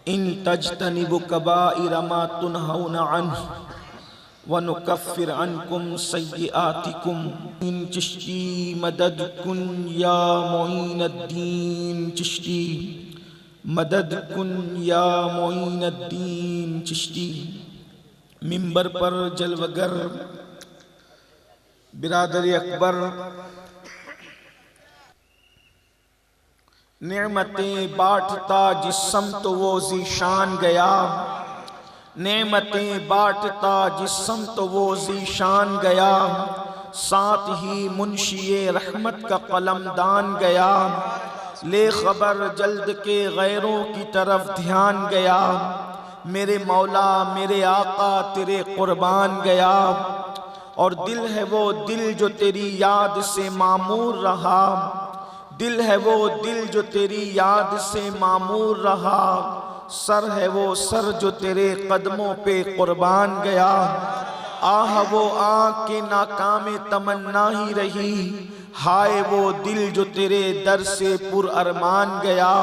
इन तज्तनिबु कबाइर मा तुनहौना अन्हु व नुकफ्फिर अन्कुम सय्यिआतिकुम। इन चिश्ती मदद कुन या मोइनुद्दीन चिश्ती, मदद कुन या मोइनुद्दीन चिश्ती। मिंबर पर जलवगर बिरादर अकबर, नेमतें बांटता जिस समत वो ज़ीशान गया, नेमतें बांटता जिस समत वो ज़ीशान गया, साथ ही मुंशिए रहमत का कलमदान गया। ले खबर जल्द के गैरों की तरफ ध्यान गया, मेरे मौला मेरे आका तेरे कुर्बान गया। और दिल है वो दिल जो तेरी याद से मामूर रहा, दिल है वो दिल जो तेरी याद से मामूर रहा। सर है वो सर जो तेरे कदमों पे कुर्बान गया। आह वो आँख के नाकामे तमन्ना ही रही, हाय वो दिल जो तेरे दर से पुर अरमान गया।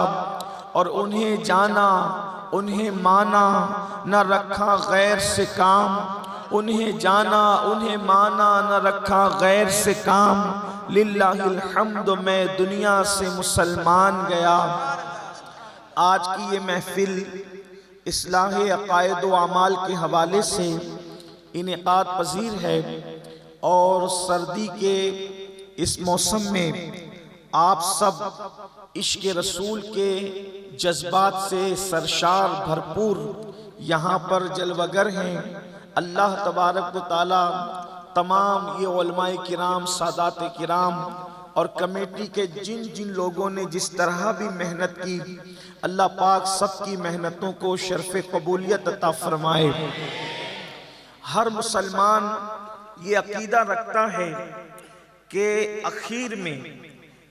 और उन्हें जाना उन्हें माना न रखा गैर से काम, उन्हें जाना उन्हें माना न रखा गैर से काम। लिल्लाहिल हम्द मैं दुनिया से मुसलमान गया। आज की ये महफिल इस्लाहे अक़ायद व अमाल के हवाले से इनेक़ाद पज़ीर है और सर्दी के इस मौसम में आप सब इश्क़ रसूल के जज्बात से सरशार भरपूर यहाँ पर जलवगर हैं। अल्लाह तबारक व तआला तमाम ये उलमाए किराम, सादात किराम और कमेटी के जिन जिन लोगों ने जिस तरह भी मेहनत की, अल्लाह पाक सबकी मेहनतों को शर्फ़ कबूलियत अता फरमाए। हर मुसलमान ये अकीदा रखता है कि आखिर में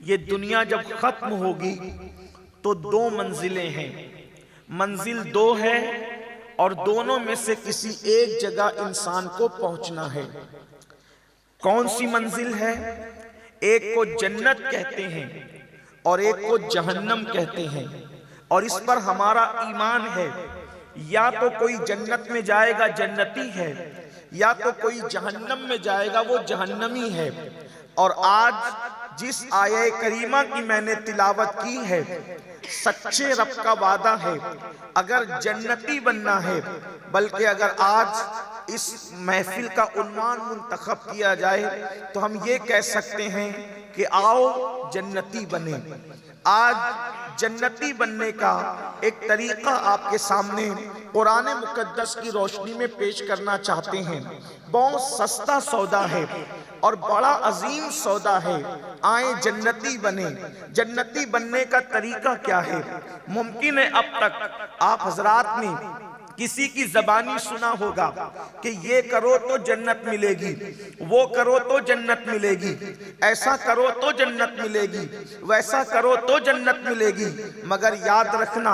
ये दुनिया जब ख़त्म होगी तो दो मंजिलें हैं, मंजिल दो है और दोनों में से किसी एक जगह इंसान को पहुंचना है। कौन सी मंजिल है? एक को जन्नत कहते हैं और एक को जहन्नम कहते हैं। और इस पर हमारा ईमान है, या तो कोई जन्नत में जाएगा जन्नती है, या तो कोई जहन्नम में जाएगा वो जहन्नमी है। और आज जिस आये करीमा की मैंने तिलावत की है, सच्चे रब का वादा है, अगर जन्नती बनना है, बल्कि अगर आज इस महफिल का उन्वान मुंतखब किया जाए तो हम ये कह सकते हैं कि आओ जन्नती बने। आज जन्नती बनने का एक तरीका आपके सामने कुरान मुकद्दस की रोशनी में पेश करना चाहते हैं। बहुत सस्ता सौदा है और बड़ा अजीम सौदा है। आए जन्नती बने। जन्नती बनने का तरीका क्या है? मुमकिन है अब तक आप हजरात ने किसी की ज़बानी सुना होगा कि ये करो तो जन्नत मिलेगी, वो करो तो जन्नत मिलेगी, ऐसा करो तो जन्नत मिलेगी, वैसा करो तो जन्नत मिलेगी। मगर याद रखना,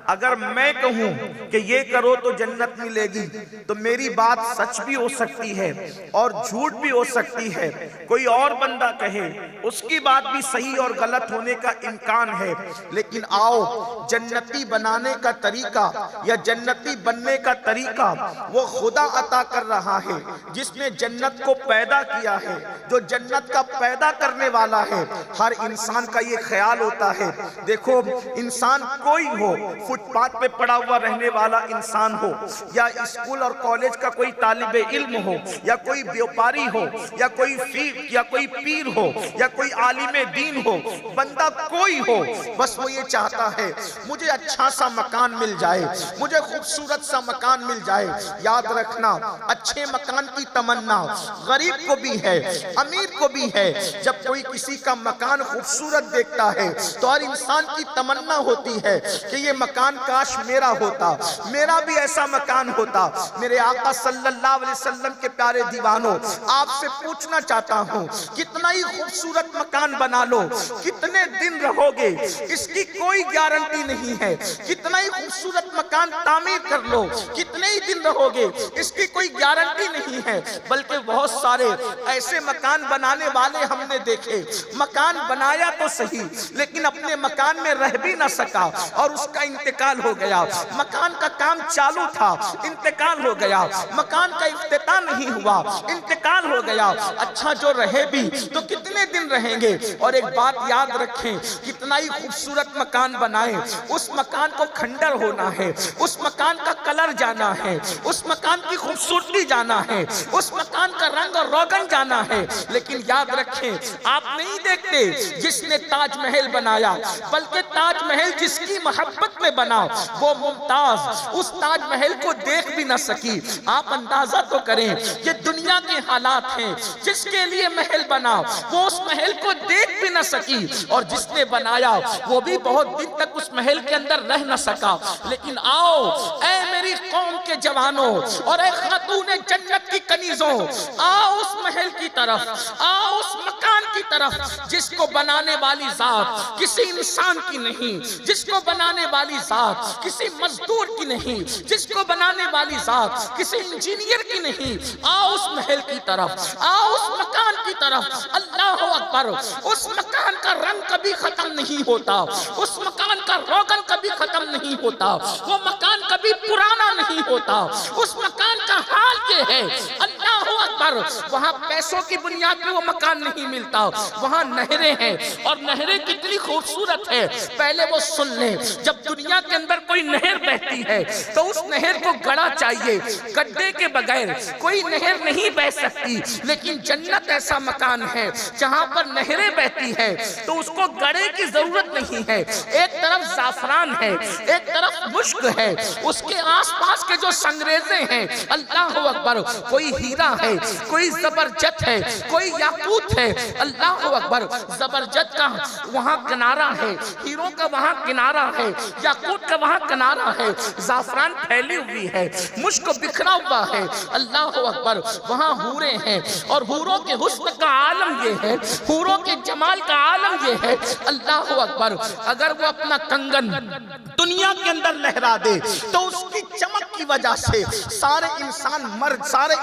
अगर मैं कहूँ कि ये करो तो जन्नत मिलेगी तो मेरी बात सच भी हो सकती है और झूठ भी हो सकती है। कोई और बंदा कहे, उसकी बात भी सही और गलत होने का इम्कान है। लेकिन आओ जन्नती बनाने का तरीका या जन्नती बनने का तरीका वो खुदा अता कर रहा है जिसने जन्नत को पैदा किया है, जो जन्नत का पैदा करने वाला है। हर इंसान का ये ख्याल होता है, देखो इंसान कोई हो, फुटपाथ पे पड़ा हुआ रहने वाला इंसान हो, या स्कूल और कॉलेज का कोई तालिबे इल्म हो, या कोई व्यापारी हो, या कोई पीर हो, या कोई आलिम दीन हो, बंदा कोई हो, बस वो ये चाहता है मुझे अच्छा सा मकान मिल जाए, मुझे खूबसूरत सा मकान मिल जाए। याद रखना, अच्छे मकान की तमन्ना गरीब को भी है, अमीर को भी है। जब कोई किसी का मकान खूबसूरत देखता है तो हर इंसान की तमन्ना होती है कि ये मकान काश मेरा होता, मेरा भी ऐसा मकान होता। मेरे आका सल्लल्लाहु अलैहि वसल्लम के प्यारे दीवानों, आपसे पूछना चाहता हूँ, कितना ही खूबसूरत मकान बना लो, कितने दिन रहोगे इसकी कोई गारंटी नहीं है। कितना ही खूबसूरत मकान तामीर कर कर लो, कितने ही दिन रहोगे, इसकी कोई गारंटी नहीं है। बल्कि बहुत सारे ऐसे मकान बनाने वाले हमने देखे, मकान बनाया तो सही लेकिन अपने मकान में रह भी ना सका और उसका इंतकाल हो गया। मकान का काम चालू था, इंतकाल हो गया। मकान का इफ्तिताह नहीं हुआ, इंतकाल हो गया। अच्छा, जो रहे भी तो कितने दिन रहेंगे। और एक बात याद रखें, कितना ही खूबसूरत मकान बनाए, उस मकान को खंडर होना है, उस मकान का कलर जाना है, उस मकान की खूबसूरती जाना है, उस मकान का रंग और रोगन जाना है। लेकिन याद रखें, आप नहीं देखते जिसने ताजमहल बनाया, बल्कि ताजमहल जिसकी मोहब्बत में बना, वो मुमताज उस ताजमहल को देख भी ना सकी। आप अंदाजा तो करें, ये दुनिया के हालात हैं। जिसके लिए महल बना वो उस महल को देख भी ना सकी, और जिसने बनाया वो भी बहुत दिन तक उस महल के अंदर रह ना सका। लेकिन आओ ऐ मेरी कौम के जवानों और ऐ खातूने जन्नत की कनीजों, आओ उस महल की तरफ, आओ उस मकान की तरफ जिसको बनाने वाली जात किसी इंसान की नहीं, जिसको बनाने वाली जात किसी मजदूर की नहीं, जिसको बनाने वाली जात किसी इंजीनियर की नहीं। आओ उस महल की तरफ, आओ उस मकान की तरफ। अल्लाह अकबर। उस मकान का रंग कभी खत्म नहीं होता, उस मकान का रोगन कभी खत्म नहीं होता, वो मकान कभी पुराना नहीं होता। उस मकान का हाल ये है, अल्लाह अकबर। वहां पैसों की बुनियाद पे वो मकान नहीं मिलता, वहां नहरें हैं, और नहरें कितनी खूबसूरत है। पहले वो सुन ले, जब दुनिया के अंदर कोई नहर बहती है तो उस नहर को गड़ा चाहिए, गड्ढे के बगैर कोई नहर नहीं बह सकती। लेकिन जन्नत ऐसा मकान है जहां पर नहरें बहती है तो उसको गड़े की जरूरत नहीं है। एक तरफ जाफरान है, एक तरफ मुश्क है, उसके आसपास के जो संगरेजे हैं, अल्लाह अकबर, कोई हीरा है, कोई जबरजत है, कोई याकूत है। अल्लाह अकबर। जबरजत का वहां किनारा है, हीरों का वहां किनारा है, याकूत का वहां किनारा है, जाफरान फैली हुई है, मुश्क बिखरा हुआ है। अल्लाह अकबर। वहां हूरे हैं, और हूरों के हुस्न का आलम ये है, हूरों के जमाल का आलम ये है। अल्लाह अकबर। अगर वो अपना कंगन दुनिया के अंदर लहरा दे तो उसकी चमक की वजह से सारे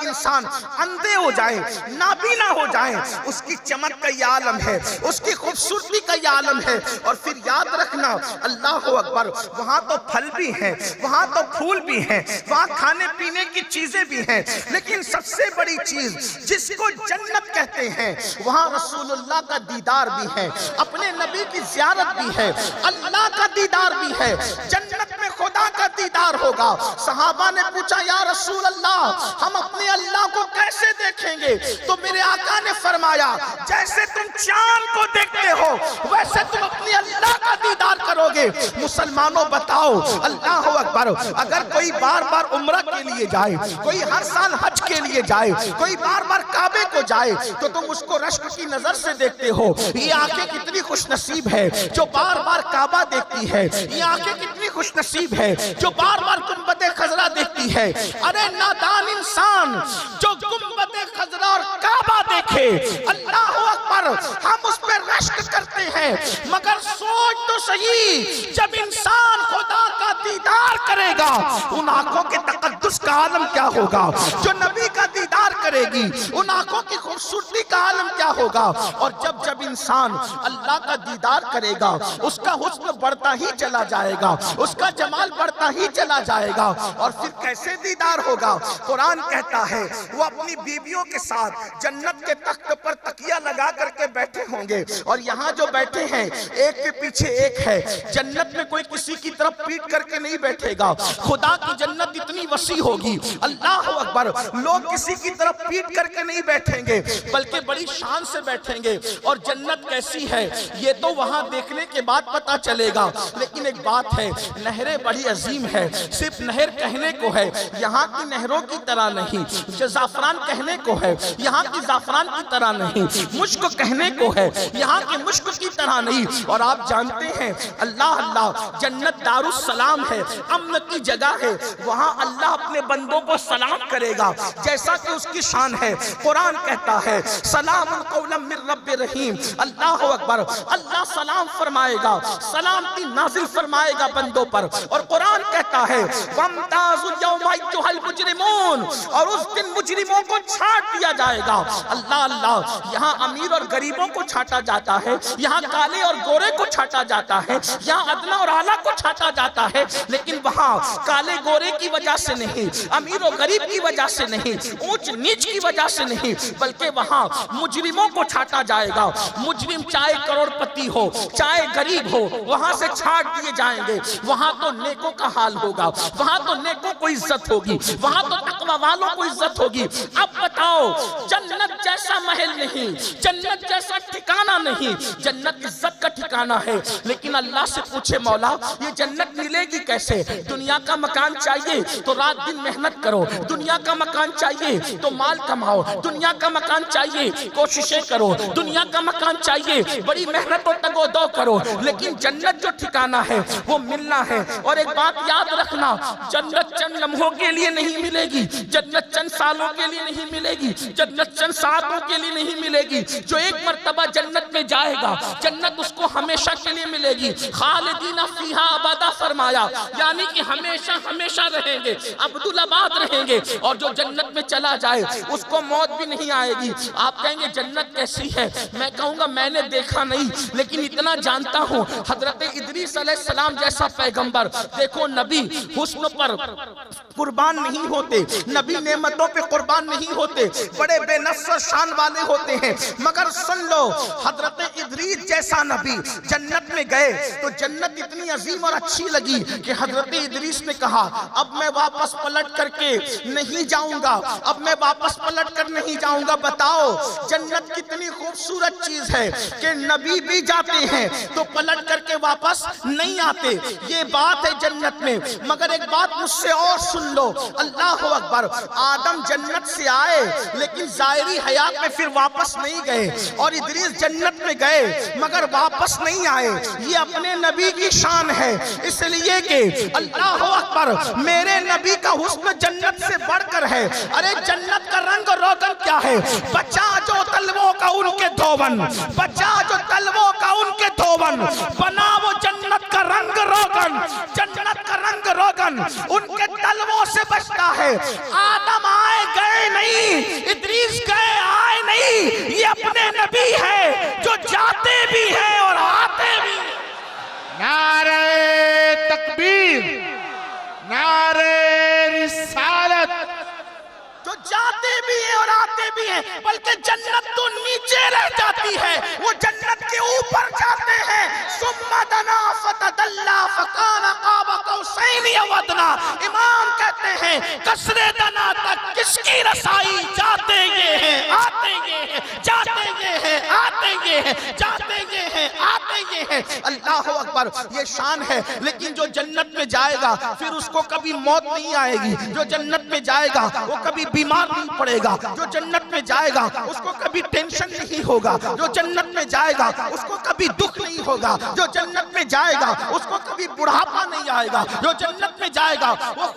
इंसान अंधे हो जाएं, नाबीना हो जाएं। उसकी चमक का ये आलम है, उसकी खूबसूरती का ये आलम है। और फिर याद रखना, अल्लाह अकबर, वहां तो फल भी हैं, वहां तो फूल भी हैं, वहां खाने पीने की चीजें भी हैं, लेकिन सबसे बड़ी चीज जिसको जन्नत कहते हैं, वहां रसूलुल्लाह का दीदार भी है, अपने नबी की ज़ियारत भी है, अल्लाह का दीदार भी है। जन्नत में खुदा का दीदार होगा। सहाबा ने पूछा, या रसूल अल्लाह, हम अपने अल्लाह को कैसे देखेंगे? तो मेरे आका ने फरमाया, जैसे तुम चांद को देखते हो वैसे तुम अपने अल्लाह का दीदार करोगे। मुसलमानों बताओ, अल्लाह अकबर, अगर कोई बार बार उम्रा के लिए जाए, कोई हर साल हज के लिए जाए, कोई बार बार काबे को जाए, तो तुम उसको रश्क की नजर से देखते हो। ये आंखें कितनी खुशनसीब है जो बार बार काबा देखती है, ये आंखें कितनी खुशनसीब है जो बार बार गुंबदे खजरा देखती है। अरे नादान इंसान जो गुंबदे खजरा और काबा देखे, अल्लाह अकबर, हम उस पर रश्क करते हैं। मगर सोच तो सही, जब इंसान खुदा का दीदार करेगा, उन आंखों के तकद्दुस का आलम क्या होगा। जो नबी का दीदार करेगी, उन आंखों की खूबसूरती का आलम क्या होगा। और जब जब इंसान अल्लाह का दीदार करेगा, उसका हुस्न बढ़ता ही चला जाएगा, उसका जमाल बढ़ता ही चला जाएगा। और फिर कैसे दीदार होगा? कुरान कहता है वो अपनी बीवियों के साथ जन्नत के तख्त पर तकिया लगा करके बैठे होंगे, और यहाँ जो बैठे हैं एक के पीछे एक है। जन्नत में कोई किसी की तरफ पीट करके नहीं बैठेगा। खुदा की जन्नत इतनी वसी होगी, अल्लाह अकबर, लोग किसी की तरफ पीट करके नहीं बैठेंगे, बल्कि बड़ी शान से बैठेंगे। और जन्नत कैसी है ये तो वहां देखने के बाद पता चलेगा। लेकिन एक बात है, नहरें बड़ी अजीम है, सिर्फ नहर कहने को है, यहाँ की नहरों की तरह नहीं। जो जाफरान कहने को है, यहाँ की जाफरान की तरह नहीं। मुश्क कहने को है, यहाँ की मुश्क की तरह नहीं। और आप जानते हैं, अल्लाह अल्लाह, जन्नत दारुस सलाम है, अमन की जगह है। वहाँ अल्लाह अपने बंदों को सलाम करेगा जैसा कि उसकी शान है। कुरान कहता है, सलामुन कौलन मिर रब्बिर रहीम। अल्लाह अकबर, अल्लाह सलाम फरमाएगा, सलामती नाजिल फरमाएगा बंदों पर। और कुरान कहता कहता है वमताजुल यौमा अय्युहल मुजरिमून, और उस दिन मुजरिमों को छांट दिया जाएगा। अल्लाह अल्लाह, यहाँ अमीर और गरीबों को छांटा जाता है, यहाँ काले और गोरे को छांटा जाता है, यहाँ अदना और आला को छांटा जाता है, लेकिन वहाँ काले गोरे की वजह से नहीं, अमीर और गरीब की वजह से नहीं, ऊंच नीच की वजह से नहीं, बल्कि वहाँ मुजरिमों को छांटा जाएगा। मुजरिम चाहे करोड़पति हो चाहे गरीब हो, वहां से छांट दिए जाएंगे। वहां तो नेकों का हाल होगा, वहां तो नेकों को इज्जत होगी, वहां तो तकवा वालों को इज्जत होगी। अब बताओ, जन्नत जैसा महल नहीं, जन्नत जैसा ठिकाना नहीं, जन्नत इज्जत का ठिकाना है। लेकिन अल्लाह से पूछे मौला ये जन्नत मिलेगी कैसे? दुनिया का मकान चाहिए तो रात दिन मेहनत करो, दुनिया का मकान चाहिए तो माल कमाओ, दुनिया का मकान चाहिए कोशिशें करो, दुनिया का मकान चाहिए बड़ी मेहनत और तगोदो करो, लेकिन जन्नत जो ठिकाना है वो मिलना है। और एक बात याद रखना, जन्नत चंद लम्हों के लिए नहीं मिलेगी, जन्नत चंद सालों के लिए नहीं मिलेगी, जन्नत चंद सालों के लिए नहीं मिलेगी। जो एक मर्तबा जन्नत में जाएगा जन्नत उसको हमेशा के लिए मिलेगी। खालिदीना फीहा अबदा फरमाया, यानी कि हमेशा हमेशा रहेंगे, अब्दुल आबाद रहेंगे। और जो जन्नत में चला जाए उसको मौत भी नहीं आएगी। आप कहेंगे जन्नत कैसी है? मैं कहूंगा मैंने देखा नहीं, लेकिन इतना जानता हूं, हजरत इदरीस अलैहिस्सलाम जैसा पैगंबर, देखो नबी हुस्न पर कुर्बान नहीं होते, नबी नेमतों पे कुर्बान नहीं होते, बड़े बेनस्र शान वाले होते हैं, मगर सुन लो हजरत इदरीस जैसा नबी जन्नत में गए तो जन्नत इतनी अजीम और अच्छी लगी कि हजरत इदरीस ने कहा अब मैं वापस पलट करके नहीं जाऊंगा, अब मैं वापस पलट कर नहीं जाऊंगा। बताओ जन्नत कितनी खूबसूरत चीज है कि नबी भी जाते हैं तो पलट करके वापस नहीं आते, ये बात है जन्नत में। मगर एक बात मुझसे और सुन लो, अल्लाह अकबर, आदम जन्नत से आए लेकिन जाहिरी हयात में फिर वापस नहीं गए, और इदरीस जन्नत में गए मगर वापस नहीं आए। ये अपने नबी की शान है, इसलिए कि अल्लाह अकबर, मेरे नबी का हुस्न जन्नत से बढ़कर है। अरे जन्नत का रंग और रोगन क्या है? बचा जो तलवों का उनके धोवन, बचा जो तलवों का उनके धोवन, बना वो जन्नत का रंग रोगन, जन्नत का रंग रोगन उनके तलवों से बचता है। आदम आए गए नहीं, इदरीस गए आए नहीं, ये अपने नबी है जो जाते भी हैं और आते भी। नारे तकबीर, नारे रिसालत, जो जाते भी हैं और आते भी हैं, बल्कि जन्नत तो नीचे रह जाती है, वो जन्नत के ऊपर जाते हैं। सुम्मा दना फतदल्ला फकाना काबा कौसैनी अवदना। इमाम कहते हैं कसरे दना तक किसकी रसाई? जाते ये हैं आते ये हैं, जाते ये हैं आते ये हैं, जाते ये हैं आते ये हैं। अल्लाह अकबर, ये शान है। लेकिन जो जन्नत में जाएगा फिर उसको कभी मौत नहीं आएगी, जो जन्नत में जाएगा वो कभी बीमार नहीं पड़ेगा, जो जन्नत में जाएगा उसको कभी टेंशन नहीं होगा, जो जन्नत में जाएगा उसको कभी दुख नहीं होगा, जो जन्नत में जाएगा उसको कभी बुढ़ापा नहीं आएगा, जो जन्नत में जाएगा वो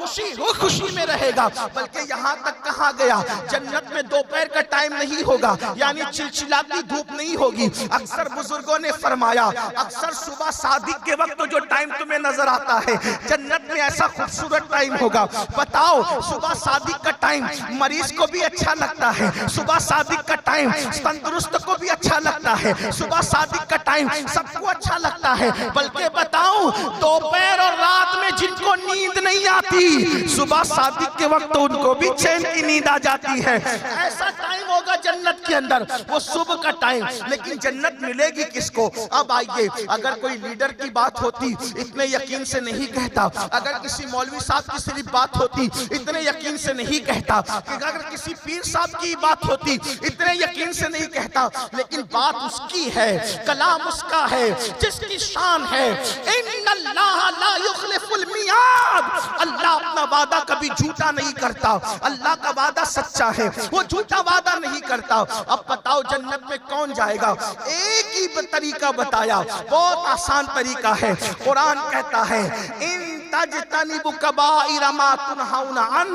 खुशी में रहेगा। बल्कि यहाँ तक कहा गया जन्नत में दोपहर का टाइम नहीं होगा, यानी चिलचिलाती धूप नहीं होगी। अक्सर बुजुर्गों ने फरमाया, अक्सर सुबह शादी के वक्त जो टाइम तुम्हें नजर आता है जन्नत में ऐसा खूबसूरत टाइम होगा। बताओ सुबह शादी का टाइम मरीज को भी अच्छा लगता है, सुबह शादी का टाइम तंदुरुस्त को भी अच्छा लगता है, सुबह शादी का टाइम सबको अच्छा लगता है। बल्कि बताऊं दोपहर और रात में जिनको नींद नहीं आती, सुबह शादी के वक्त उनको भी चैन की नींद आ जाती है। ऐसा टाइम होगा जन्नत के अंदर, वो सुबह का टाइम। लेकिन जन्नत मिलेगी किसको? अब आइए, अगर कोई लीडर की बात होती इतने यकीन से नहीं कहता, अगर किसी मौलवी साहब की सिर्फ बात होती इतने यकीन से नहीं कहता, अगर किसी पीर साहब की बात होती इतने यकीन से नहीं कहता, लेकिन बात उसकी है, कलाम उसका है, जिसकी शान है इन्नल्लाह ला युखलिफुल मियाद। अल्लाह अपना वादा कभी झूठा नहीं करता, अल्लाह का वादा सच्चा है, वो झूठा वादा नहीं करता। अब बताओ जन्नत में कौन जाएगा? एक ही तरीका बताया, बहुत आसान तरीका है। कुरान कहता है इन तजतनिबु कबाइर मा तुनहाउना अन,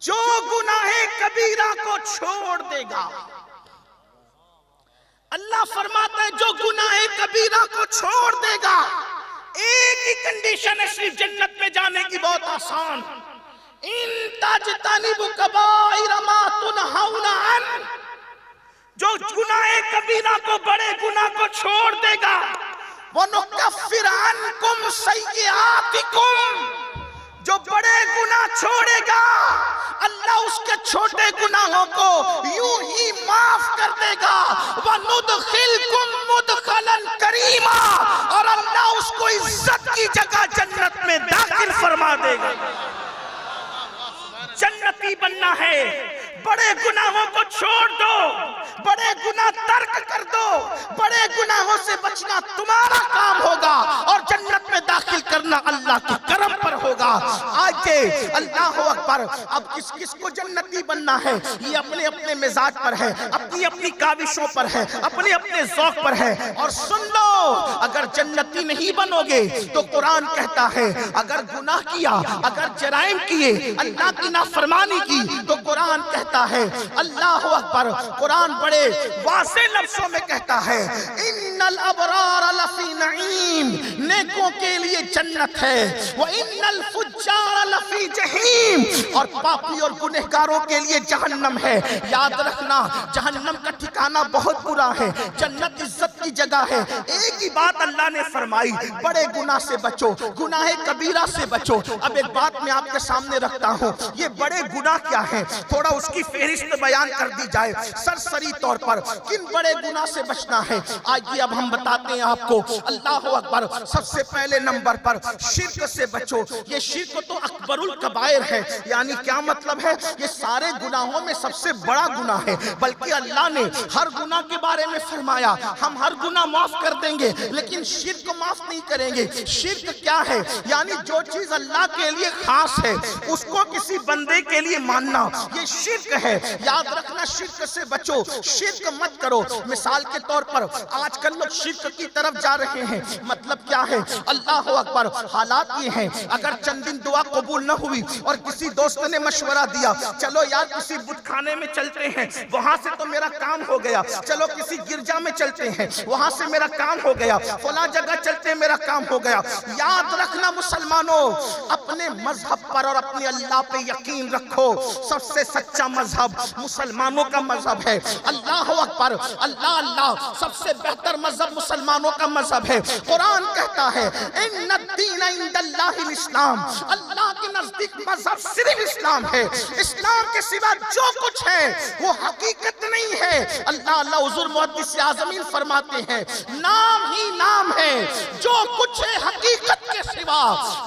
जो गुनाहे कबीरा को छोड़ देगा, अल्लाह फरमाता है जो गुनाहे कबीरा को छोड़ देगा, एक ही कंडीशन है सिर्फ जन्नत में जाने की, बहुत आसान। इन ताजतानिबु कबाइर मा तुनहाउना अन, जो गुनाहे कबीरा को, बड़े गुनाह को छोड़ देगा, वो नुकफ्फिर अन्कुम सय्यिआतिकुम, जो बड़े गुनाह छोड़ेगा अल्लाह उसके छोटे गुनाहों को यूं ही माफ कर देगा। वनुदखिलकुम मुदखलन करीमा, और अल्लाह उसको इज्जत की जगह जन्नत में दाखिल फरमा देगा। जन्नती बनना है, बड़े गुनाहों को छोड़ दो, बड़े गुनाह तर्क कर दो, बड़े गुनाहों से बचना तुम्हारा काम होगा, और जन्नत में दाखिल करना अल्लाह के करम पर होगा। आज अल्लाह अकबर। अब किस किस को जन्नती बनना है, ये अपने अपने मिजाज पर है, अपनी अपनी काविशों पर है, अपने अपने ज़ौक़ पर है। और सुन लो, अगर जन्नती नहीं बनोगे तो कुरान कहता है अगर गुनाह किया, अगर जराइम किए, अल्लाह की नाफरमानी की, तो कुरान कहता है, अल्लाह अकबर, कुरान बड़े वाज़े लफ्ज़ों में कहता है, इन्नल अबरार लफी नईम, नेकों के लिए जन्नत है, व इन्नल फुज्जार लफी जहीम, और पापी और गुनहगारों के लिए जहन्नम है। याद रखना, जहन्नम का ठिकाना बहुत बुरा है, जन्नत इज्जत की जगह है। एक ही बात अल्लाह ने फरमाई, बड़े गुनाह से बचो, गुनाह कबीरा से बचो। अब एक बात मैं आपके सामने रखता हूँ, ये बड़े गुनाह क्या है, थोड़ा उसकी फेरिस्त बयान कर दी जाए सरसरी तौर पर। किन बड़े गुनाह से बचना है आइए अब हम बताते हैं आपको। अल्लाह अकबर। सबसे पहले नंबर पर शिर्क से बचो। ये शिर्क तो अकबरुल कबायर है, यानी क्या मतलब है, ये सारे गुनाहों में सबसे बड़ा गुनाह है। बल्कि अल्लाह ने हर गुनाह के बारे में फरमाया हम हर गुनाह माफ कर देंगे, लेकिन शिर्क को माफ नहीं करेंगे। शिर्क क्या है, यानी जो चीज अल्लाह के लिए खास है उसको किसी बंदे के लिए मानना, ये शिर्क है। याद रखना, शिर्क से बचो, शिर्क मत करो। मिसाल के तौर पर आजकल लोग शिर्क की तरफ जा रहे हैं। मतलब क्या है, अल्लाह अकबर, हालात ये हैं, अगर चंद दिन दुआ कबूल न हुई और किसी दोस्त ने मशवरा दिया, चलो यार किसी बुत खाने में चलते हैं, वहां से तो मेरा काम हो गया, चलो किसी गिरजा में चलते हैं, वहां से मेरा काम हो गया, फला जगह चलते हैं, मेरा काम हो गया। याद रखना मुसलमानों, अपने मजहब पर और अपने अल्लाह पे यकीन रखो। सबसे सच्चा मजहब मुसलमानों का मजहब है। अल्लाह अकबर, अल्लाह अल्लाह, सबसे बेहतर मजहब मुसलमानों का मजहब है। कुरान कहता है इन्नद्दीन इंदल्लाहिल इस्लाम, अल्लाह के नजदीक मजहब सिर्फ इस्लाम है। इस्लाम के सिवा जो कुछ है वो हकीकत नहीं है। अल्लाह अल्लाह हुजूर मुहद्दिस आज़मीन फरमाते हैं नाम ही नाम है, जो कुछ है हकीकत के सिवा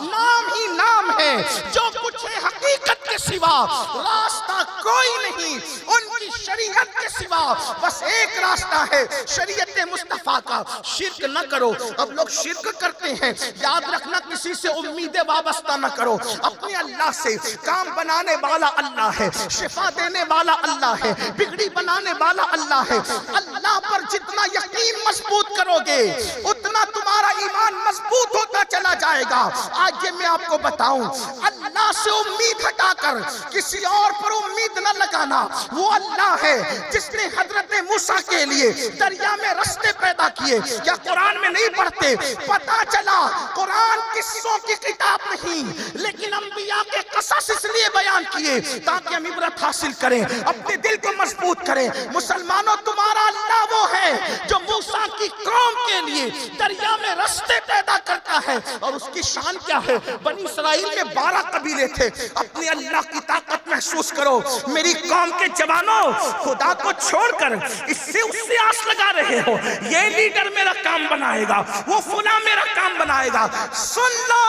नाम ही नाम है, जो कुछ है हकीकत के सिवा रास्ता कोई नहीं। उनकी शरीयत के सिवा बस एक रास्ता है, शरीयत मुस्तफा का। शिर्क न करो। अब लोग शिर्क करते हैं, याद रखना किसी से उम्मीदें वाबस्ता न करो, अपने अल्लाह से। काम बनाने वाला अल्लाह है, शिफा देने वाला अल्लाह है, बिगड़ी बनाने वाला अल्लाह है। अल्लाह पर जितना यकीन मजबूत करोगे उतना तुम्हारा ईमान मजबूत होता चला जाएगा। आज ये मैं आपको बताऊं, अल्लाह से उम्मीद हटाकर किसी और पर उम्मीद न लगाना। वो अल्लाह है जिसने हजरत मूसा के लिए दरिया में रास्ते पैदा किए। क्या कुरान में नहीं पढ़ते? पता चला कुरान किस्सों की किताब नहीं, लेकिन अंबिया के कसस इसलिए बयान किए ताकि हम इबरत हासिल करें, अपने दिल को मजबूत करें। मुसलमानों, तुम्हारा अल्लाह वो है जो मूसा की कौम के लिए दरिया में रास्ते पैदा करता है। और उसकी शान क्या है? बनी इसराइल में 12 कबीले थे। अपने अल्लाह की ताकत महसूस करो। मेरी कौम के जवानों, खुदा को छोड़कर इससे उससे आस लगा रहे हो, ये लीडर मेरा काम बनाएगा, वो फुला मेरा काम बनाएगा। सुन लो,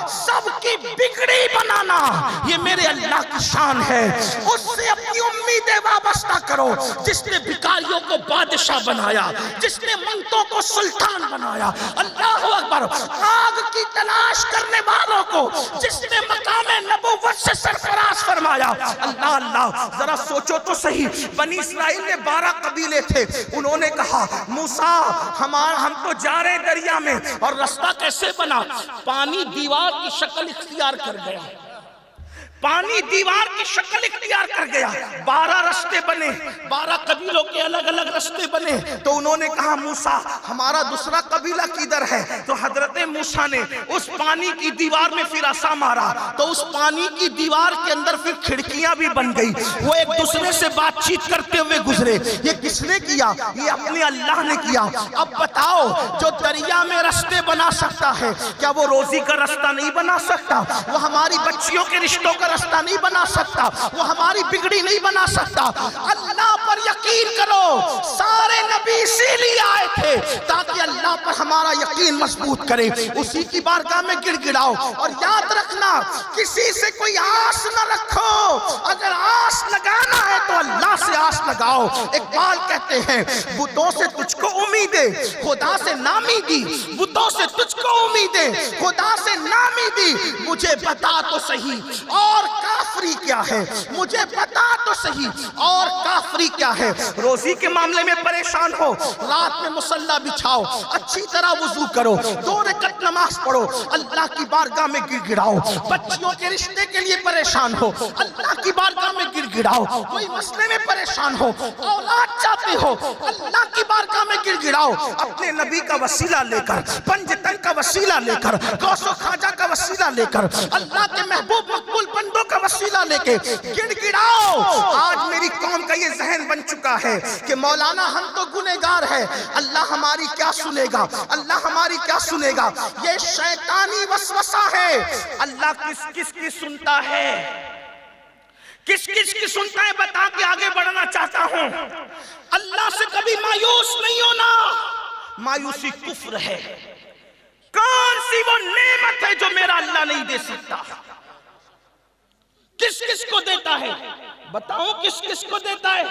सबकी बिगड़ी बनाना ये मेरे अल्लाह की शान है। उससे अपनी उम्मीदें वाबस्ता करो। जिसने भिखारियों को बादशाह बनाया, जिसने मंगतों को सुल्तान बनाया। अल्लाह अकबर। आग की तलाश करने वालों को जिसने मकामे नबुव्वत से सरफराज फरमाया। अल्लाह अल्लाह, जरा सोचो तो सही। बनी इसराइल में 12 कबीले थे। उन्होंने कहा मूसा हम तो जा रहे दरिया में, और रास्ता कैसे बना? पानी दीवार की शक्ल इख्तियार कर गया। पानी दीवार की शक्ल इख्तियार कर गया। 12 रास्ते बने, 12 कबीलों के अलग अलग रास्ते बने। तो उन्होंने कहा मूसा हमारा दूसरा कबीला किधर है? तो हजरत मूसा ने उस पानी की दीवार में फिर आसा मारा, तो उस पानी की दीवार के अंदर फिर खिड़कियां भी बन गई। वो एक दूसरे से बातचीत करते हुए गुजरे। ये किसने किया? ये अपने अल्लाह ने किया। अब बताओ, जो दरिया में रास्ते बना सकता है, क्या वो रोजी का रास्ता नहीं बना सकता? वो हमारी बच्चियों के रिश्तों का रास्ता नहीं बना सकता? वो हमारी बिगड़ी नहीं बना सकता? अल्लाह पर यकीन करो, सारे नबी इसीलिए आए थे ताकि अल्लाह पर हमारा यकीन मजबूत करे। उसी की बारगाह में गिड़गिड़ाओ। और याद रखना, किसी से कोई आस न रखो। अगर आस लगाना है तो अल्लाह से आस लगाओ। इकबाल कहते हैं, बुतों से तुझको उम्मीदें, खुदा से नामीदी। बुतों से तुझको उम्मीदें, खुदा से नामीदी। मुझे बता तो सही और काफरी क्या है? मुझे बता तो सही और काफरी क्या है? रोजी के मामले में परेशान हो, रात में मुसल्ला बिछाओ, अच्छी तरह वुजू करो, 2 रकात नमाज पढ़ो, अल्लाह की बारगाह में गिड़गिड़ाओ। बच्चियों के रिश्ते के लिए परेशान हो, अल्लाह की बारगाह में गिड़गिड़ाओ। कोई मसले में परेशान हो, औलाद चाहते हो, अल्लाह की बारगाह में गिड़गिड़ाओ। अपने नबी का वसीला लेकर, पंजतन का वसीला लेकर, गौसो खाजा का वसीला लेकर, अल्लाह के महबूब मकबूल बंदों का वसीला लेके गिड़गिड़ाओ। आज मेरी कौम का ये जहन बन चुका है कि मौलाना हम तो गुनहगार है, अल्लाह हमारी क्या सुनेगा, अल्लाह हमारी क्या सुनेगा। ये शैतानी वसवसा है। अल्लाह किस किस की सुनता है, किस किस की सुनता है, बता के आगे बढ़ना चाहता हूं। अल्लाह से कभी मायूस नहीं होना, मायूसी कुफ्र है। कौन सी वो नेमत है जो मेरा अल्लाह नहीं दे सकता? किस किस को देता है? बताओ किस किस को देता है?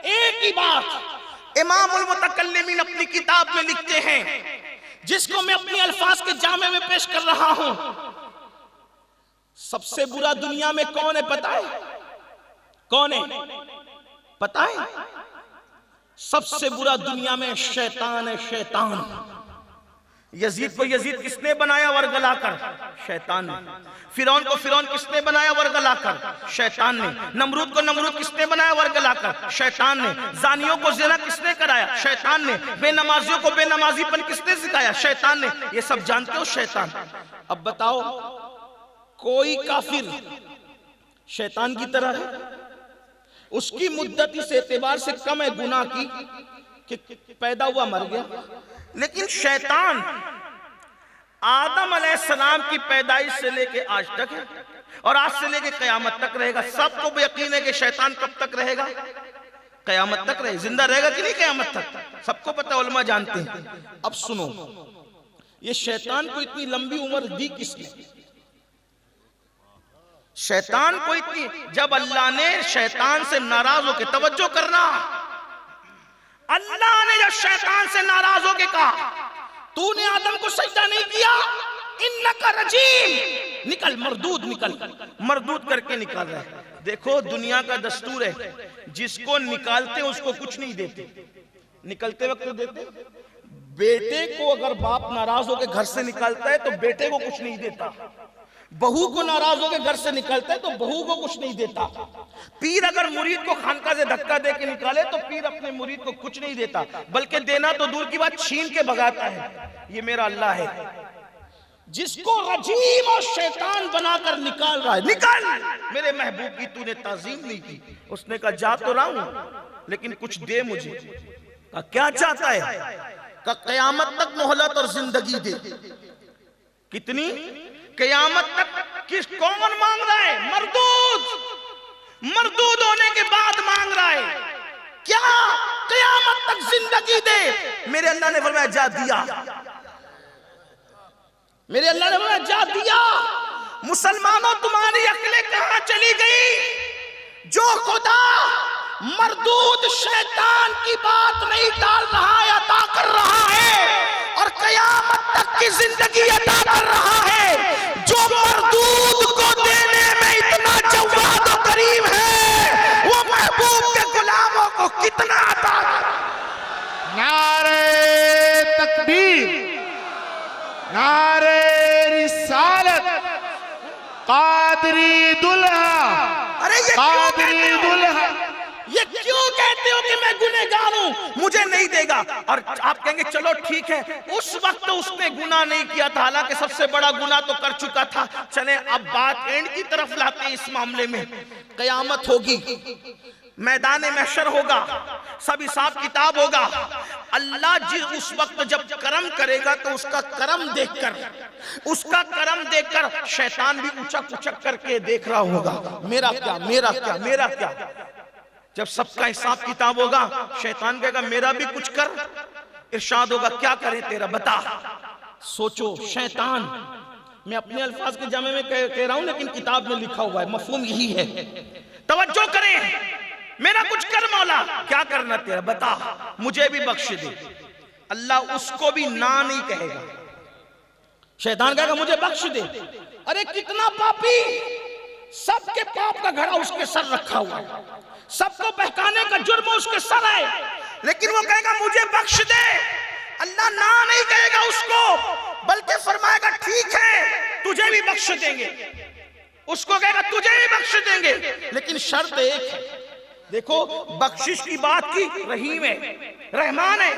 एक ही बात इमामुल मुतकल्लिमीन अपनी किताब में लिखते हैं, जिसको मैं अपने अल्फाज के जामे में पेश कर रहा हूं। सबसे बुरा दुनिया में कौन है पता है? कौन है पता है? सबसे बुरा दुनिया में शैतान है, शैतान। यजीद को यजीद किसने बनाया? वर्गलाकर, शैतान ने। फिरौन को फिरौन किसने बनाया? वर्गलाकर, शैतान ने। नमरूद को नमरूद किसने बनाया? वर्गलाकर, शैतान ने। जानियों को ज़िना किसने कराया? शैतान ने। बेनमाजियों को बेनमाजीपन किसने सिखाया? शैतान ने। ये सब जानते हो, शैतान। अब बताओ, कोई काफिर शैतान की तरह है? उसकी मुद्दत इस एतबार से कम है गुनाह की कि पैदा हुआ मर गया। लेकिन शैतान आदम अलैहिस्सलाम की पैदाइश से लेके आज तक है और आज से लेके क़यामत तक रहेगा। सबको यकीन है कि शैतान कब तक रहेगा? क़यामत तक रहेगा। जिंदा रहेगा कि नहीं क़यामत तक? सबको पता, उलमा जानते हैं। अब सुनो, ये शैतान को इतनी लंबी उम्र दी किसने? शैतान को इतनी, जब अल्लाह ने शैतान से नाराज होकर, तवज्जो करना, अल्लाह ने जब शैतान से नाराज होकर कहा तूने आदम को सजदा नहीं किया, इन्नका रजीम, निकल मरदूद, निकल, मरदूद करके निकाल रहा है। देखो दुनिया का दस्तूर है, जिसको निकालते उसको कुछ नहीं देते, निकलते वक्त देते। बेटे को अगर बाप नाराज होकर घर से निकालता है तो बेटे को कुछ नहीं देता। बहू को नाराज होकर घर से निकालता है तो बहू को कुछ नहीं देता। पीर अगर मुरीद को खानका से धक्का दे के निकाले तो पीर अपने मुरीद को कुछ नहीं देता, बल्कि देना तो दूर की बात छीन के भगाता है। ये मेरा अल्लाह है जिसको रजीम और शैतान बनाकर निकाल रहा है। निकाल, मेरे महबूब की तूने ताजीम नहीं की। उसने कहा जा तो रहा हूं लेकिन कुछ दे मुझे। कहा क्या चाहता है? कहा क़यामत तक मोहलत और जिंदगी दे। कितनी? क़यामत तक। किस कौन मांग रहा है? मरदूद, मरदूद होने के बाद मांग रहा है क्या? क़यामत तक जिंदगी दे। मेरे अल्लाह ने फरमाया जा दिया, मेरे अल्लाह ने फरमाया जा दिया। मुसलमानों तुम्हारी अक्लें कहां चली गई? जो खुदा मरदूद शैतान की बात नहीं टाल रहा है, अता कर रहा है और क़यामत तक की जिंदगी अता कर रहा है, जो मरदूद को देने में इतना जवाद और करीम है, वो महबूब के गुलामों को कितना अता। नारे तकबीर, नारे रिसालत, कादरी दुल्हा कादिरुल हक। ये क्यों कहते हो कि मैं गुनहगार हूं, मुझे नहीं देगा? और आप कहेंगे चलो ठीक है, उस वक्त उसने गुनाह नहीं किया था, हालांकि सबसे बड़ा गुनाह तो कर चुका था। चले अब बात एंड की तरफ लाते हैं। इस मामले में कयामत होगी, मैदान महशर होगा, सब हिसाब किताब होगा। अल्लाह जी उस वक्त जब करम करेगा तो उसका करम देखकर शैतान भी उचक उचक करके देख रहा होगा, मेरा क्या, मेरा क्या, मेरा क्या। जब सबका हिसाब किताब होगा, शैतान कहेगा मेरा भी कुछ कर। इरशाद होगा क्या करें तेरा, बता। सोचो शैतान, मैं अपने अल्फाज के जामे में कह रहा हूं, लेकिन किताब में लिखा हुआ है, मफहूम यही है। तवज्जो करें, मेरा कुछ कर मौला, क्या करना तेरा बता, मुझे भी बख्श दे। अल्लाह उसको भी ना नहीं कहेगा, शैतान कहेगा मुझे बख्श दे। अरे कितना पापी, सबके पाप का घड़ा उसके सर रखा हुआ है, सबको बहकाने का जुर्म उसके सर है, लेकिन वो कहेगा मुझे बख्श दे। अल्लाह ना नहीं कहेगा उसको, बल्कि फरमाएगा ठीक है तुझे भी बख्श देंगे। उसको कहेगा तुझे भी बख्श देंगे, लेकिन शर्त एक है। देखो बख्शिश की बात की, रहीम है, रहमान है,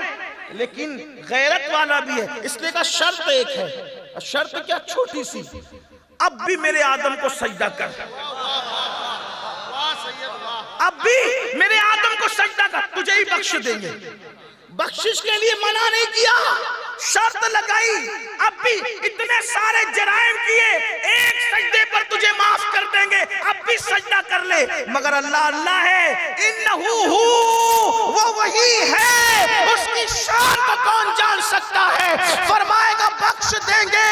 लेकिन गैरत वाला भी है, इसलिए का शर्त एक है। शर्त क्या, छोटी सी, अब भी मेरे आदम को सजदा कर, अब भी मेरे आदम को सजदा कर, तुझे ही बख्श देंगे। बख्शिश के लिए मना नहीं किया, शर्त लगाई, अब भी इतने सारे जराइम किए, एक सजदे पर तुझे माफ कर देंगे, अब भी सजदा कर ले। मगर अल्लाह अल्लाह है, इन्नहू हू, वो वही है, उसकी शान को कौन जान सकता है। फरमाएगा बख्श देंगे,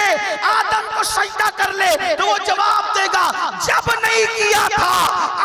आदम को सजदा कर ले, तो वो जवाब देगा जब नहीं किया था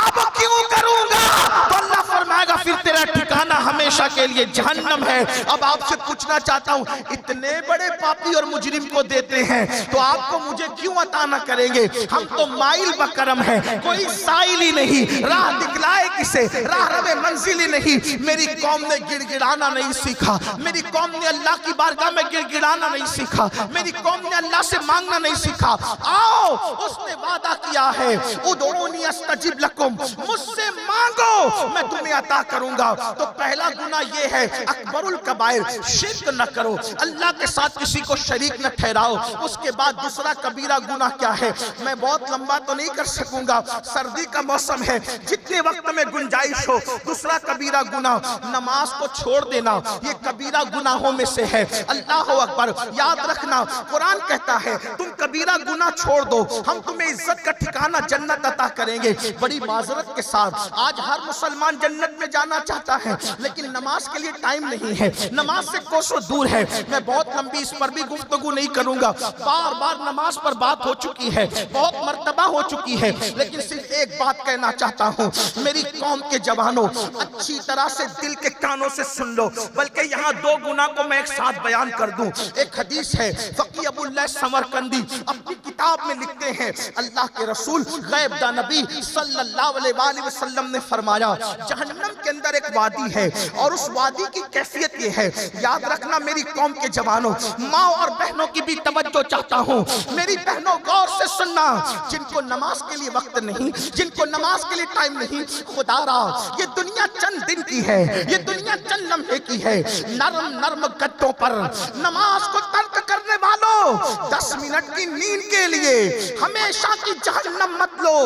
अब क्यों करूंगा। तो अल्लाह फरमाएगा फिर तेरा ठिकाना हमेशा के लिए जहन्नम है। अब आपसे पूछना चाहता हूं, इतने बड़े पापी और मुजरिम को देते हैं तो आपको मुझे क्यों अता न करेंगे। हम तो माइल बकरम है, कोई साइल ही नहीं, राह दिखलाए किसे, राह रवे मंजिल ही नहीं। मेरी कौम ने गिड़गिड़ाना नहीं सीखा, मेरी कौम ने अल्लाह की बारगाह में गिड़गिड़ाना नहीं सीखा, मेरी कौम ने अल्लाह से मांगना नहीं सीखा। आओ, उसने वादा किया है, उदऊनी अस्तजिब लकुम, मुझसे मांगो मैं तुम्हें अता करूंगा। तो पहला गुनाह ये है अकबरुल कबाइर, शिर्क न करो, अल्लाह के साथ किसी को शरीक न ठहराओ। उसके बाद दूसरा कबीरा गुनाह क्या है, मैं बहुत लंबा तो नहीं कर सकूंगा, सर्दी का मौसम है, जितने वक्त में गुंजाइश हो। दूसरा कबीरा गुनाह नमाज को छोड़ देना, ये कबीरा गुनाहों में से है। अल्लाह अकबर, याद रखना कुरान कहता है तुम कबीरा गुनाह छोड़ दो, हम तुम्हें इज्जत का ठिकाना जन्नत अता करेंगे। बड़ी माजरत के साथ आज हर मुसलमान जन्नत में जाना चाहता है, लेकिन नमाज के लिए टाइम नहीं है, नमाज से कोसों दूर है। मैं बहुत लंबी इस पर भी गुफ्तगू नहीं करूंगा, बार बार नमाज पर बात हो चुकी है, बहुत मर्तबा हो चुकी है, लेकिन सिर्फ एक बात कहना चाहता हूं, मेरी कौम के जवानों अच्छी तरह से दिल के कानों से सुन लो। बल्कि यहाँ दो गुनाह को मैं एक साथ बयान कर दूं। एक हदीस है, फकी अबुल्लाह समरकंदी अपनी किताब में लिखते हैं, अल्लाह के रसूल गैब दा नबी सल्लल्लाहु अलैहि वसल्लम ने फरमाया जहन्नम के अंदर एक वादी है, और उस वादी की कैफियत ये है, याद रखना मेरी कौम के जवानों, माँ और बहनों की भी तवज्जो चाहता हूँ, मेरी बहनों गौर से सुनना, जिनको नमाज के लिए वक्त नहीं, जिनको नमाज के लिए टाइम नहीं, खुदारा ये दुनिया चंद दिन की है, ये दुनिया चंद लम्हे की है। नरम नरम गद्दों पर नमाज को तर्क करने वालों 10 मिनट की नींद के लिए हमेशा की जहन्नम मत लो,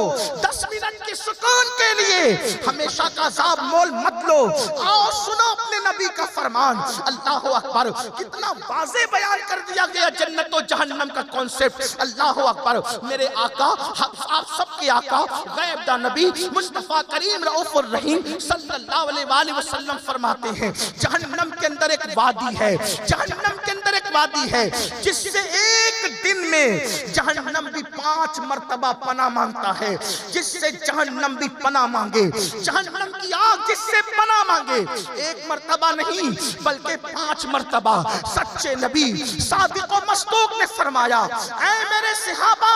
10 मिनट की सुकून के लिए हमेशा का अज़ाब मोल मत लो। आओ सुनो अपने नबी का फरमान, अल्लाह अकबर, कितना वाज़े बयान कर दिया गया जन्नत और जहन्नम का कॉन्सेप्ट। अल्लाह अकबर, मेरे आका, आप सबके आका गैब दा नबी मुस्तफा करीम रऊफुर रहीम सल्लल्लाहु अलैहि वसल्लम फरमाते हैं जहन्नम के अंदर एक वादी है, जहन्नम के अंदर एक वादी है जिससे एक दिन में जहन्नम भी 5 मर्तबा पनाह मांगता है, जिससे जहन्नम भी पनाह मांगे, जहन्नम की आग जिससे पनाह मांगे, एक मर्तबा नहीं बल्कि 5 मर्तबा। सच्चे नबी सादिक व मसदूक ने फरमाया, ऐ मेरे सहाबा,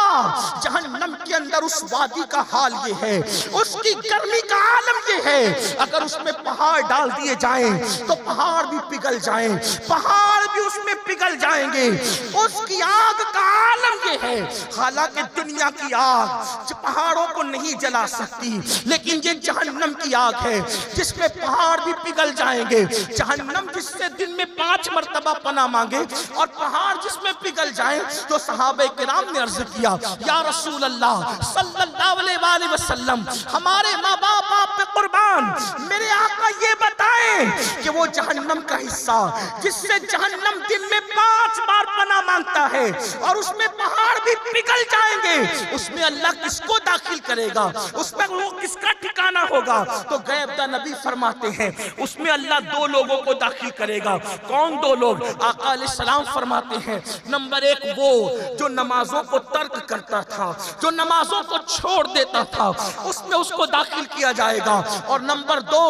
जहन्नम के अंदर उस वादी का हाल ये है, उसकी गर्मी का आलम ये है, अगर उसमें पहाड़ डाल दिए जाएं तो पहाड़ भी पिघल जाएं, पहाड़ भी उसमें पिघल जाएंगे। उसकी आग का आलम ये ये है, हालांकि दुनिया की आग जो पहाड़ों को नहीं जला सकती, लेकिन ये जहन्नम की आग है जिसमें पहाड़ भी पिघल जाएंगे। जहन्नम जिससे दिन में 5 मरतबा पनाह मांगे और पहाड़ जिसमें पिघल जाए। तो सहाबे किराम ने अर्ज किया, या रसूल अल्लाह सल्लल्लाहु अलैहि वसल्लम, हमारे माँ बाप आप पे कुर्बान, मेरे आका ये बताएं कि वो जहन्नम का हिस्सा जिससे जहन्नम दिन में 5 बार पनाह मांगता है और उसमें पहाड़ भी पिघल जाएंगे, उसमें अल्लाह किसको दाखिल करेगा, उसमें वो किसका ठिकाना होगा? तो गैबदा नबी फरमाते हैं उसमें अल्लाह 2 लोगों को दाखिल करेगा। कौन 2 लोग? आका अलैहिस्सलाम फरमाते हैं, नंबर 1 वो जो नमाजों को तर्क करता था, जो नमाजों को छोड़ देता था, उसमें उसको दाखिल किया जाएगा। और नंबर 2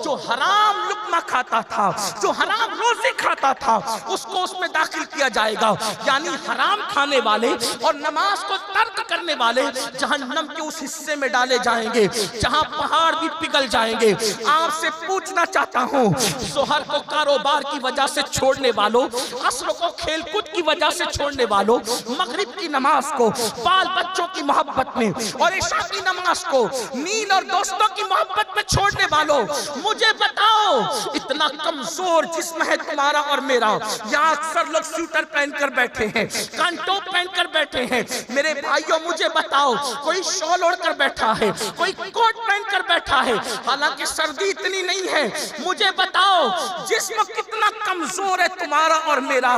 जो हराम लुक्मा खाता था, जो हराम रोज़ी खाता था, उसको उसमें दाखिल किया जाएगा। यानी हराम खाने वाले और नमाज को तर्क करने वाले जहन्नम के उस हिस्से में डाले जाएंगे जहां पहाड़ भी पिघल जाएंगे। आपसे पूछना चाहता हूं, जोहर को कारोबार की वजह से छोड़ने वालों, असर को खेलकूद की वजह से छोड़ने वालों, मगरिब की नमाज को बाल बच्चों की मोहब्बत में और इशा की नमाज को नींद और दोस्तों की मोहब्बत में छोड़ने वालों, मुझे बताओ इतना कमजोर जिस्म है तुम्हारा और मेरा। यहाँ अक्सर लोग स्वेटर पहनकर बैठे हैं, कांटोप पहनकर बैठे हैं। मेरे भाइयों मुझे बताओ, कोई शॉल ओढ़कर बैठा है, कोई कोट पहनकर बैठा है, हालांकि सर्दी इतनी नहीं है। मुझे बताओ जिस्म कितना कमजोर है तुम्हारा और मेरा।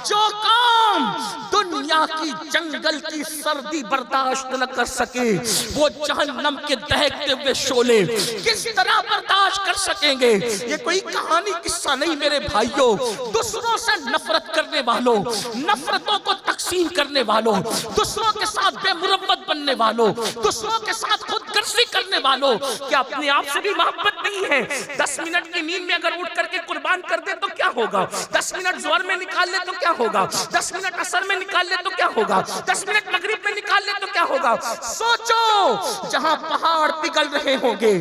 जो काम दुनिया की जंगल की सर्दी बर्दाश्त न कर सके, वो जहन्नम के दहकते हुए शोले किस तरह बर्दाश्त कर सकेंगे? ये कोई कहानी किस्सा नहीं मेरे भाइयों। दूसरों से नफरत करने वालों, नफरतों को तकसीम करने वालों, दूसरों के साथ बेमुरब्बत बनने वालों, दूसरों के साथ खुदगर्जी करने वालों, क्या अपने आप से भी मोहब्बत नहीं है? 10 मिनट की नींद में अगर उठ करके कुर्बान कर दे तो क्या होगा? 10 मिनट ज़ोहर में निकाल ले तो क्या होगा? 10 मिनट असर में निकाल ले तो क्या होगा? 10 मिनट मगरिब में निकाल ले तो क्या होगा? सोचो, जहां पहाड़ पिघल रहे होंगे,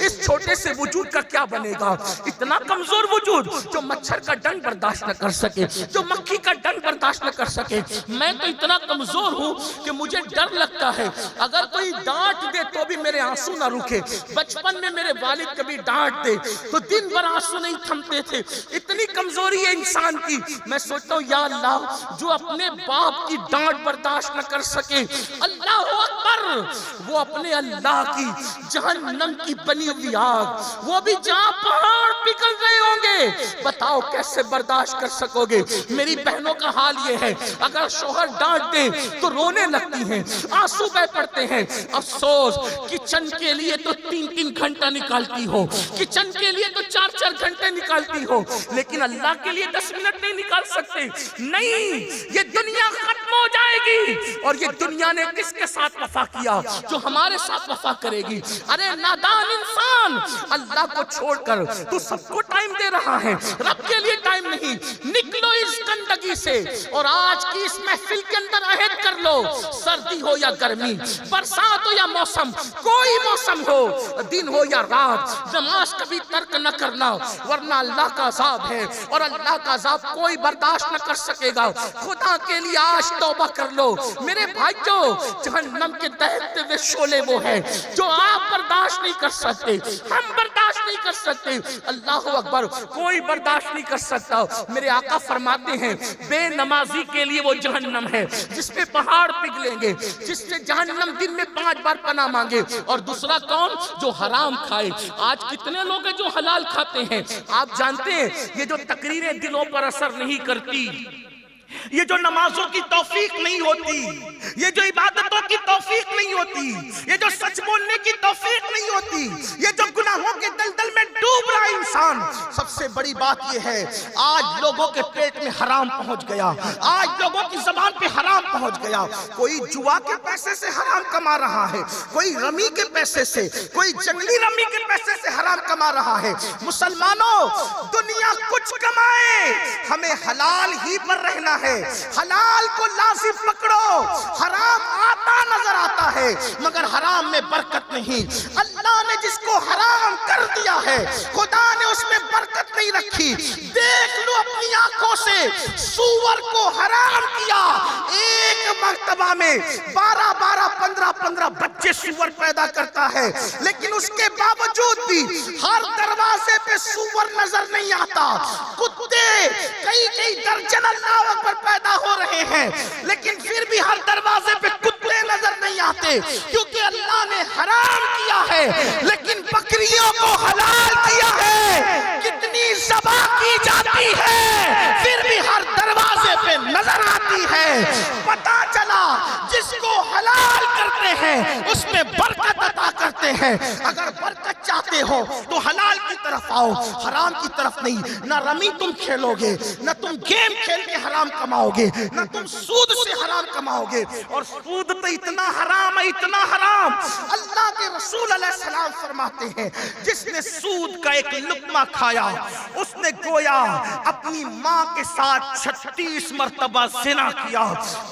इस छोटे से वजूद का क्या बनेगा? इतना कमजोर वजूद जो मच्छर का डंक बर्दाश्त न कर सके, जो मक्खी का डंक बर्दाश्त न कर सके। मैं तो इतना कमजोर हूं कि मुझे डर लगता है अगर कोई डांट दे तो भी मेरे आंसू ना रुके। बचपन में मेरे वालिद कभी डांट दे तो दिन भर आंसू नहीं थमते थे। इतनी कमजोरी है इंसान की। मैं सोचता हूँ या अल्लाह, जो अपने बाप की डांट बर्दाश्त न कर सके, अल्लाह अकबर, वो अपने अल्लाह की जहन्नम की बनी हुई आग, वो भी जहां पहाड़ पिघल रहे होंगे, बताओ कैसे बर्दाश्त कर सकोगे? मेरी बहनों का हाल ये है, अगर शोहर डांट दे तो रोने लगती हैं, आंसू बह पड़ते हैं। अफसोस, किचन के लिए तो 3-3 घंटा निकालती हो, किचन के लिए तो 4-4 घंटे निकालती हो, लेकिन अल्लाह के लिए 10 मिनट नहीं निकाल सकते। नहीं, ये दुनिया खत्म हो जाएगी और ये दुनिया ने किसके साथ वफा किया? जो हमारे साथ वफा करेगी। अरे नादान इंसान, अल्लाह को छोड़कर तू सबको टाइम दे रहा है, रब के लिए टाइम नहीं। निकलो इस गंदगी से और आज की इस महफिल के अंदर अहद कर लो, सर्दी हो या गर्मी, बरसात हो या मौसम, कोई मौसम हो, दिन हो या रात, नमाज कभी तर्क न करना, वरना अल्लाह का अज़ाब है और अल्लाह का अज़ाब कोई बर्दाश्त न कर सकेगा। खुदा के लिए आज तौबा कर लो मेरे भाइयों। जहन्नम के दहकते हुए शोले वो है जो आप बर्दाश्त नहीं कर सकते, हम बर्दाश्त नहीं कर सकते। अल्लाह अकबर, कोई बर्दाश्त नहीं कर सकता। मेरे आका फरमाते हैं बेनमाजी के लिए वो जहन्नम है जिसपे पहाड़ पिघलेंगे, जिससे जहन्नम दिन में 5 बार पनाह मांगे। और दूसरा कौन? जो हराम खाए। आज कितने लोग हैं जो हलाल खाते हैं? आप जानते हैं ये जो तकरीरें दिलों पर असर नहीं करती, ये जो नमाजों की तौफीक नहीं होती, ये जो इबादतों की तौफीक नहीं होती, ये जो सच बोलने की तौफीक नहीं होती, ये जो गुनाहों के दलदल में डूब रहा इंसान, सबसे बड़ी बात ये है आज लोगों के पेट में हराम पहुंच गया, आज लोगों की जबान पे हराम पहुंच गया। कोई जुआ के पैसे से हराम कमा रहा है, कोई रमी के पैसे से, कोई जंगली रमी के पैसे से हराम कमा रहा है। मुसलमानों, दुनिया कुछ कमाए, हमें हलाल ही पर रहना है। हलाल को लाजिम पकड़ो, हराम आता नजर आता है मगर हराम में बरकत नहीं। अल्लाह ने जिसको हराम कर दिया है खुदा ने उसमें बरकत नहीं रखी। देख लो अपनी आंखों से, सूअर को हराम किया, एक मर्तबा में 12-12, 15-15 बच्चे सूअर पैदा करता है, लेकिन उसके बावजूद भी हर दरवाजे पे सूअर नजर नहीं आता। कुत्ते कई दर्जन अल्लाह पर पैदा हो रहे हैं, लेकिन फिर भी हर दरवाजे पे कुत्ते नजर नहीं आते, क्योंकि अल्लाह ने हराम किया है लेकिन बकरियों को हलाल किया है। कितनी ज़बह की जाती है फिर भी हर दरवाजे पे नजर आती है। पता चला जिसको हलाल करते हैं उसमें बरकत अता करते हैं। अगर बरकत चाहते हो तो हलाल की तरफ आओ, हराम की तरफ नहीं। ना रमी तुम खेलोगे, ना तुम गेम खेल के हराम कमाओगे, ना तुम सूद से हराम कमाओगे। और सूद तो इतना हराम है, इतना हराम, अल्लाह के रसूल अलैहिस्सलाम फरमाते हैं जिसने सूद का एक लुक़मा खाया उसने गोया अपनी माँ के साथ 36 मरतबा ज़िना किया।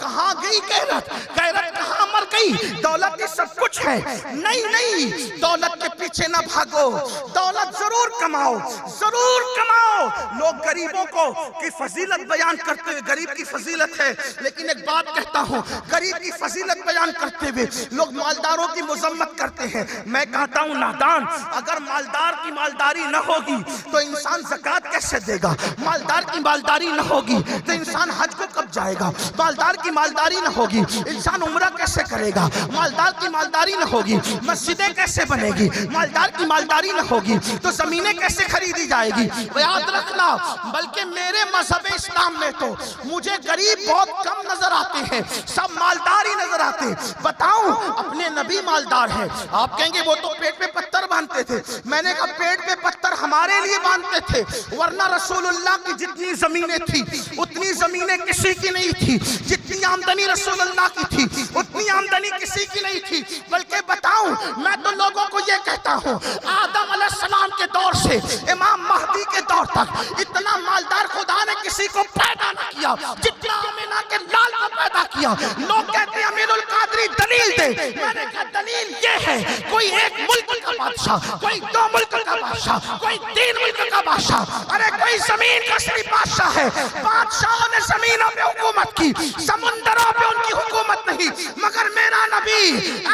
कहाँ गई गैरत? गैरत कहाँ मर गई? दौलत की सब कुछ है, नहीं, दौलत के पीछे ना भागो, दौलत जरूर कमाओ, जरूर कमाओ। लोग गरीबों को की फजीलत बयान करते हुए, गरीब की फजीलत है, लेकिन एक बात कहता हूँ, गरीब की फजीलत बयान करते हुए लोग मालदारों की मुजम्मत करते हैं। मैं कहता हूँ नादान, अगर मालदार की मालदारी न होगी तो इंसान ज़कात कैसे देगा? मालदार की मालदारी न होगी तो इंसान हज को कब जाएगा? मालदार की मालदारी न होगी इंसान उम्रा कैसे करेगा? मालदार की मालदारी न होगी मस्जिदें कैसे बनेगी? मालदार की मालदारी न होगी तो जमीनें कैसे खरीदी जाएगी? याद रखना, बल्कि मेरे मजहब इस्लाम में तो मुझे गरीब बहुत कम नजर आते हैं, सब मालदार ही नजर आते। बताऊं, अपने नबी मालदार है। आप कहेंगे वो तो पेट पे पत्थर बांधते थे। मैंने कहा पेट पे पत्थर हमारे लिए बांधते थे, वरना रसूलुल्लाह की जितनी जमीनें थी उतनी जमीनें किसी की नहीं थी। जितनी आमदनी रसूलुल्लाह की थी उतनी आमदनी किसी की नहीं थी। बल्कि बताऊं, मैं तो लोगों को ये कहता हूं, आदम अलैहिस्सलाम के दौर से इमाम महदी के दौर तक इतना मालदार खुदा ने किसी को पैदा न किया जितना आमिना के लाल को पैदा किया। लोग कहते हैं अमीरुल कादरी दलील दे। मैंने कहा दलील ये है, कोई एक मुल्क का बादशाह, कोई 2 मुल्क का बादशाह, कोई 3 मुल्क का बादशाह, अरे कोई जमीन का सिर्फ बादशाह है। बादशाहों ने जमीनों पे हुकूमत की, समुंदरों पे उनकी हुकूमत नहीं, मगर मेरा नबी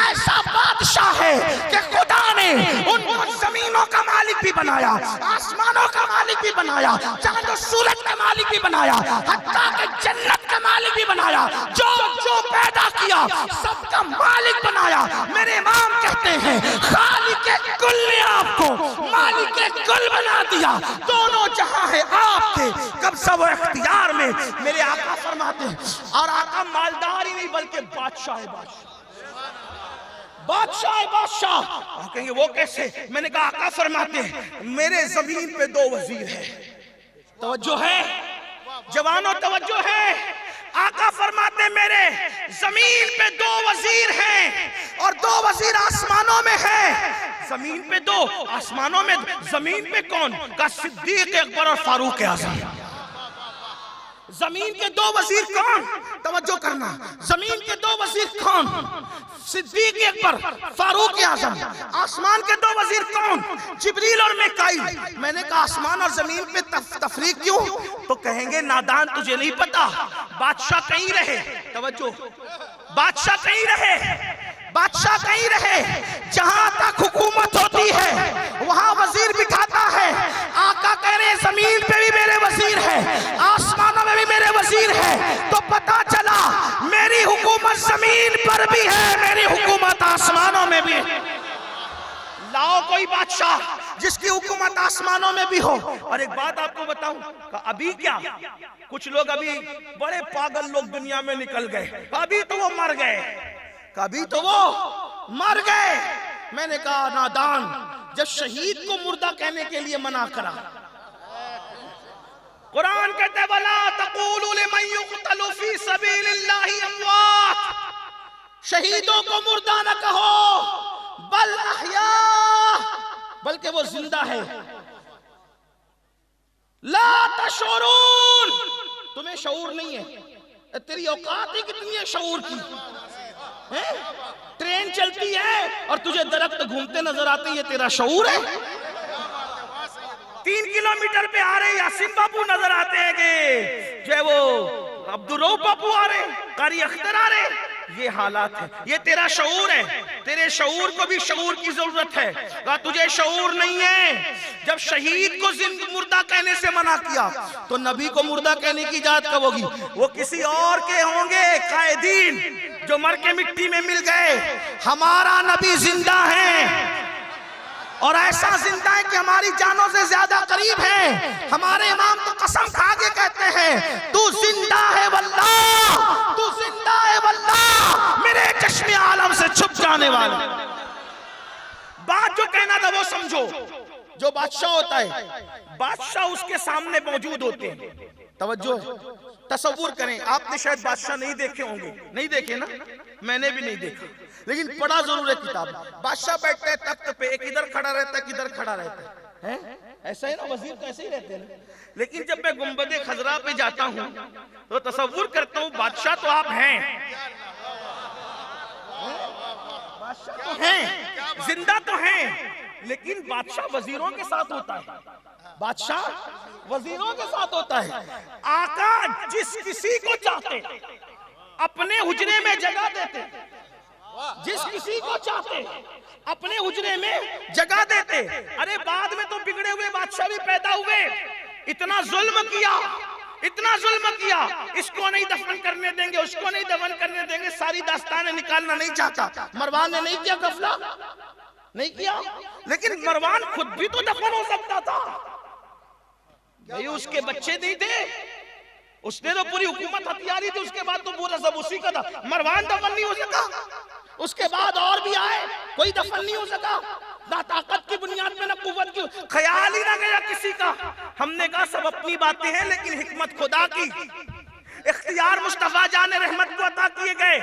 ऐसा बादशाह है कि खुदा ने उनको जमीनों का मालिक भी बनाया, आसमानों का मालिक भी बनाया, चांद और सूरज का मालिक भी बनाया, हत्ता के जन्नत का मालिक भी बनाया। जो जो पैदा किया सबका मालिक बनाया। मेरे इमाम कहते हैं खालिके कुल ने आपको मालिके कुल बना दिया। दोनों जहां है आपके कब्ज़ा व इख्तियार में। मेरे आका फरमाते हैं, और आका मालदार ही नहीं बल्कि बादशाह है, बादशाह है, बादशाह। आप कहेंगे वो कैसे? मैंने कहा आका फरमाते हैं मेरे जमीन पे 2 वजीर है। तवज्जो है जवानों, तवज्जो है। आका फरमाते मेरे जमीन पे 2 वजीर हैं और 2 वजीर आसमानों में हैं। जमीन पे 2, आसमानों में। जमीन पे कौन? का सिद्दीक अकबर और फारूक आज़म। जमीन के 2 वजीर कौन? तवज्जो करना, जमीन के 2 वजीर कौन? सिद्दीक अकबर, फारूक आज़म। आसमान के 2 वजीर कौन? जिब्रील और मीकाईल। मैंने कहा आसमान और जमीन पे तफरीक क्यों? तो कहेंगे नादान तुझे नहीं पता, बादशाह कहीं रहे। तवज्जो, बादशाह कहीं रहे, बादशाह कहीं रहे, जहां तक हुकूमत होती है वहां वजीर बिठाता है। आका कह रहे जमीन पे भी मेरे वजीर है, आसमानों में भी मेरे वजीर है। तो पता चला मेरी हुकूमत जमीन पर भी है, मेरी हुकूमत आसमानों में भी है। लाओ कोई बादशाह जिसकी हुकूमत आसमानों में भी हो। और एक बात आपको बताऊं, अभी क्या कुछ लोग अभी बड़े पागल लोग दुनिया में निकल गए, अभी तो वो मर गए, कभी तो वो मर गए। मैंने कहा नादान, जब शहीद को मुर्दा कहने के लिए मना करा, कुरान कहते वला तक़ूलू लिमन युक़तलू फी सबीलिल्लाहि अमवात, शहीदों को मुर्दा न कहो, बल अहया, बल्कि वो जिंदा है। ला तशऊरून, तुम्हें शऊर नहीं है, तेरी औकात ही कितनी है शऊर की। ट्रेन चलती है और तुझे दरख्त घूमते नजर आते, ये तेरा शऊर है? 3 किलोमीटर पे आ रहे यासीन बापू नजर आते हैं कि जो है वो अब्दुल रऊफ बापू आ रहे, कारी अख्तर आ रहे, ये हालात है। ये तेरा शऊर है। तेरे शऊर को भी शऊर की जरूरत है। कहा तुझे शऊर नहीं है। जब शहीद को मुर्दा कहने से मना किया तो नबी को मुर्दा कहने की इजाजत कब होगी? वो किसी और के होंगे कायदीन जो मर के मिट्टी में मिल गए। हमारा नबी जिंदा है और ऐसा जिंदा है कि हमारी जानों से ज्यादा करीब है। हमारे इमाम तो कसम खा के कहते हैं तू जिंदा है वल्लाह, तू जिंदा है वल्लाह, मेरे चश्मे आलम से छुप जाने वाले। बात जो कहना था वो समझो। जो बादशाह होता है, बादशाह उसके सामने मौजूद होते हैं। तवज्जो, तसव्वुर करें। आपने शायद बादशाह नहीं देखे होंगे, नहीं देखे ना, मैंने भी नहीं देखा, लेकिन पढ़ा जरूर है किताब। बादशाह बैठते हैं तख्त पे, एक इधर खड़ा रहता है, किधर खड़ा रहता है, ऐसा ही ना, वजीर तो ऐसे ही रहते हैं। लेकिन जब मैं गुंबदे खजरा पे जाता हूँ तो तसव्वुर करता हूँ बादशाह तो आप हैं, बादशाह तो हैं, जिंदा तो हैं, लेकिन बादशाह वजीरों के साथ होता है, बादशाह वजीरों के साथ होता है। आका जिस किसी को चाहते अपने हुजरे में जगह देते, जिस किसी को चाहते अपने हुजरे में जगह देते। अरे बाद में तो बिगड़े हुए बादशाह भी पैदा हुए। इतना जुल्म किया, इतना जुल्म किया, इसको नहीं दफन करने देंगे, उसको नहीं दफन करने देंगे, सारी दास्तानें निकालना नहीं चाहता। मरवान ने नहीं किया, गफला नहीं किया, लेकिन मरवान खुद भी तो दफन हो सकता था भाई, उसके बच्चे नहीं थे, उसने तो पूरी हुकूमत हथियारी थी, उसके बाद तो पूरा सब उसी का था। मरवान दफन नहीं हो सका, उसके बाद और भी आए, कोई दफन नहीं हो सका, ना ताकत की बुनियाद में ना कुव्वत की, ख्याल ही ना गया किसी का। हमने कहा सब अपनी बातें हैं, लेकिन हिकमत खुदा की, इख्तियार मुस्तफा जान रहमत को अता किए गए।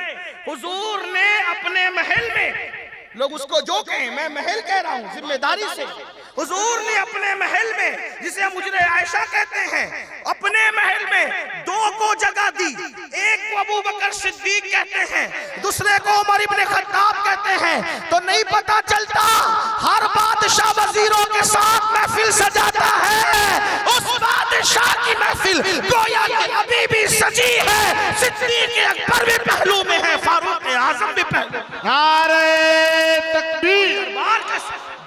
हुजूर ने अपने महल में, लोग उसको जो कहें, मैं महल कह रहा हूं जिम्मेदारी से, हुजूर ने अपने महल में, जिसे हम मुजरे आयशा कहते हैं, अपने महल में 2 को जगह दी। एक को अबू बकर सिद्दीक कहते हैं, दूसरे को उमर इब्ने खत्ताब कहते हैं। तो नहीं पता चलता हर बादशाह वजीरों के साथ महफिल सजाता है, उस बादशाह की महफिल गोया कि अभी भी सजी है। सिद्दीक अकबर भी पहलू में है, फारूक आजम भी पहलू। नारे तकबीर।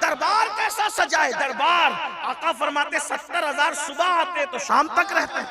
दरबार कैसा सजाए? दरबार आका फरमाते 70,000 सुबह आते तो शाम तक रहते हैं,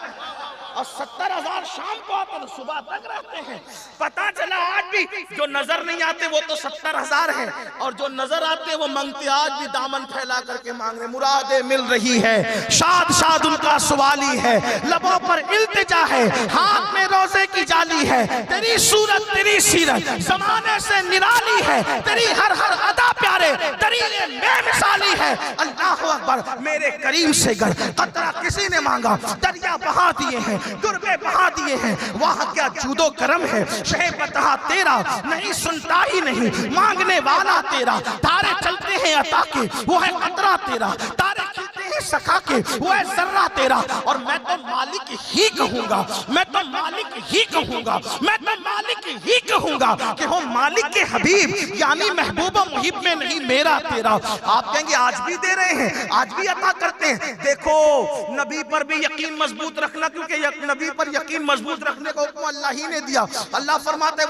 और 70,000 शाम को आते तो सुबह तक रहते हैं। पता चला आज भी जो नजर नहीं आते वो तो 70,000 हैं, और जो नजर आते वो मांगते आज भी दामन फैला करके मांग रहे, मुरादें मिल रही है, शाद शाद उनका सवाली है, लबों पर इल्तिजा है, हाथ में रोजे की जाली है। तेरी सूरत तेरी सीरत जमाने से निराली है, तेरी हर हर अदा प्यारे तरीने बेमिसाली है। अल्लाह अकबर। मेरे करीम से गर कतरा किसी ने मांगा, दरिया बहा दिए हैं, दुर्बे बहा दिए हैं। वहाँ क्या जूदो करम है, शह बता तेरा नहीं सुनता ही नहीं, मांगने वाला तेरा। तारे चलते हैं अता के, वो है कतरा तेरा, तारे खिलते हैं सखा के, वो है जर्रा तेरा। और मैं तो मालिक ही कहूंगा, मैं तो मालिक ही कहूंगा, मैं तो मालिक ही कहूंगा कि हो मालिक के हबीब, यानी महबूब मुहिब में नहीं मेरा तेरा। आप कहेंगे आज भी दे रहे हैं, आज भी अता करते हैं। देखो नबी पर भी यकीन मजबूत रखना, क्योंकि नबी पर यकीन मजबूत रखने का हुक्म अल्लाह ही ने दिया। अल्लाह फरमाते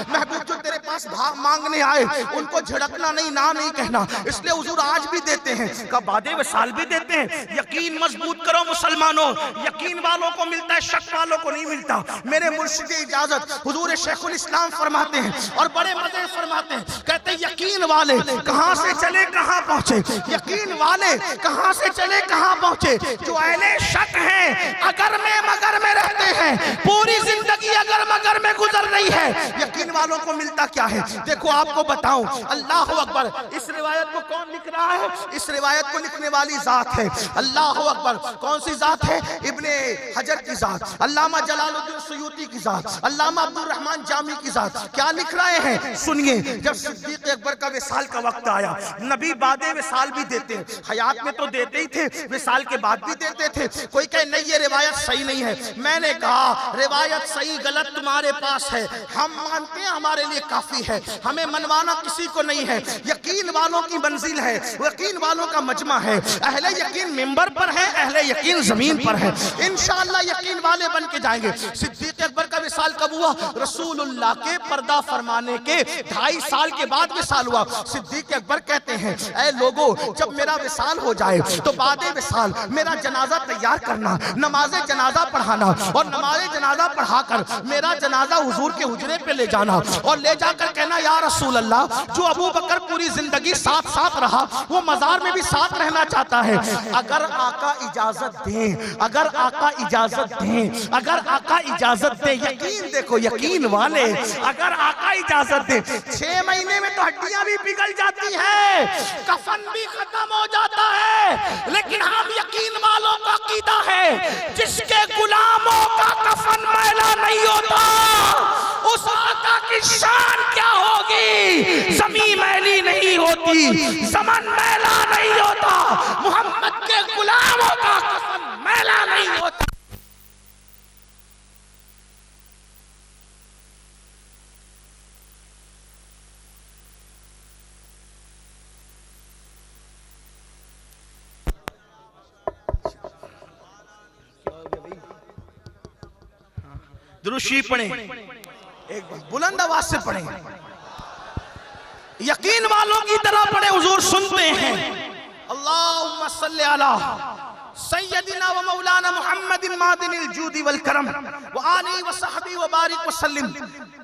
महबूब जो तेरे पास भाग मांगने आए उनको झड़कना नहीं, ना नहीं कहना। इसलिए हुजूर आज भी देते हैं, का बादे वसाल भी देते हैं। यकीन मजबूत करो मुसलमानों, यकीन वालों को मिलता है, शक वालों को नहीं मिलता। मेरे मुर्शिद इजाजत हुजूर शेखुल इस्लाम फरमाते हैं, और बड़े मजे फरमाते हैं, कहते हैं यकीन वाले कहां से चले कहां पहुंचे, यकीन वाले कहां से चले कहां पहुंचे। जो अहले शक हैं अगर में मगर में रहते हैं, पूरी जिंदगी अगर मगर में गुजर रही है, यकीन वालों को मिलता क्या है? देखो आपको बताऊं, अल्लाह अकबर, इस रिवायत को कौन लिख रहा है? इस रिवायत को लिखने वाली जात है, अल्लाह अकबर, कौन सी जात है? इब्ने हजर की जात, अल्लामा जलालुद्दीन सुयूती की जात, अल्लामा अब्दुल रहमान जामी की जात। क्या लिख रहे हैं सुनिए। जब सिद्दीक अकबर का विसाल का वक्त आया, नबी बादे विसाल भी देते हैं, हयात में तो देते ही थे, विसाल के बाद भी देते थे। कोई कहे नहीं ये रिवायत सही नहीं है, मैंने कहा रिवायत सही गलत तुम्हारे पास है, हम मानते हैं हमारे लिए काफी है, हमें मनवाना किसी को नहीं है। यकीन वालों की मंजिल है, यकीन वालों का मजमा है। अहले यकीन मिंबर पर है, अहले यकीन जमीन पर है। इंशाअल्लाह यकीन वाले बन के जाएंगे। सिद्दीक अकबर का विसाल कब हुआ? रसूलुल्लाह के पर्दा फरमाने के 2.5 साल के बाद विसाल हुआ। सिद्दीक अकबर कहते हैं, ऐ लोगों, जब मेरा विसाल हो जाए तो बादे विसाल मेरा जनाजा तैयार करना, नमाज़े जनाजा पढ़ाना, और नमाज़े जनाजा पढ़ाकर मेरा जनाजा हुजूर के हुजरे पे ले जाना, और ले जाकर कहना या रसूल अल्लाह, जो अबू बकर पूरी जिंदगी साथ साथ रहा, वो मजार में भी साथ रहना चाहता है। अगर आका इजाजत दें, अगर आका इजाजत दें, अगर आका इजाजत दे, यकीन देखो यकीन वाले, अगर आका इजाजत दे, 6 महीने में तो हड्डियां भी पिघल जाती है, कफन भी खत्म हो जाता है, लेकिन हम यकीन वालों का अकीदा है, जिसके गुलामों का कफन मैला नहीं होता, उस आका की शान क्या होगी? ज़मीन मैली नहीं होती, ज़मान मैला नहीं होता, मोहम्मद के गुलामों का कफन मैला नहीं होता। दुरूशी पढ़े, एक बुलंद आवाज से पढ़े, यकीन वालों की तरह पढ़े, हुजूर सुनते हैं। अल्लाहुम्मा सल्ली अला सय्यदिना व मौलाना मुहम्मदिन मादिनिल जूदी वल करम व आलिहि व सहबी व बारिक व सल्लिम।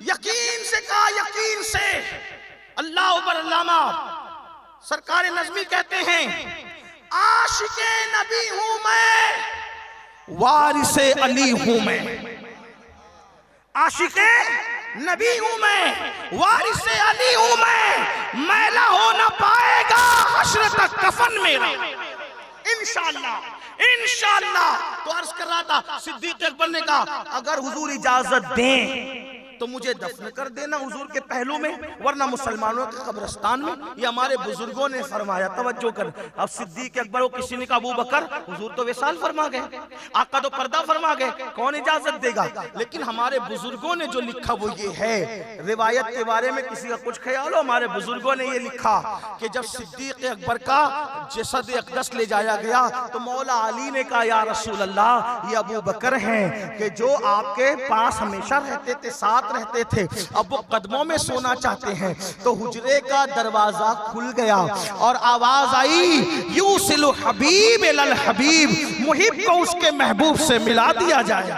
यकीन से कहा, यकीन से। अल्लाह अकबर। अल्लामा सरकार नज़मी कहते हैं, आशिके नबी हूं मैं, वारिसे अली हूं मैं। आशिके नबी हूं मैं, वारिसे अली हूं मैं, मैला हो ना पाएगा हश्र तक कफन मेरा, इंशाअल्लाह इंशाअल्लाह। तो अर्ज कर रहा था, सिद्दीक अकबर ने कहा अगर हुजूर इजाजत दें तो मुझे दफन कर देना हुजूर के पहलू में, वरना मुसलमानों के कब्रिस्तान में। ये हमारे बुजुर्गों ने फरमाया, तवज्जो कर। अब सिद्दीक अकबर को किसी ने कहा अबू बकर, हुजूर तो विसाल फरमा गए, आका तो पर्दा फरमा गए, कौन इजाजत देगा? लेकिन हमारे बुजुर्गों ने जो लिखा वो ये है, रिवायत के बारे में किसी का कुछ ख्याल हो, हमारे बुजुर्गों ने ये लिखा कि जब सिद्दीक अकबर का जसद अक़दस ले जाया गया तो मौला अली ने कहा या रसूल अल्लाह, ये अबू बकर हैं कि जो आपके पास हमेशा रहते थे, साथ रहते थे, अब वो कदमों में सोना चाहते हैं। तो हुजरे का दरवाजा खुल गया और आवाज आई, यूसिलु हबीब इलल हबीब, मुहिब को उसके महबूब से मिला दिया जाए।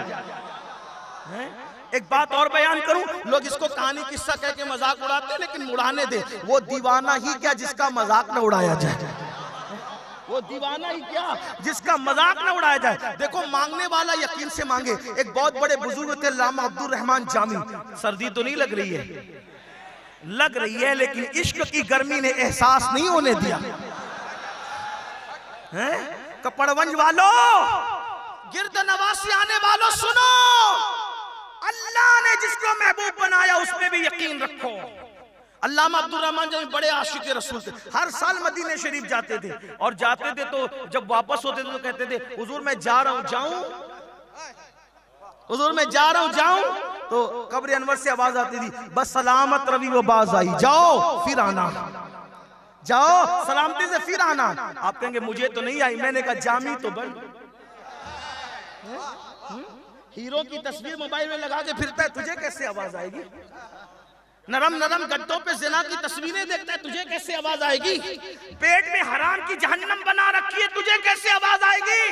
एक बात और बयान करूं, लोग इसको कहानी किस्सा कह के मजाक उड़ाते हैं, लेकिन उड़ाने दे, वो दीवाना ही क्या जिसका मजाक न उड़ाया जाए, वो दीवाना ही क्या जिसका मजाक न उड़ाया जाए। देखो मांगने वाला यकीन से मांगे। एक बहुत बड़े बुजुर्ग थे अल्लामा अब्दुल रहमान जामी। सर्दी तो नहीं लग रही है? लग रही है, लेकिन इश्क की गर्मी ने एहसास नहीं होने दिया। कपड़वंज वालों, गिरद नवासी आने वालों, सुनो, अल्लाह ने जिसको महबूब बनाया उसमें भी यकीन रखो। अल्लामा अब्दुल रहमान जामी बड़े आशिक रसूल थे, हर साल मदीने शरीफ जाते थे, और जाते थे तो जब वापस होते थे तो कहते थे हुजूर मैं जा रहा हूं, जाऊं, हुजूर मैं जा रहा हूं, जाऊं। तो कब्र अनवर से आवाज आती थी, बस सलामत रवि वो बाज आई, जाओ फिर आना, जाओ सलामती से फिर आना। आप कहेंगे मुझे तो नहीं आई। मैंने कहा जामी तो बन, हीरो की तस्वीर मोबाइल में लगा के फिरता है, तुझे कैसे आवाज आएगी? नरम नरम गद्दों पे जिना की तस्वीरें देखता है, तुझे कैसे आवाज आएगी? पेट में हराम की जहन्नम बना रखी है, तुझे कैसे आवाज आएगी?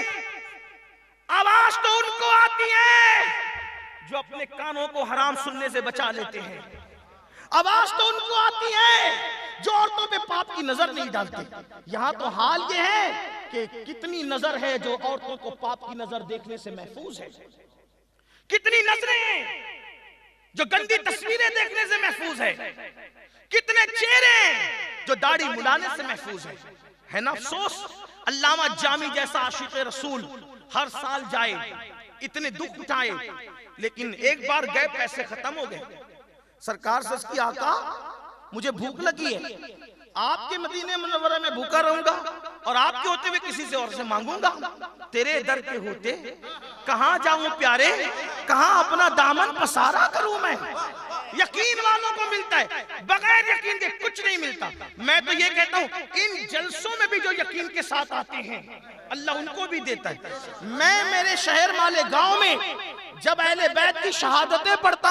आवाज तो उनको आती है जो अपने कानों को हराम सुनने से बचा लेते हैं। आवाज तो उनको आती है जो औरतों पे पाप की नजर नहीं डालते। यहाँ तो हाल ये है कि कितनी नजर है जो औरतों को पाप की नजर देखने से महफूज है, कितनी नजरें जो गंदी तस्वीरें देखने से महफूज महफूज है, कितने चेहरे हैं जो दाढ़ी मुलाने से महफूज है ना अफसोस। अल्लामा जामी जैसा आशिक रसूल हर साल जाए, इतने दुख उठाए, लेकिन एक बार गए पैसे खत्म हो गए। सरकार से उसकी आका मुझे भूख लगी है, आपके मदीने मुनव्वरा में भूखा रहूंगा और आपके होते हुए किसी से और से मांगूंगा, तेरे दर के होते कहां जाऊं प्यारे, कहां अपना दामन पसारा करूं मैं। यकीन वालों को मिलता है, बगैर यकीन के कुछ नहीं मिलता। मैं तो ये कहता हूं इन जलसों में भी जो यकीन के साथ आते हैं अल्लाह उनको भी देता है। मैं मेरे शहर वाले गांव में जब अहले बैत की शहादतें पढ़ता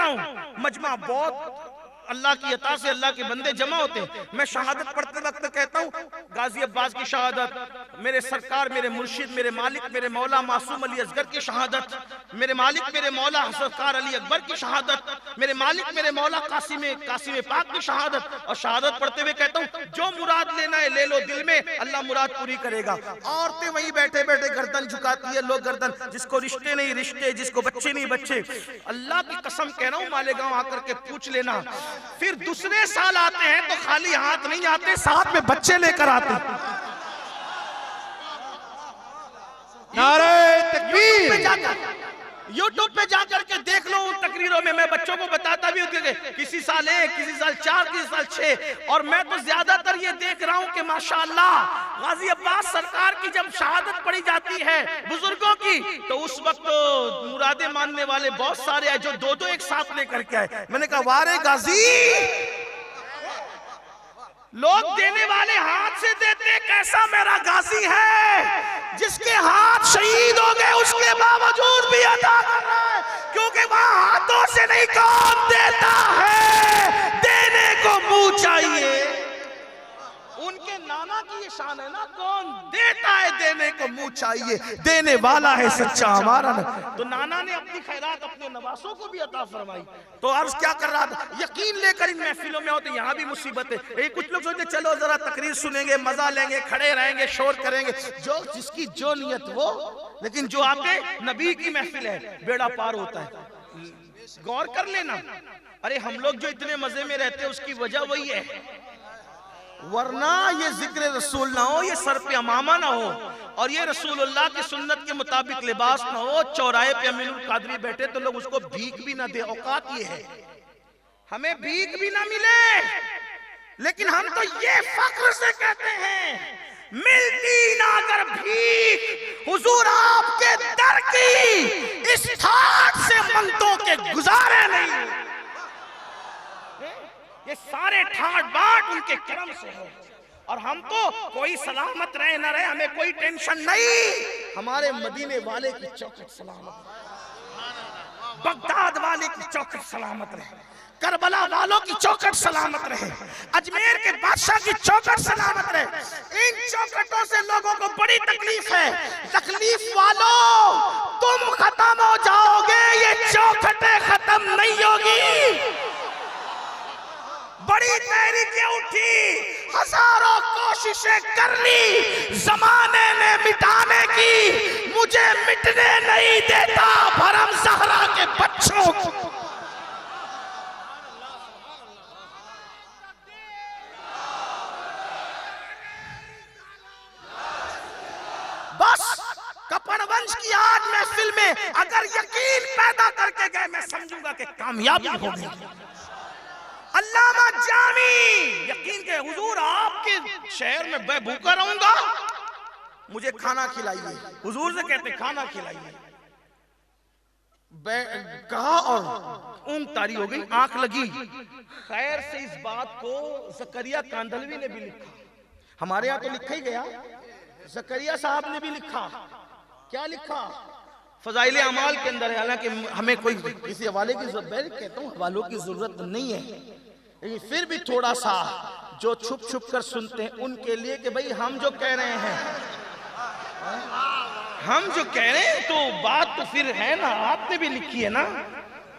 हूं, मजमा बहुत अल्लाह की अता से अल्लाह के बंदे जमा होते हैं। मैं शहादत पढ़ते वक्त कहता हूँ गाजी अब्बास की शहादत, मेरे सरकार, मेरे मुर्शिद, मेरे मालिक, मेरे मौला मासूम अली असगर की शहादत, मेरे मालिक, मेरे मौला सरकार अली अकबर की शहादत, मेरे मालिक, मेरे मौला कासिम पाक की शहादत। और शहादत पढ़ते हुए कहता हूँ जो मुराद लेना है ले लो दिल में, अल्लाह मुराद पूरी करेगा। औरतें वही बैठे बैठे गर्दन झुकाती है, लोग गर्दन, जिसको रिश्ते नहीं रिश्ते, जिसको बच्चे नहीं बच्चे। अल्लाह की कसम कह रहा हूँ मालेगांव आकर के पूछ लेना, फिर दूसरे साल आते हैं तो खाली हाथ नहीं आते, साथ में बच्चे लेकर आते। नारे तकबीर। यूट्यूब पे जाकर के देख लो, उन तकरीरों में मैं बच्चों को बताता भी हूँ कि किसी साल 1, किसी साल 4, किसी साल 6। और मैं तो ज्यादातर ये देख रहा हूँ कि माशाअल्लाह गाजी अब्बास सरकार की जब शहादत पढ़ी जाती है बुजुर्गों की, तो उस वक्त तो मुरादे मानने वाले बहुत सारे हैं जो दो एक साथ लेकर के आए। मैंने कहा वारे गाजी, लोग देने वाले हाथ से देते, कैसा मेरा गाजी है जिसके हाथ शहीद हो गए उसके बावजूद भी अदा कर रहा है, क्योंकि वहां हाथों से नहीं, कौन देता है देने को मुंह चाहिए। उनके नाना की ये शान है ना, कौन देता है देने को मुंह चाहिए, देने वाला है सच्चा हमारा। तो नाना ने अपनी खैरात अपने नवासों को भी अता फरमाई। तो अर्ज क्या कर रहा था, यकीन लेकर इन महफिलों में होते, यहाँ भी मुसीबत है। कुछ लोग सोचते चलो जरा तकरीर सुनेंगे, मजा लेंगे, खड़े रहेंगे, शोर करेंगे, जो जिसकी जो नियत वो, लेकिन जो आके नबी की महफिल है बेड़ा पार होता है। गौर कर लेना, अरे हम लोग जो इतने मजे में रहते हैं उसकी वजह वही है, वरना ये जिक्र रसूल ना हो, ये सर पे अमामा ना हो और ये रसूलुल्लाह की सुन्नत के मुताबिक लिबास ना हो, चौराहे पे अमीनुल कादरी बैठे तो लोग उसको भीख भी ना दे। औकात ये है हमें भीख भी ना मिले, लेकिन हम तो ये फख्र से कहते हैं मिलती ना अगर भीख हुजूर आपके दर की, इस ठाट से मंतों के गुजारे नहीं। ये सारे ठाट बाट उनके करम से है और हम तो कोई सलामत रहे ना रहे हमें कोई टेंशन नहीं। हमारे मदीने वाले की चौखट सलामत, बगदाद वाले की चौखट सलामत रहे, करबला वालों की चौखट सलामत रहे, अजमेर के बादशाह की चौखट सलामत रहे। इन चौखटों से लोगों को बड़ी तकलीफ है। तकलीफ वालों तुम खत्म हो जाओगे, ये चौखटें खत्म नहीं होगी। बड़ी तहरीकें उठी, हजारों कोशिशें कर ली जमाने ने मिटाने की, मुझे मिटने नहीं देता भरम ज़हरा के बच्चों को। बस कपड़वंश की आज महफिल में अगर यकीन पैदा करके गए, मैं समझूंगा कि कामयाबी हो गई। अल्लामा जामी यकीन के हुजूर आपके शहर में मैं भूखा रहूंगा, मुझे खाना खिलाइए। हुजूर से कहते खाना खिलाइए, कहा और ऊँग तारी हो गई, आंख लगी। खैर से इस बात को ज़करिया कांदलवी ने भी लिखा, हमारे यहाँ तो लिखा ही गया, ज़करिया साहब ने भी लिखा। क्या लिखा? फजाइल अमाल के अंदर है। हालांकि हमें कोई किसी हवाले की जरूरत, कहता हूँ हवालों की जरूरत नहीं है, लेकिन फिर भी थोड़ा सा जो छुप छुप कर सुनते हैं उनके लिए कि भाई हम जो कह रहे हैं, हम जो कह रहे हैं तो बात तो फिर है ना, आपने भी लिखी है ना।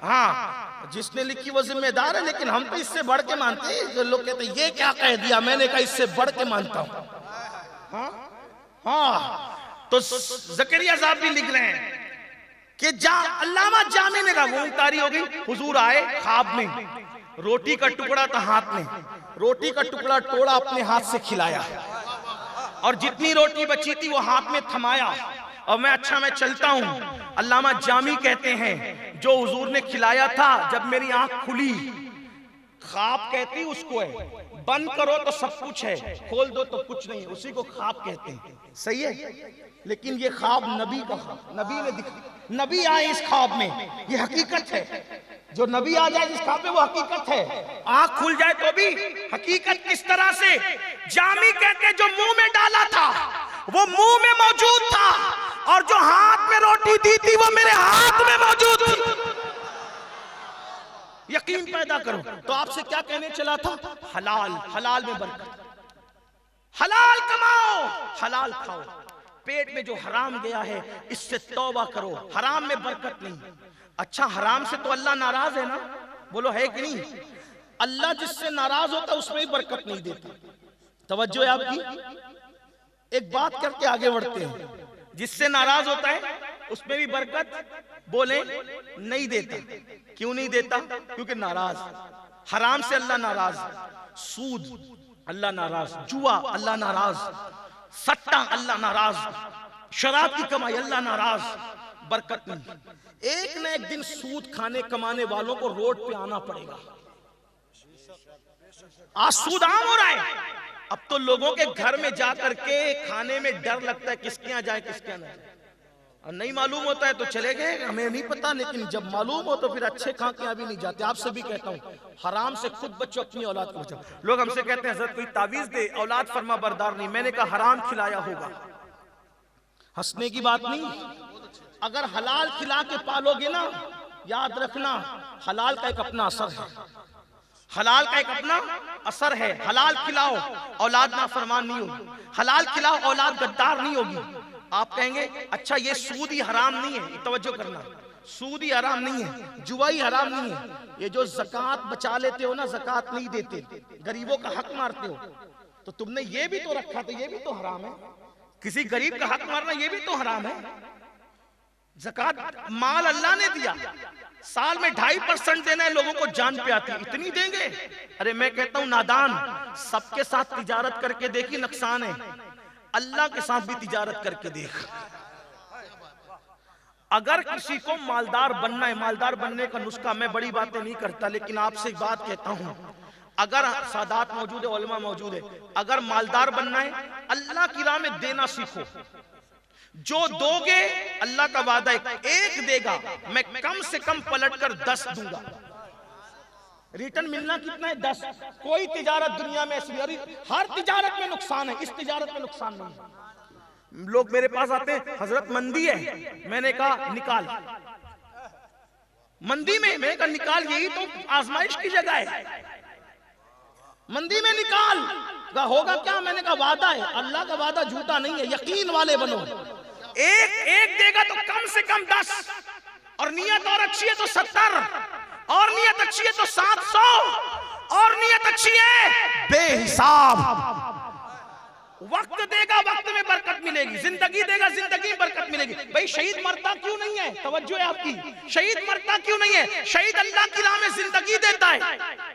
हाँ, जिसने लिखी वो जिम्मेदार है, लेकिन हम तो इससे बढ़ के मानते हैं। जो लोग कहते हैं ये क्या कह दिया, मैंने कहा इससे बढ़ के मानता हूँ। हाँ हाँ, तो ज़करिया साहब भी लिख रहे हैं, कि अल्लामा जामी ने कहा, मूंग तारी हो गई, हुजूर आए ख्वाब में, रोटी का टुकड़ा था हाथ में, रोटी का टुकड़ा तोड़ा, अपने हाथ से खिलाया, और जितनी रोटी बची थी वो हाथ में थमाया, और मैं चलता हूं। अल्लामा जामी कहते हैं जो हुजूर ने खिलाया था, जब मेरी आंख खुली, ख्वाब कहती उसको है, बंद करो तो सब कुछ है, खोल दो तो कुछ नहीं है, उसी को ख्वाब कहते हैं। सही है, लेकिन ये ख्वाब नबी का ख्वाब, नबी ने दिखा, नबी आए इस ख्वाब में, ये हकीकत है। जो नबी आ जाए इस ख्वाब में वो हकीकत है। आंख खुल जाए तो भी हकीकत किस तरह से? जामी कहते जो मुंह में डाला था वो मुंह में मौजूद था, और जो हाथ में रोटी दी थी वो मेरे हाथ में मौजूद थी। यकीन पैदा करो। तो आपसे क्या कहने चला था? हलाल, हलाल में बरकत, हलाल कमाओ, हलाल खाओ। पेट में जो हराम गया है इससे तौबा करो, हराम में बरकत नहीं। अच्छा, हराम से तो अल्लाह नाराज है ना? बोलो है कि नहीं? अल्लाह जिससे नाराज होता है उसमें भी बरकत नहीं देता। तवज्जो है आपकी? एक बात करके आगे बढ़ते हैं। जिससे नाराज होता है उसमें भी बरकत बोले नहीं देता। क्यों नहीं देता? क्योंकि नाराज। हराम से अल्लाह नाराज, सूद अल्लाह नाराज, जुआ अल्लाह नाराज, सट्टा अल्लाह नाराज, शराब की कमाई अल्लाह नाराज, बरकत नहीं। एक न एक दिन सूद खाने कमाने वालों को रोड पे आना पड़ेगा। आज सूद आम हो रहा है। अब तो लोगों के घर में जाकर के खाने में डर लगता है किसके यहाँ जाए किसके यहाँ जाए। और नहीं मालूम होता है तो चले गए, हमें नहीं पता, लेकिन जब मालूम हो तो फिर अच्छे खा के यहाँ भी नहीं जाते। आपसे भी कहता हूँ, हराम से खुद बच्चों, अपनी औलाद को बचाओ। लोग हमसे कहते हैं हज़रत कोई तावीज दे, औलाद फरमा बरदार नहीं। मैंने कहा हराम खिलाया होगा, हंसने की बात नहीं। अगर हलाल खिला के पालोगे ना, याद रखना हलाल का एक अपना असर है, हलाल का एक अपना असर है। हलाल खिलाओ, औलाद नाफरमान नहीं होगी। हलाल खिलाओ, औलाद गद्दार नहीं होगी। आप कहेंगे अच्छा ये सूद ही हराम नहीं है, तवज्जो करना, सूद ही हराम नहीं है, जुआ ही हराम नहीं है। ये जो ज़कात बचा लेते हो ना, ज़कात नहीं देते, गरीबों का हक मारते हो, तो तुमने ये भी तो रखा था, ये भी तो हराम है। किसी गरीब का हक मारना ये भी तो हराम है। ज़कात माल अल्लाह ने दिया, साल में 2.5% देना है, लोगों को जान पे आती है, इतनी देंगे? अरे मैं कहता हूं नादान, सबके साथ तिजारत करके देखी नुकसान है, अल्लाह के साथ भी तिजारत करके देख। अगर किसी को मालदार बनना है, मालदार बनने का नुस्खा, मैं बड़ी बातें नहीं करता, लेकिन आपसे एक बात कहता हूं, अगर सादात मौजूद है, उलमा मौजूद है, अगर मालदार बनना है अल्लाह की राह में देना सीखो। जो दोगे अल्लाह का वादा है, एक देगा, मैं कम से कम पलटकर 10 दूंगा। रिटर्न मिलना कितना है? 10। कोई तिजारत दुनिया में ऐसी नहीं, हर तिजारत में नुकसान है, इस तिजारत में नुकसान नहीं है। लोग मेरे पास आते हैं, हजरत मंदी है, मैंने कहा निकाल। मंदी में मैंने कहा निकाल, यही तो आजमाइश की जगह है, मंदी में निकाल। कहा होगा क्या? मैंने कहा वादा है, अल्लाह का वादा झूठा नहीं है, यकीन वाले बनो। एक देगा तो कम से कम 10, और नियत और अच्छी है तो 70, और नियत अच्छी है तो 700, और नियत अच्छी है बेहिसाब। वक्त देगा, वक्त में बरकत मिलेगी। जिंदगी देगा, जिंदगी में बरकत मिलेगी। भाई शहीद मरता क्यों नहीं है? तवज्जो है आपकी? शहीद मरता क्यों नहीं है? शहीद अल्लाह की राह में जिंदगी देता है।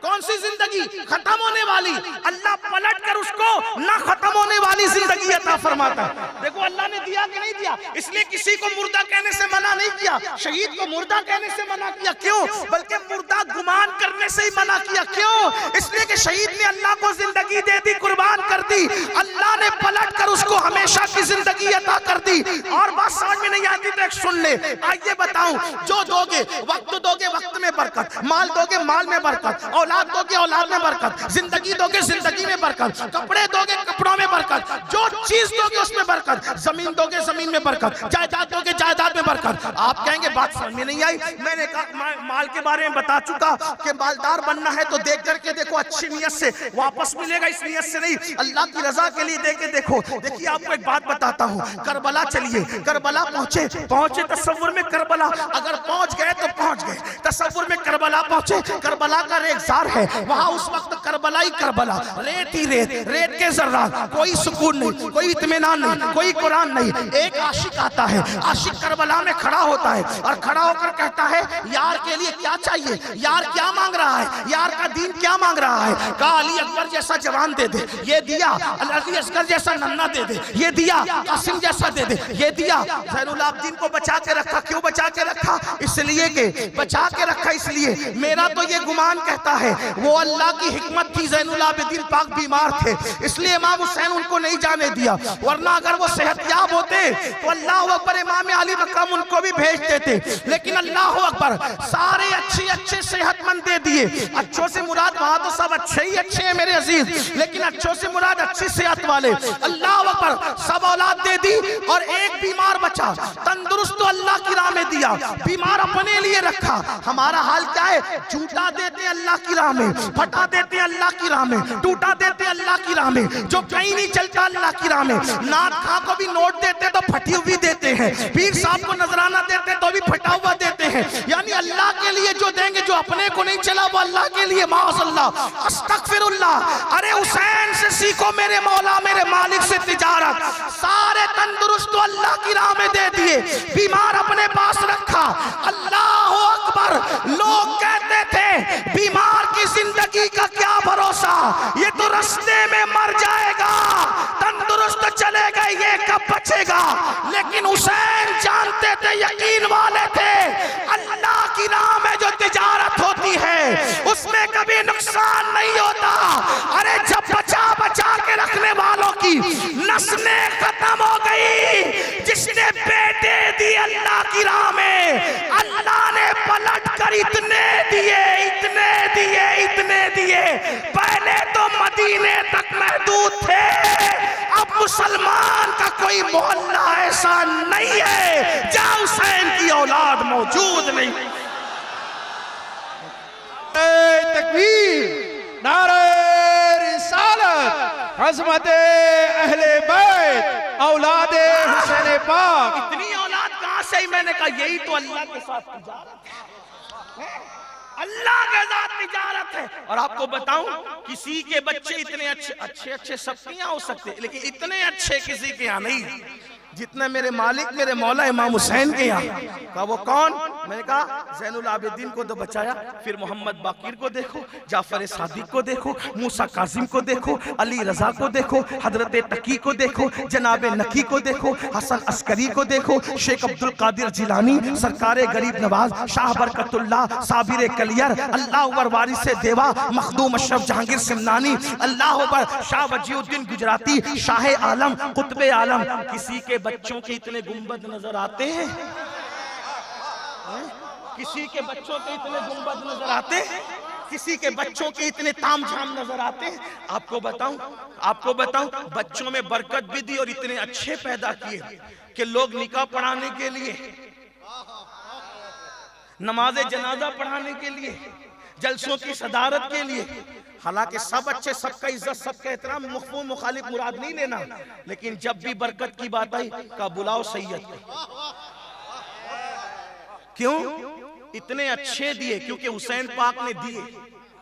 कौन सी जिंदगी? खत्म होने वाली। अल्लाह पलट कर उसको ना खत्म होने वाली जिंदगी अता फरमाता है। देखो अल्लाह ने दिया कि नहीं दिया? इसलिए किसी को मुर्दा कहने से मना नहीं किया, शहीद को मुर्दा कहने से मना किया। क्यों? बल्कि मुर्दा गुमान करने से ही मना किया। क्यों? इसलिए कि शहीद ने अल्लाह को जिंदगी दे दी, कुर्बान कर दी, अल्लाह ने पलट कर उसको हमेशा की जिंदगी अता कर दी। और बात समझ में नहीं आती तो एक सुन ले। आइए बताऊं, जो दोगे, वक्त दोगे वक्त में बरकत, माल दोगे माल में बरकत, औलाद दोगे औलाद में बरकत, जिंदगी दोगे जिंदगी में बरकत, कपड़े दोगे कपड़ों में बरकत, जो चीज दोगे उसमें बरकत, जमीन दोगे जमीन में बरकत, जायदाद दोगे जायदाद में बरकत। आप कहेंगे बात समझ में नहीं आई। मैंने कहा माल के बारे में बता चुका कि मालदार बनना है तो देख करके देखो, अच्छी नियत से, वापस मिलेगा इस नियत से नहीं, अल्लाह की रजा के लिए देके देखो। देखिए आपको एक बात बताता हूँ, करबला चलिए, करबला पहुंचे तसव्वुर में करबला, अगर पहुंच गए तो पहुंच गए, तसव्वुर में करबला पहुंचे, करबला का रेगिस्तान है, वहां उस वक्त करबलाई करबला, रेत ही रेत, रेत के जर्रात, कोई सुकून नहीं, कोई इत्मीनान नहीं, कोई कुरान नहीं। एक आशिक आता है, आशिक करबला में खड़ा होता है और खड़ा होकर कहता है यार के लिए क्या चाहिए, यार क्या मांग रहा है, यार का दीन क्या मांग रहा है। कहा अली अकबर जैसा जवान दे दे, ये दिया। अली असगर जैसा नन्ना दे दे, ये दिया। कासिम जैसा दे दे, ये दिया। ज़ैनुल आबिदीन को बचा के रखा, क्यों बचा के रखा? इसलिए कि बचा के रखा इसलिए मेरा तो ये गुमान कहता है वो अल्लाह की हिकमत थी, ज़ैनुल आबिदीन पाक बीमार थे इसलिए इमाम हुसैन उनको नहीं जाने दिया, वरना अगर वो सेहतयाब होते तो अल्लाह अकबर इमाम अली मकरम उनको भी भेज देते। लेकिन अल्लाह अकबर सारे अच्छे अच्छे सेहतमंद दे दिए। अच्छों से मुराद वहां तो सब अच्छे ही अच्छे हैं मेरे अजीज, लेकिन अच्छों से मुराद अच्छी सेहत वाले। अल्लाह अकबर सब औलाद दे दी और एक बीमार बचा। तंदुरुस्त तो अल्लाह की राह में दिया, बीमार अपने लिए रखा। हमारा हाल क्या है? झूठा देते अल्लाह की राह में, फटा देते अल्लाह की राह में, टूटा देते अल्लाह की राह में, जो कहीं नहीं चलता अल्लाह की राह में। नाथ खां को भी नोट देते तो फटी हुई देते हैं, पीर साहब को नजराना देते तो भी फटा हुआ देते हैं। यानी अल्लाह के लिए जो देंगे, जो अपने को नहीं चला वो अल्लाह के लिए। माअज़ल्लाह, अस्तगफिरुल्लाह। अरे हुसैन से सीखो मेरे मौला मेरे मालिक से तिजारत। सारे तंदुरुस्त तो अल्लाह की राह में दे दिए, बीमार अपने पास रखा। अल्लाह अकबर। लोग कहते थे बीमार की जिंदगी का क्या भरोसा, ये तो रास्ते में मर जाएगा, तंदुरुस्त चलेगा, ये कब बचेगा। लेकिन हुसैन जानते थे, यकीन वाले थे, अल्लाह की राह में जो तिजारत होती है उसमें कभी नुकसान नहीं होता। अरे जब बचा बचा के रखने वालों की नस्लें खत्म हो गई, जिसने बेटे दिए अल्लाह की राह में, अल्लाह ने पलट कर इतने दिए, इतने दिए, इतने दिए। पहले तो मदीने तक महदूद थे, अब मुसलमान का कोई मोहल्ला ऐसा नहीं है जहां हुसैन की औलाद मौजूद नहीं। तकबीर, नारे रिसालत, अज़मते अहले बैत, औलादे हुसैन पाक। इतनी औलाद कहां से आई? मैंने कहा यही तो अल्लाह के साथ तिजारत है, अल्लाह के साथ तिजारत है। और आपको बताऊं, किसी के बच्चे इतने अच्छे अच्छे अच्छे सबके यहाँ हो सकते, लेकिन इतने अच्छे किसी के यहाँ नहीं जितने मेरे मालिक मेरे मौला इमाम हुसैन के यहाँ। कहा वो कौन? मैंने कहा ज़ैनुल आबिदीन को तो बचाया, फिर मोहम्मद बाकिर को देखो, जाफर सादिक को देखो, मूसा कासिम को देखो, अली रजा को देखो, हजरत तकी को देखो, जनाब नकी को देखो, हसन अस्करी को देखो, शेख अब्दुल कादिर जिलानी, सरकार गरीब नवाज, शाह बरकतुल्लाह, साबिर कलियर, अल्लाह अकबर वारिस देवा, मखदूम अशरफ जहांगीर सिमनानी, अल्लाह अकबर शाह वजीउद्दीन गुजराती, शाह आलम, कुतुब आलम। किसी के बच्चों के इतने गुंबद नजर आते हैं? किसी के बच्चों के इतने गुंबद नजर आते हैं? किसी के बच्चों के इतने तामझाम नजर आते हैं? आपको बताऊं बच्चों में बरकत भी दी और इतने अच्छे पैदा किए कि लोग निकाह पढ़ाने के लिए, नमाज जनाजा पढ़ाने के लिए, जलसों की सदारत के लिए, हालांकि सब अच्छे, सबका इज्जत, सबका एहतराम, मखफूम मुखालिफ मुराद नहीं लेना, लेकिन जब भी बरकत की बात आई का बुलाओ सैयद। क्यों? इतने अच्छे दिए, क्योंकि हुसैन पाक ने दिए,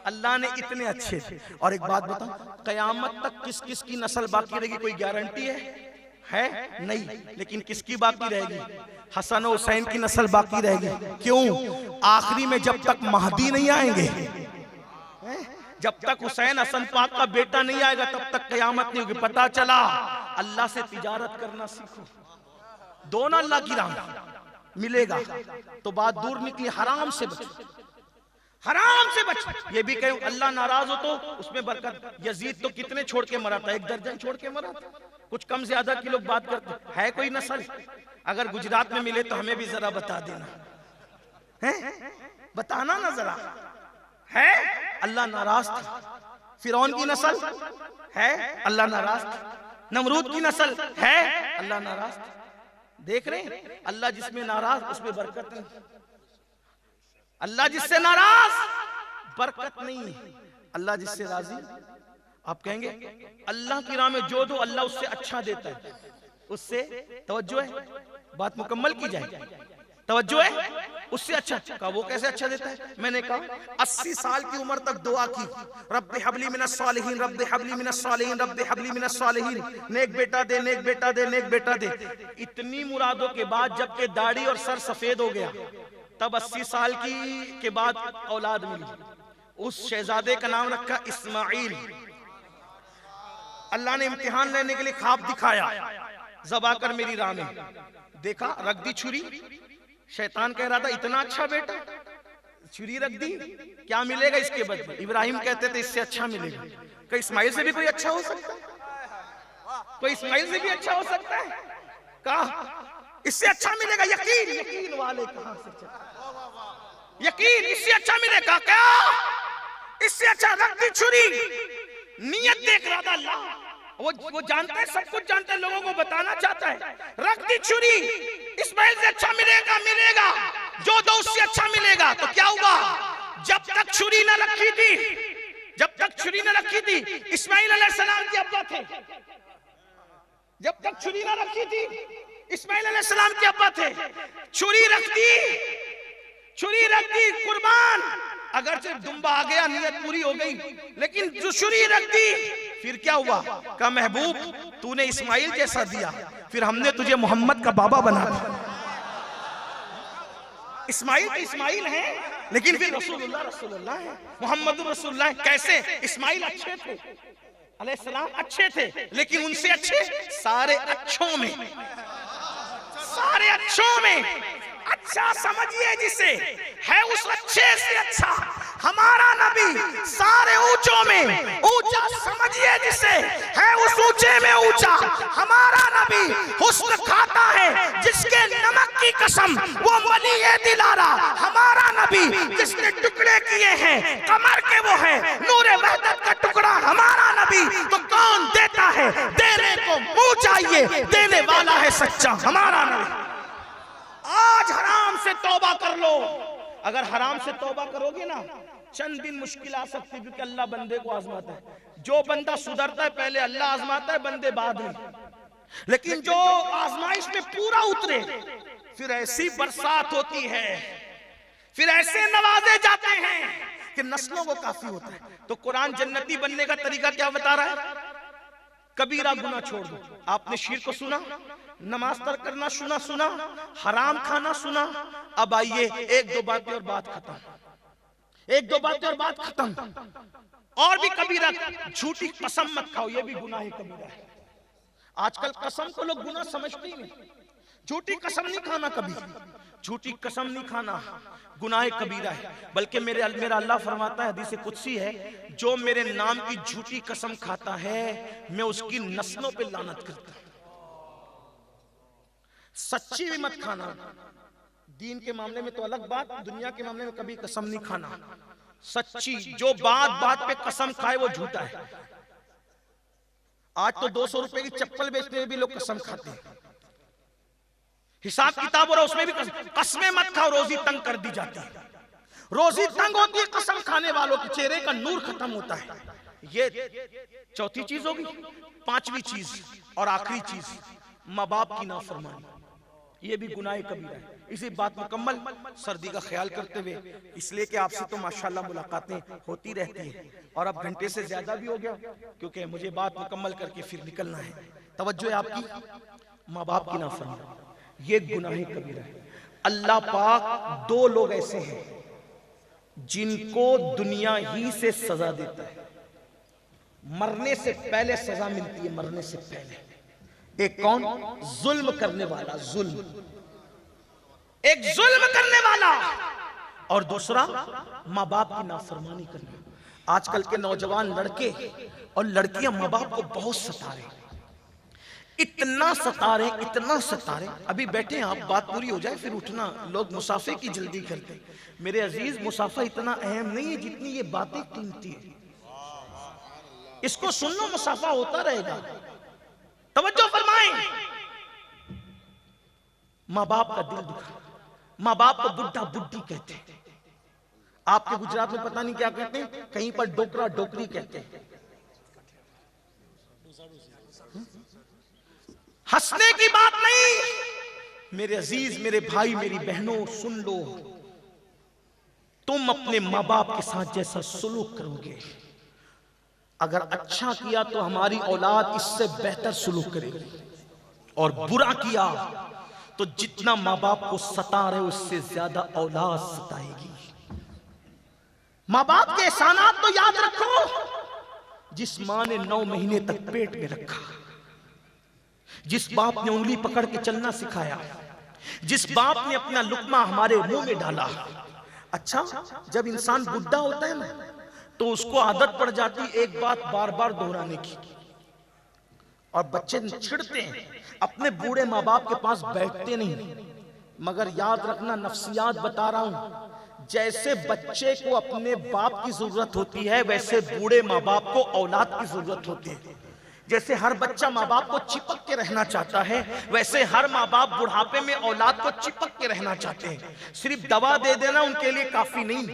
अल्लाह ने इतने अच्छे थे। और एक बात बताऊं, कयामत तक किस किस की नस्ल बाकी रहेगी कोई गारंटी है नहीं, लेकिन किसकी बाकी रहेगी? हसन और हुसैन की नस्ल बाकी रहेगी। क्यों? आखिरी में जब तक महदी नहीं आएंगे, जब तक हुसैन हसन पाक का बेटा नहीं आएगा, तब तक कयामत नहीं होगी। पता चला अल्लाह से तिजारत करना सीखो, दोनों अल्लाह की राह मिलेगा तो बात दूर निकली। हराम से बचो, हराम से बचो। ये भी कहूं अल्लाह नाराज हो तो उसमें बरकत। यजीद तो कितने छोड़ के मरा था? 1 दर्जन छोड़ के मरा था। कुछ कम ज्यादा की लोग बात करते है। कोई नस्ल अगर गुजरात में मिले तो हमें भी जरा बता देना, है बताना ना जरा। है अल्लाह नाराज था। फिरौन की नस्ल है, अल्लाह नाराज था। नमरूद की नस्ल है, अल्लाह नाराज था। देख रहे हैं, अल्लाह जिसमें नाराज उसमें बरकत नहीं। अल्लाह जिससे नाराज बरकत नहीं, अल्लाह जिससे राजी। आप कहेंगे अल्लाह की राह में जो दो अल्लाह उससे अच्छा देता है, उससे तवज्जो है, बात मुकम्मल की जाए। तवज्जो है? उससे अच्छा कहा। वो कैसे अच्छा देता है? मैंने कहा 80 साल की उम्र तक दुआ की, रब्बि हबली मिनस सालिहीन, रब्बि हबली मिनस सालिहीन, रब्बि हबली मिनस सालिहीन, नेक बेटा दे, नेक बेटा दे, नेक बेटा दे। इतनी मुरादों के बाद जबकि दाढ़ी और सर सफेद हो गया, तब 80 साल की के बाद औलाद मिली। उस शहजादे का नाम रखा इस्माइल। अल्लाह ने इम्तिहान लेने के लिए ख्वाब दिखाया, ज़बा कर मेरी राह में। देखा, रख दी छुरी। शैतान कह रहा था इतना अच्छा बेटा, छुरी रख दी, क्या मिलेगा इसके बदले? इब्राहिम कहते थे इससे अच्छा मिलेगा। क्या इस्माइल से भी कोई अच्छा हो सकता है? कोई इस्माइल से भी अच्छा हो सकता है? कहा इससे अच्छा मिलेगा। यकीन, यकीन वाले कहां से चले? यकीन, इससे अच्छा मिलेगा। क्या इससे अच्छा? रख दी छुरी। नियत देख रहा था अल्लाह, वो जानता है, सब कुछ जानता है, लोगों को बताना चाहता है। रख दी छुरी। इस्माइल से अच्छा मिलेगा, मिलेगा, जो दो उससे अच्छा मिलेगा। तो क्या हुआ? जब तक छुरी न रखी थी, जब तक छुरी न रखी थी, इस्माइल अलैहिस्सलाम के अब्बा थे। जब तक छुरी न रखी थी, इस्माइल अलैहिस्सलाम के अब्बा थे। छुरी रख दी, छुरी रख दी, कुर्बान। अगर सिर्फ दुम्बा आ गया, नियत पूरी हो गई, लेकिन जो छुरी रख दी, फिर क्या हुआ? कहा महबूब तूने इस्माइल जैसा दिया, फिर हमने तुझे मोहम्मद का बाबा बना दिया। इस्माइल तो इस्माइल है, लेकिन फिर रसूलुल्लाह रसूलुल्लाह है, मोहम्मद रसूलुल्लाह है। कैसे? इस्माइल अच्छे थे, अलैहिस्सलाम अच्छे थे, लेकिन उनसे अच्छे सारे अच्छों में, सारे अच्छों में अच्छा समझिए जिसे, है उस अच्छे से अच्छा हमारा नबी। सारे ऊंचों में ऊंचा समझिए जिसे, है उस ऊंचे में ऊंचा हमारा नबी। हुस्न खाता है जिसके नमक की कसम, वो वली दिलारा हमारा नबी। जिसने टुकड़े किए हैं कमर के, वो है नूरे वहदत का टुकड़ा हमारा नबी। तो कौन देता है? देने को मुंह चाहिए, देने वाला है सच्चा हमारा नबी। आज हराम से तौबा कर लो। अगर हराम से तौबा करोगे ना, चंद दिन मुश्किल आ सकती है, क्योंकि अल्लाह बंदे को आजमाता है। जो बंदा सुधरता है पहले अल्लाह आजमाता है, बंदे बाद में। लेकिन जो आजमाइश में पूरा उतरे, फिर ऐसी बरसात होती है, फिर ऐसे नवाजे जाते हैं कि नस्लों को काफी होता है। तो कुरान जन्नती बनने का तरीका क्या बता रहा है? कबीरा गुनाह छोड़ दो। आपने शिर्क को सुना, नमाज तर्क करना सुना, हराम खाना सुना। अब आइए एक दो बातें और बात खत्म, एक दो बातें और बात खत्म। और भी कबीरा, झूठी कसम मत खाओ, ये भी गुनाह कबीरा है। आजकल कसम को लोग गुनाह समझते ही नहीं। झूठी कसम नहीं खाना, कभी झूठी कसम नहीं खाना गुनाह कबीरा है। बल्कि मेरा अल्लाह फरमाता है, हदीस कुदसी है, जो मेरे नाम की झूठी कसम खाता है मैं उसकी नस्लों पे लानत करता हूं। सच्ची भी मत खाना। दीन के मामले में तो अलग बात, दुनिया के मामले में कभी कसम नहीं खाना। सच्ची, जो बात बात पे कसम खाए वो झूठा है। आज तो 200 रुपए की चप्पल बेचने में भी लोग कसम खाते हैं। हिसाब किताब हो रहा, उसमें भी कसमें मत खाओ, रोजी तंग कर दी जाती है। रोजी तंग होती है, कसम खाने वालों के चेहरे का नूर खत्म होता है। ये चौथी चीज होगी। पांचवी चीज और आखिरी चीज, माँ बाप की नाफरमानी, ये भी गुनाह कबीरा है। इसी बात मुकम्मल सर्दी का ख्याल करते हुए, इसलिए कि आपसे तो माशाल्लाह मुलाकातें होती रहती हैं, और अब घंटे से ज्यादा भी हो गया, क्योंकि मुझे बात मुकम्मल करके फिर निकलना है। तवज्जो है आपकी। माँ बाप की नाफरमानी ये गुनाह कबीरा है। अल्लाह पाक दो लोग ऐसे हैं जिनको दुनिया ही से सजा देता है, मरने से पहले सजा मिलती है, मरने से पहले। एक कौन? जुल्म करने वाला, जुल्म, एक जुल्म करने वाला, और दूसरा माँ बाप की नाफरमानी करने। आजकल के नौजवान लड़के और लड़कियां माँ बाप को बहुत सता रहे, इतना सता रहे, इतना सता रहे। अभी बैठे हैं आप, बात पूरी हो जाए फिर उठना। लोग मुसाफे की जल्दी करते। मेरे अजीज, मुसाफा इतना अहम नहीं है जितनी ये बातें कीमती है। इसको सुन लो, मुसाफा होता रहेगा। तवज्जो फरमाएं। माँ बाप का दिल दुखा, माँ बाप को बुढ़ा बुढ़ी कहते हैं। आपके गुजरात में पता नहीं क्या कहते हैं, कहीं पर डोकरा डोकरी कहते हैं। हंसने की बात नहीं, मेरे अजीज, मेरे भाई, मेरी बहनों, सुन लो, तुम अपने माँ बाप के साथ जैसा सुलूक करोगे, अगर अच्छा किया तो हमारी औलाद इससे बेहतर सुलूक करेगी, और बुरा किया तो जितना माँ बाप को सता रहे उससे ज्यादा औलाद सताएगी। माँ बाप के एहसानात तो याद रखो। जिस माँ ने 9 महीने तक पेट में रखा, जिस बाप ने उंगली पकड़ के चलना सिखाया, जिस बाप ने अपना लुकमा हमारे मुंह में डाला। अच्छा, जब इंसान बुढ़ा होता है ना तो उसको आदत पड़ जाती एक बात बार बार दोहराने की, और बच्चे चिढ़ते हैं, अपने बूढ़े माँ बाप के पास बैठते नहीं। मगर याद रखना, नफ्सियात बता रहा हूं, जैसे बच्चे को अपने बाप की जरूरत होती है वैसे बूढ़े माँ बाप को औलाद की जरूरत होती है। जैसे हर बच्चा माँ बाप को चिपक के रहना चाहता है, वैसे हर माँ बाप बुढ़ापे में औलाद को चिपक के रहना चाहते हैं। सिर्फ दवा दे देना उनके लिए काफी नहीं,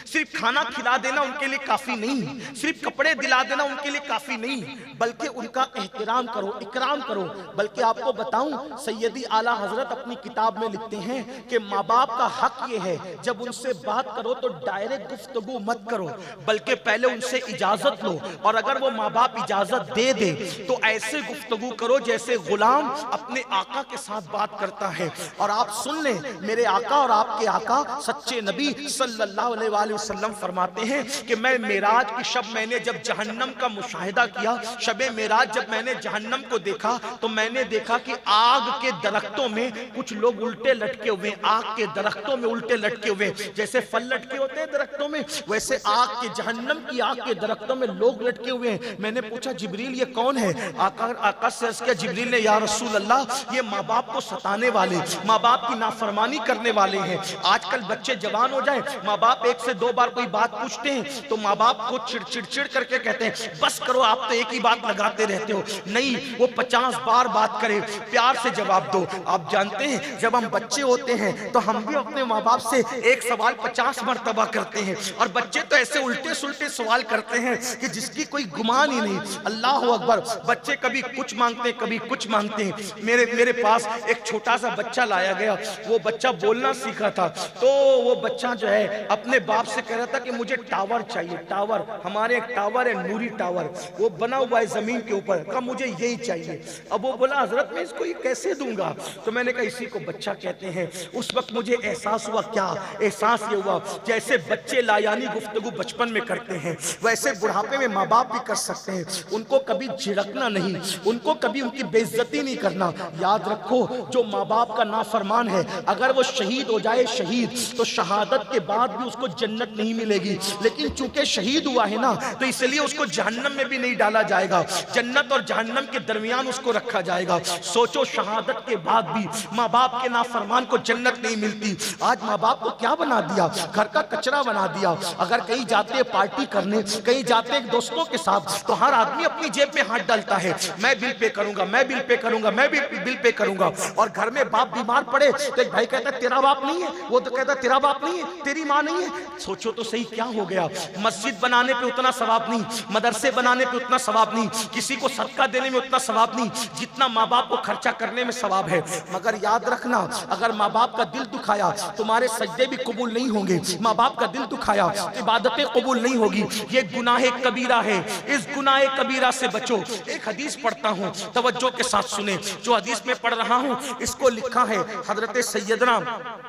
सिर्फ खाना खिला देना उनके लिए काफी नहीं, सिर्फ कपड़े दिला देना उनके लिए काफी नहीं, बल्कि उनका एहतराम करो, इकराम करो। बल्कि आपको बताऊं, सैयदी आला हजरत अपनी किताब में लिखते हैं कि माँ बाप का हक ये है, जब उनसे बात करो तो डायरेक्ट गुफ्तगू मत करो, बल्कि पहले उनसे इजाजत लो, और अगर वो माँ बाप इजाजत दे दे तो ऐसे गुफ्तगू करो जैसे गुलाम अपने आका के साथ बात करता है। और आप सुन लें, मेरे आका और आपके आका सच्चे नबी सल्लल्लाहु अलैहि वसल्लम फरमाते हैं कि मैं मेराज की शब मैंने जब जहन्नम का मुशाहिदा किया, शबे मेराज जब मैंने जहन्नम को देखा तो मैंने देखा कि आग के दरख्तों में कुछ लोग उल्टे लटके हुए, आग के दरख्तों में उल्टे लटके हुए, जैसे फल लटके होते हैं दरख्तों में, वैसे आग के जहन्नम की आग के दरख्तों में लोग लटके हुए हैं। मैंने पूछा, जिब्रील ये कौन है? आका से अर्ज़ किया, जिब्रील ने, या रसूल अल्लाह, ये माँ बाप को सताने वाले, माँ बाप की नाफरमानी करने वाले हैं। आजकल बच्चे जवान हो जाए, माँ बाप 1 से 2 बार कोई बात पूछते हैं तो माँ बाप को चिड़चिड़ करके कहते हैं, बस करो, आप तो एक ही बात लगाते रहते हो। नहीं, वो 50 बार बात करे, प्यार से जवाब दो। आप जानते हैं, जब हम बच्चे होते हैं तो हम भी अपने माँ बाप से एक सवाल 50 मरतबा करते हैं, और बच्चे तो ऐसे उल्टे सुल्टे सवाल करते हैं कि जिसकी कोई गुमान ही नहीं। अल्लाह अकबर। बच्चे कभी कुछ मांगते हैं, कभी कुछ मांगते हैं। मेरे पास एक छोटा सा बच्चा लाया गया, वो बच्चा बोलना सीखा था, तो वो बच्चा जो है अपने बाप से कह रहा था कि मुझे टावर चाहिए, टावर, हमारे एक टावर है, नूरी टावर, वो बना हुआ है जमीन के ऊपर, कहा मुझे यही चाहिए। अब वो बोला, हजरत मैं इसको ये कैसे दूंगा? तो मैंने कहा, इसी को बच्चा कहते हैं। उस वक्त मुझे एहसास हुआ, क्या एहसास ये हुआ, जैसे बच्चे लायानी गुफ्तगू बचपन में करते हैं वैसे बुढ़ापे में माँ बाप भी कर सकते हैं। उनको कभी झिड़कना नहीं, उनको कभी उनकी बेइज्जती नहीं करना। याद रखो, जो माँ बाप का नाफरमान है, अगर वो शहीद हो जाए, शहीद, तो शहादत के बाद भी उसको जन्नत नहीं मिलेगी, लेकिन चूंकि शहीद हुआ है ना, तो इसलिए उसको जहन्नम में भी नहीं डाला जाएगा, जन्नत और जहन्नम के दरमियान उसको रखा जाएगा। सोचो, शहादत के बाद भी माँ बाप के नाफरमान को जन्नत नहीं मिलती। आज माँ बाप को क्या बना दिया? घर का कचरा बना दिया। अगर कहीं जाते हैं पार्टी करने, कहीं जाते हैं दोस्तों के साथ, तो हर आदमी अपनी जेब में हाथ डालता है, मैं बिल पे करूंगा, मैं बिल पे करूंगा, मैं भी बिल पे करूंगा। और घर में बाप बीमार पड़े तो एक भाई कहता है, तेरा बाप नहीं है, वो तो कहता है, तेरा बाप नहीं है, तेरी माँ नहीं है। सोचो तो सही, क्या हो गया? मस्जिद बनाने पे उतना सवाब नहीं, मदरसे बनाने पे उतना सवाब नहीं, किसी को सदका देने में उतना सवाब नहीं जितना माँ बाप को खर्चा करने में सवाब है। मगर याद रखना, अगर माँ बाप का दिल दुखाया, तुम्हारे सजदे भी कबूल नहीं होंगे। माँ बाप का दिल दुखाया, इबादतें कबूल नहीं होगी। ये गुनाह कबीरा है, इस गुनाह कबीरा से बचो। एक हदीस पढ़ता हूँ, तवज्जो के साथ सुने। जो हदीस में पढ़ रहा हूँ, इसको लिखा है हजरत सैयदना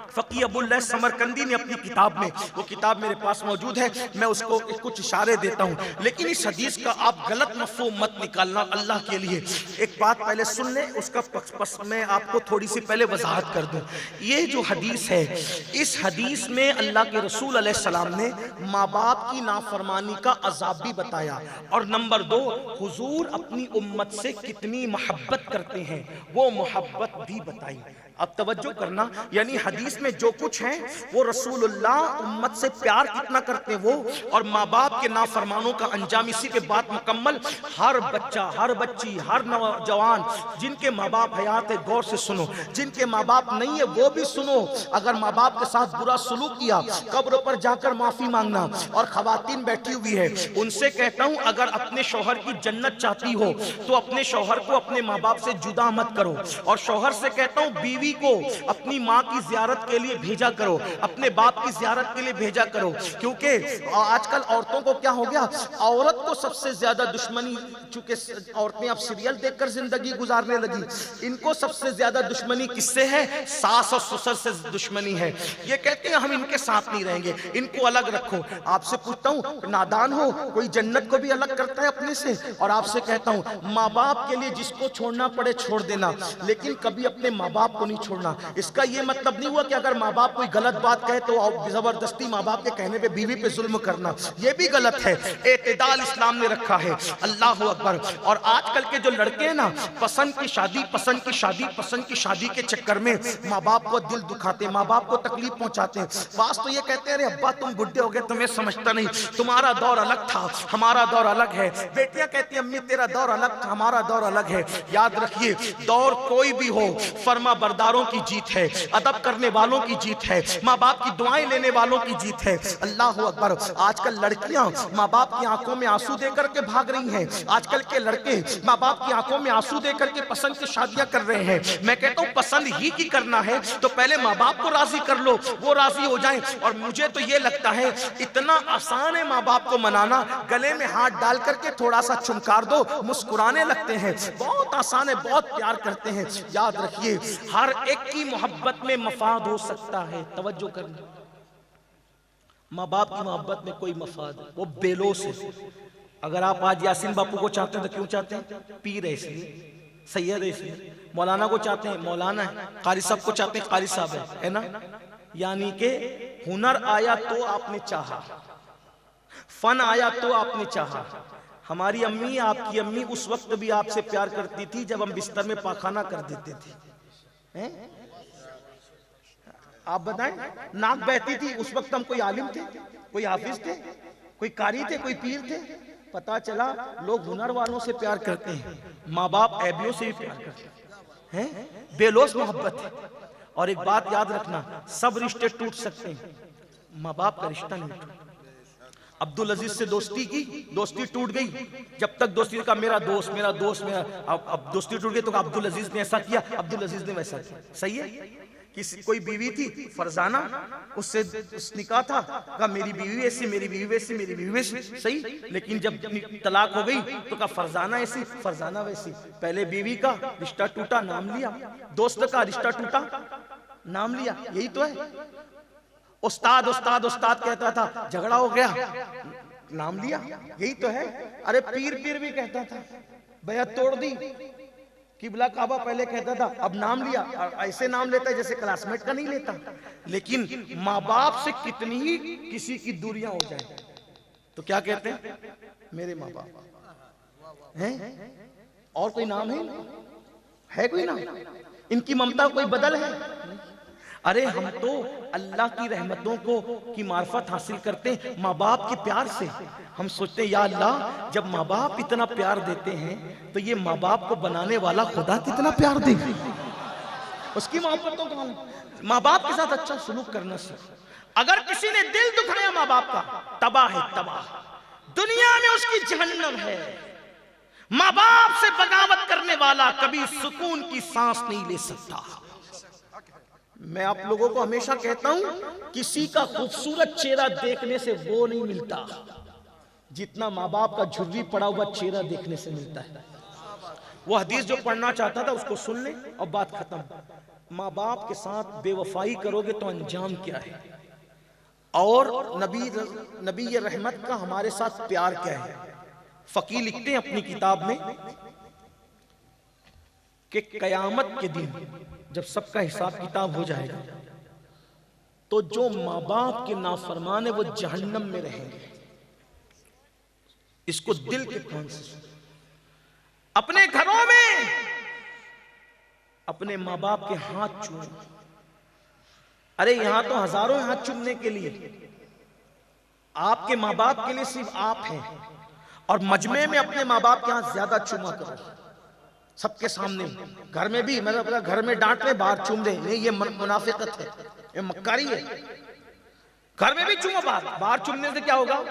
फकी अबुल्लाह समरकंदी ने अपनी किताब में। वो किताब मेरे पास मौजूद है, मैं उसको कुछ इशारे देता हूँ, लेकिन इस हदीस का आप गलत मफ़हूम मत निकालना, अल्लाह के लिए। एक बात पहले सुन ले, उसका पस मैं आपको थोड़ी सी पहले वजाहत कर दूं। ये जो हदीस है, इस हदीस में अल्लाह के रसूल अलैहिस्सलाम ने माँ बाप की नाफरमानी का अजाब भी बताया, और नंबर 2, हुजूर अपनी उम्मत से कितनी मोहब्बत करते हैं वो मोहब्बत भी बताई। अब तवज्जो करना, यानी हदीस में जो कुछ है वो रसूलुल्लाह उम्मत से प्यार कितना करते हैं वो, और माँ बाप के नाफरमानों का अंजाम। इसी पे बात मुकम्मल। हर बच्चा, हर बच्ची, हर नौजवान जिनके माँ बाप हयात है, गौर से सुनो। जिनके माँ बाप नहीं है वो भी सुनो। अगर माँ बाप के साथ बुरा सलूक किया, कब्र पर जाकर माफी मांगना। और खवातीन बैठी हुई है, उनसे कहता हूँ, अगर अपने शौहर की जन्नत चाहती हो तो अपने शौहर को अपने माँ बाप से जुदा मत करो। और शौहर से कहता हूँ, बीवी बीवी को अपनी माँ की जियारत के लिए भेजा करो, अपने बाप की जियारत के लिए भेजा करो। क्योंकि आजकल औरतों को क्या हो गया, औरत को सबसे ज्यादा दुश्मनी, चूंकि औरतें अब सीरियल देखकर जिंदगी गुजारने लगी, इनको सबसे ज्यादा दुश्मनी किससे है, सास और ससुर से दुश्मनी है। ये कहते हैं हम इनके साथ नहीं रहेंगे, इनको अलग रखो। आपसे पूछता हूँ, नादान हो कोई जन्नत को भी अलग करता है अपने से? और आपसे कहता हूँ, माँ बाप के लिए जिसको छोड़ना पड़े छोड़ देना, लेकिन कभी अपने माँ बाप को नहीं छोड़ना। इसका ये मतलब नहीं हुआ कि अगर माँ बाप कोई गलत बात कहे तो जबरदस्ती माँ बाप के कहने पे बीवी पे जुल्म करना, ये भी गलत है। एतदाल इस्लाम ने रखा है। अल्लाह अकबर। और आजकल के जो लड़के हैं ना, पसंद की शादी पसंद की शादी पसंद की शादी के चक्कर में माँ बाप को दिल दुखाते, माँ बाप को तकलीफ पहुंचाते हैं। बास तो ये कहते हैं, अरे अब्बा तुम बुढ़े हो गए, तुम्हें समझता नहीं, तुम्हारा दौर अलग था, हमारा दौर अलग है। बेटियां कहती हैं, अम्मी तेरा दौर अलग था, हमारा दौर अलग है। याद रखिए, दौर कोई भी हो, फर्मा बरदारों की जीत है, अदब करने वालों की जीत है, माँ बाप की दुआएं लेने वालों की जीत है। अल्लाह अकबर। आजकल लड़कियां माँ बाप की आंखों में आंसू देकर के भाग रही हैं, आजकल के लड़के माँ बाप की आंखों में आंसू देकर के पसंद की शादियां कर रहे हैं। मैं कहता हूं, पसंद ही की करना है तो पहले माँ बाप को राजी कर लो, वो राजी हो जाएं। और मुझे तो ये लगता है इतना आसान है माँ बाप को मनाना, गले में हाथ डाल करके थोड़ा सा चुमकार दो, मुस्कुराने लगते हैं। बहुत आसान है, बहुत प्यार करते हैं। याद रखिए, हर एक की मोहब्बत में मफाद हो सकता है। तवज्जो करना, माँ बाप की मोहब्बत में कोई मफाद है, वो बेलोस है। अगर आप आज यासीन बापू को चाहते हैं तो क्यों चाहते हैं? पीर है इसलिए, सैयद है इसलिए। मौलाना को चाहते हैं, मौलाना है। कारी साहब को चाहते हैं, कारी साहब है ना। यानी कि हुनर आया तो आपने चाहा, फन आया तो आपने चाहा। हमारी अम्मी, आपकी अम्मी उस वक्त भी आपसे प्यार करती थी जब हम बिस्तर में पाखाना कर देते थे, हैं? आप बताएं, नाक बहती थी, उस वक्त हम कोई आलिम थे, कोई हाफिज थे, कोई कारी थे, कोई पीर थे? पता चला लोग हुनर वालों से प्यार करते हैं, माँ बाप ऐबियों से भी प्यार करते हैं। बेलोस मोहब्बत है। और एक बात याद रखना, सब रिश्ते टूट सकते हैं, माँ बाप का रिश्ता नहीं टूटता। अब्दुल अजीज से दोस्ती की, दोस्ती टूट गई। जब तक दोस्ती का मेरा दोस्त मेरा दोस्त मेरा, अब दोस्ती टूट गई तो अब्दुल अजीज ने ऐसा किया, अब्दुल अजीज ने वैसा किया। सही है। किसी कोई बीवी थी फरजाना, उससे निकाह था, कहा मेरी बीवी वैसी, मेरी बीवी वैसी, मेरी बीवी वैसी। सही। लेकिन जब तलाक हो गई तो कहा फरजाना ऐसी, फरजाना वैसी। पहले बीवी का रिश्ता टूटा, नाम लिया, दोस्त का रिश्ता टूटा, नाम लिया। यही तो है। उस्ताद उस्ताद उस्ताद कहता था, झगड़ा हो गया, नाम लिया। यही तो है। अरे पीर पीर भी कहता था, बैत तोड़ दी। किबला काबा पहले कहता था, अब नाम लिया। ऐसे नाम लेता है जैसे क्लासमेट का नहीं लेता। लेकिन माँ बाप से कितनी ही किसी की दूरियां हो जाए तो क्या कहते हैं, मेरे माँ बाप हैं। और कोई नाम है कोई नाम? इनकी ममता कोई बदल है? अरे हम तो अल्लाह की रहमतों को की मार्फत हासिल करते हैं माँ बाप के प्यार से। हम सोचते हैं, या अल्लाह, जब माँ बाप इतना प्यार देते हैं तो ये माँ बाप को बनाने वाला खुदा कितना प्यार देगा। उसकी मोहब्बतों को माँ बाप के साथ अच्छा सलूक करना सीख। अगर किसी ने दिल दुखाया माँ बाप का, तबाह है, तबाह। दुनिया में उसकी जहन्नम है। माँ बाप से बगावत करने वाला कभी सुकून की सांस नहीं ले सकता। मैं आप लोगों को हमेशा कहता हूं, किसी का खूबसूरत चेहरा देखने से वो नहीं मिलता जितना माँ बाप का झुर्री पड़ा हुआ चेहरा देखने से मिलता है। वो हदीस जो पढ़ना चाहता था उसको सुन ले और बात खत्म। माँ बाप के साथ बेवफाई करोगे तो अंजाम क्या है, और नबी रहमत का हमारे साथ प्यार क्या है। फकीर लिखते हैं अपनी किताब में कि कयामत के दिन जब सबका हिसाब किताब हो जाएगा तो जो माँ बाप के नाफरमान है वो जहन्नम में रहेंगे। इसको दिल के कान से, अपने घरों में अपने माँ बाप के हाथ चूमो। अरे यहां तो हजारों हाथ चूमने के लिए, आपके माँ बाप के लिए सिर्फ आप हैं, और मजमे में अपने माँ बाप के हाथ ज्यादा चूमा करो, सबके सामने। घर में भी, मतलब घर में डांट ले, बाहर चूम दे, नहीं ये मुनाफिकत है, ये मक्कारी है। घर में भी चूमो, बाहर चूमने से क्या होगा,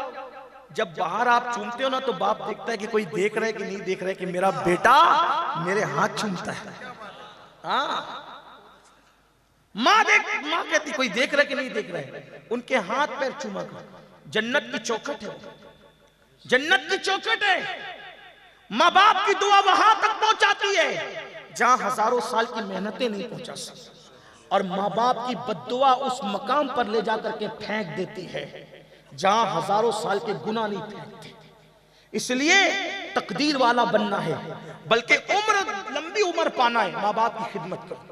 जब बाहर आप चूमते हो ना तो बाप देखता है कि कोई देख रहा है कि नहीं देख रहा है, कि मेरा बेटा मेरे हाथ चूमता है। हाँ, माँ कहती कोई देख रहा कि नहीं देख रहा है, उनके हाथ पैर चूमा कर। जन्नत की चौखट है, जन्नत की चौखट है। माँ बाप की दुआ वहां तक पहुंचाती है जहां हजारों साल की मेहनतें नहीं पहुंचा सकती, और माँ बाप की बद्दुआ उस मकाम पर ले जाकर के फेंक देती है जहां हजारों साल के गुनाह नहीं फेंकते। इसलिए तकदीर वाला बनना है, बल्कि लंबी उम्र पाना है। माँ बाप की खिदमत करो,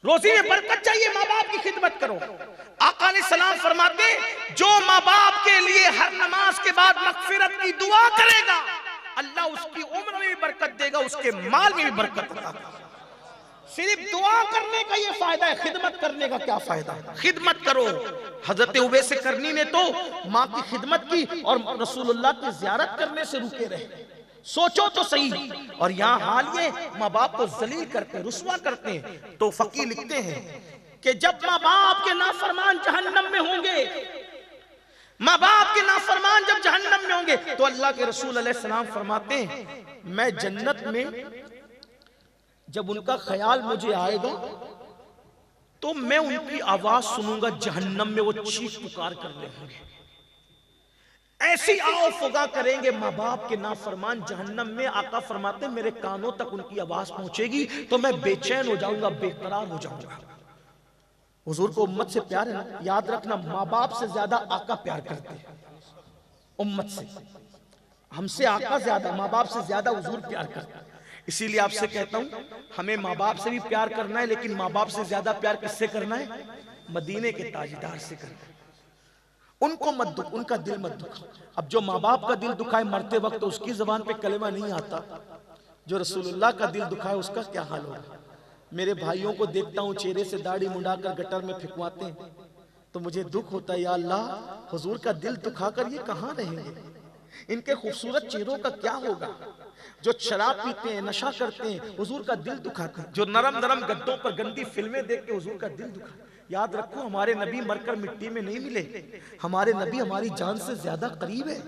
रोजी में बरकत चाहिए, माँ बाप की खिदमत करो। आका ने सलाम फरमाते, जो माँ बाप के लिए हर नमाज के बाद मगफिरत की दुआ करेगा, अल्लाह उसकी उम्र में भी बरकत देगा, उसके माल में भी बरकत देगा। सिर्फ दुआ करने का ये फायदा है, खिदमत करने का क्या फायदा है? खिदमत करो। हजरत उवैस करनी ने तो माँ की खिदमत की और रसूलुल्लाह की ज़ियारत करने से रुके रहे। सोचो तो सही। और यहाँ हाल ये माँ बाप को जलील करते, रुस्वा करते हैं। तो फकीर लिखते हैं कि जब माँ बाप के नाफरमान जहन्नम में होंगे, माँ बाप के नाफरमान जब जहन्नम में होंगे, तो अल्लाह के रसूल अलैहि सलाम फरमाते हैं, मैं जन्नत में जब उनका ख्याल मुझे आएगा तो मैं उनकी आवाज सुनूंगा, जहन्नम में वो चीख पुकार कर रहे होंगे। ऐसी आओ फुगा करेंगे माँ बाप के नाफरमान जहन्नम में। आका फरमाते मेरे कानों तक उनकी आवाज पहुंचेगी तो मैं बेचैन हो जाऊंगा, बेकरार हो जाऊंगा। हुजूर को उम्मत से प्यार है ना, याद रखना, माँ बाप से ज्यादा आका प्यार करते हैं उम्मत से। हमसे आका ज्यादा, माँ बाप से ज्यादा हुजूर प्यार करते हैं। इसीलिए आपसे कहता हूं, हमें माँ बाप से भी प्यार करना है, लेकिन माँ बाप से ज्यादा प्यार किससे करना है? मदीने के ताजदार से करना है। उनको मत दुख, उनका दिल मत दुखा। अब जो माँ बाप का दिल दुखाए मरते वक्त तो उसकी जबान पे कलेमा नहीं आता, जो रसूलुल्लाह का दिल दुखाए उसका क्या हाल होगा? मेरे भाइयों को देखता हूँ चेहरे से दाढ़ी मुंडाकर गटर में फेंकवाते हैं तो मुझे दुख होता है, या अल्लाह हुजूर का दिल दुखाकर ये कहाँ रहेंगे? इनके खूबसूरत चेहरों का क्या होगा? जो शराब पीते हैं, नशा करते हैं, हुजूर का दिल दुखाकर, जो नरम नरम गद्दों पर गंदी फिल्में देख के हुजूर का दिल दुखा। याद रखो, हमारे नबी मरकर मिट्टी में नहीं मिले, हमारे नबी हमारी जान से ज्यादा करीब है।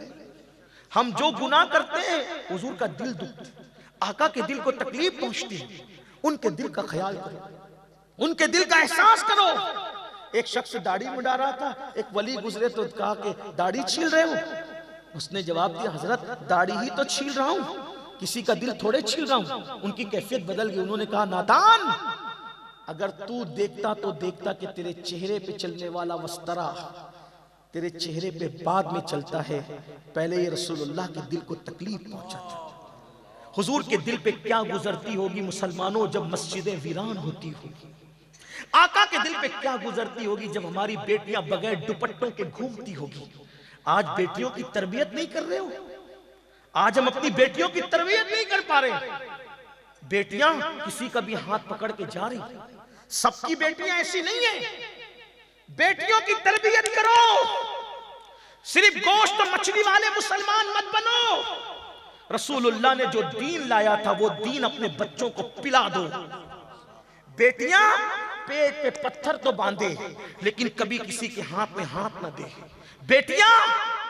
हम जो गुनाह करते हैं हुजूर का दिल दुखता है, आका के दिल को तकलीफ पहुंचती है। उनके दिल का ख्याल करो, उनके दिल का एहसास करो। एक शख्स दाढ़ी मुंडा रहा था, एक वली गुजरे तो कहा कि दाढ़ी छील रहे हो? उसने जवाब दिया, हजरत दाढ़ी ही तो छील रहा हूं, किसी का दिल थोड़े छील रहा हूं। उनकी कैफियत बदल गई। उन्होंने कहा, नादान, अगर तू देखता तो देखता कि तेरे चेहरे पे चलने वाला वस्तरा तेरे चेहरे पे बाद में चलता है, पहले ये रसूलुल्लाह के दिल को तकलीफ पहुंचाता। हुजूर के दिल पे क्या गुजरती होगी मुसलमानों जब मस्जिदें वीरान होती होगी। आका के दिल पे क्या गुजरती होगी जब हमारी बेटियां बगैर दुपट्टों के घूमती होगी। आज बेटियों की तरबियत नहीं कर रहे हो, आज हम अपनी बेटियों की तरबियत नहीं कर पा रहे। बेटियां किसी का भी हाथ पकड़ के जा रही, सबकी बेटियां ऐसी नहीं है। बेटियों की तरबियत करो, सिर्फ गोश्त और मछली वाले मुसलमान मत बनो। रसूलुल्लाह ने जो दीन लाया था वो दीन अपने बच्चों को पिला दो। बेटियां पेट पे पत्थर तो बांधे लेकिन कभी किसी के हाथ में हाथ ना दे। बेटियां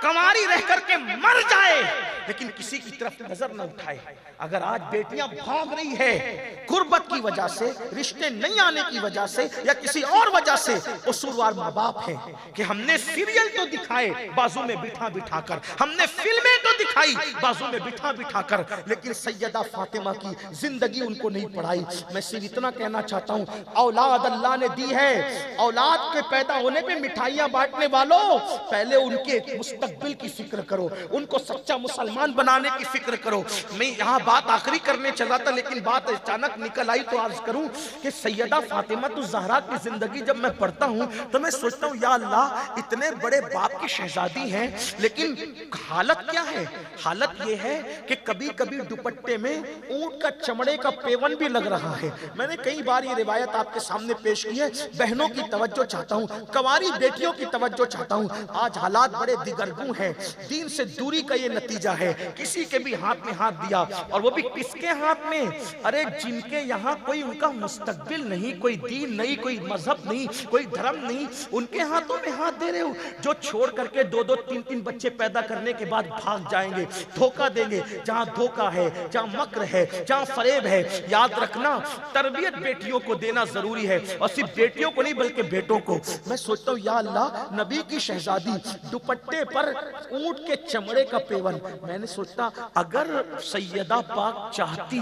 कंवारी रह करके मर जाए लेकिन किसी की तरफ नजर न उठाए। अगर आज बेटियां भाग रही है गुर्बत की वजह से, रिश्ते नहीं आने की वजह से या किसी और वजह से, कसूरवार माँ बाप है कि हमने सीरियल तो दिखाए बाजू में बिठा बिठा कर, हमने फिल्में तो दिखाई बाजू में बिठा बिठा कर, लेकिन सैयदा फातिमा की जिंदगी उनको नहीं पढ़ाई। मैं सिर्फ इतना कहना चाहता हूँ, औलाद अल्लाह ने दी है, औलाद के पैदा होने पे मिठाइयां बांटने वालों, पहले उनके मुस्तकबिल की फिक्र करो, उनको सच्चा मुसलमान बनाने की फिक्र करो। मैं यहाँ बात आखिरी करने चला था लेकिन बात अचानक निकल आई तो अर्ज करूं कि सैयदा फातिमा तो ज़हरा की जिंदगी जब मैं पढ़ता हूं तो मैं सोचता हूं, या अल्लाह, इतने बड़े बाप की शहजादी हैं लेकिन हालत क्या है? हालत यह है कि कभी कभी दुपट्टे में ऊंट का चमड़े का पेवन भी लग रहा है। मैंने कई बार ये रिवायत आपके सामने पेश की है। बहनों की तवज्जो चाहता हूं, कंवारी बेटियों की तवज्जो चाहता हूं। आज हालात बड़े दिगरगू हैं, दीन से दूरी का ये नतीजा है, किसी के भी हाथ में हाथ दिया, और वो भी किसके हाथ में? अरे जिनके यहाँ कोई उनका मुस्तकबिल नहीं, कोई दीन नहीं, कोई मजहब नहीं, कोई धर्म नहीं, उनके हाथों में हाथ दे रहे हो, जो छोड़ करके 2-2, 3-3 बच्चे पैदा करने के बाद भाग जाएंगे, धोखा देंगे। जहां धोखा है, जहां मक्र है, जहां फरेब है, याद रखना तरबियत बेटियों को देना जरूरी है, और सिर्फ बेटियों को नहीं बल्कि बेटों को। मैं सोचता हूँ या अल्लाह, नबी की शहजादी, दुपट्टे पर ऊंट के चमड़े का पेवन। मैंने सोचता अगर सैयदा पाक चाहती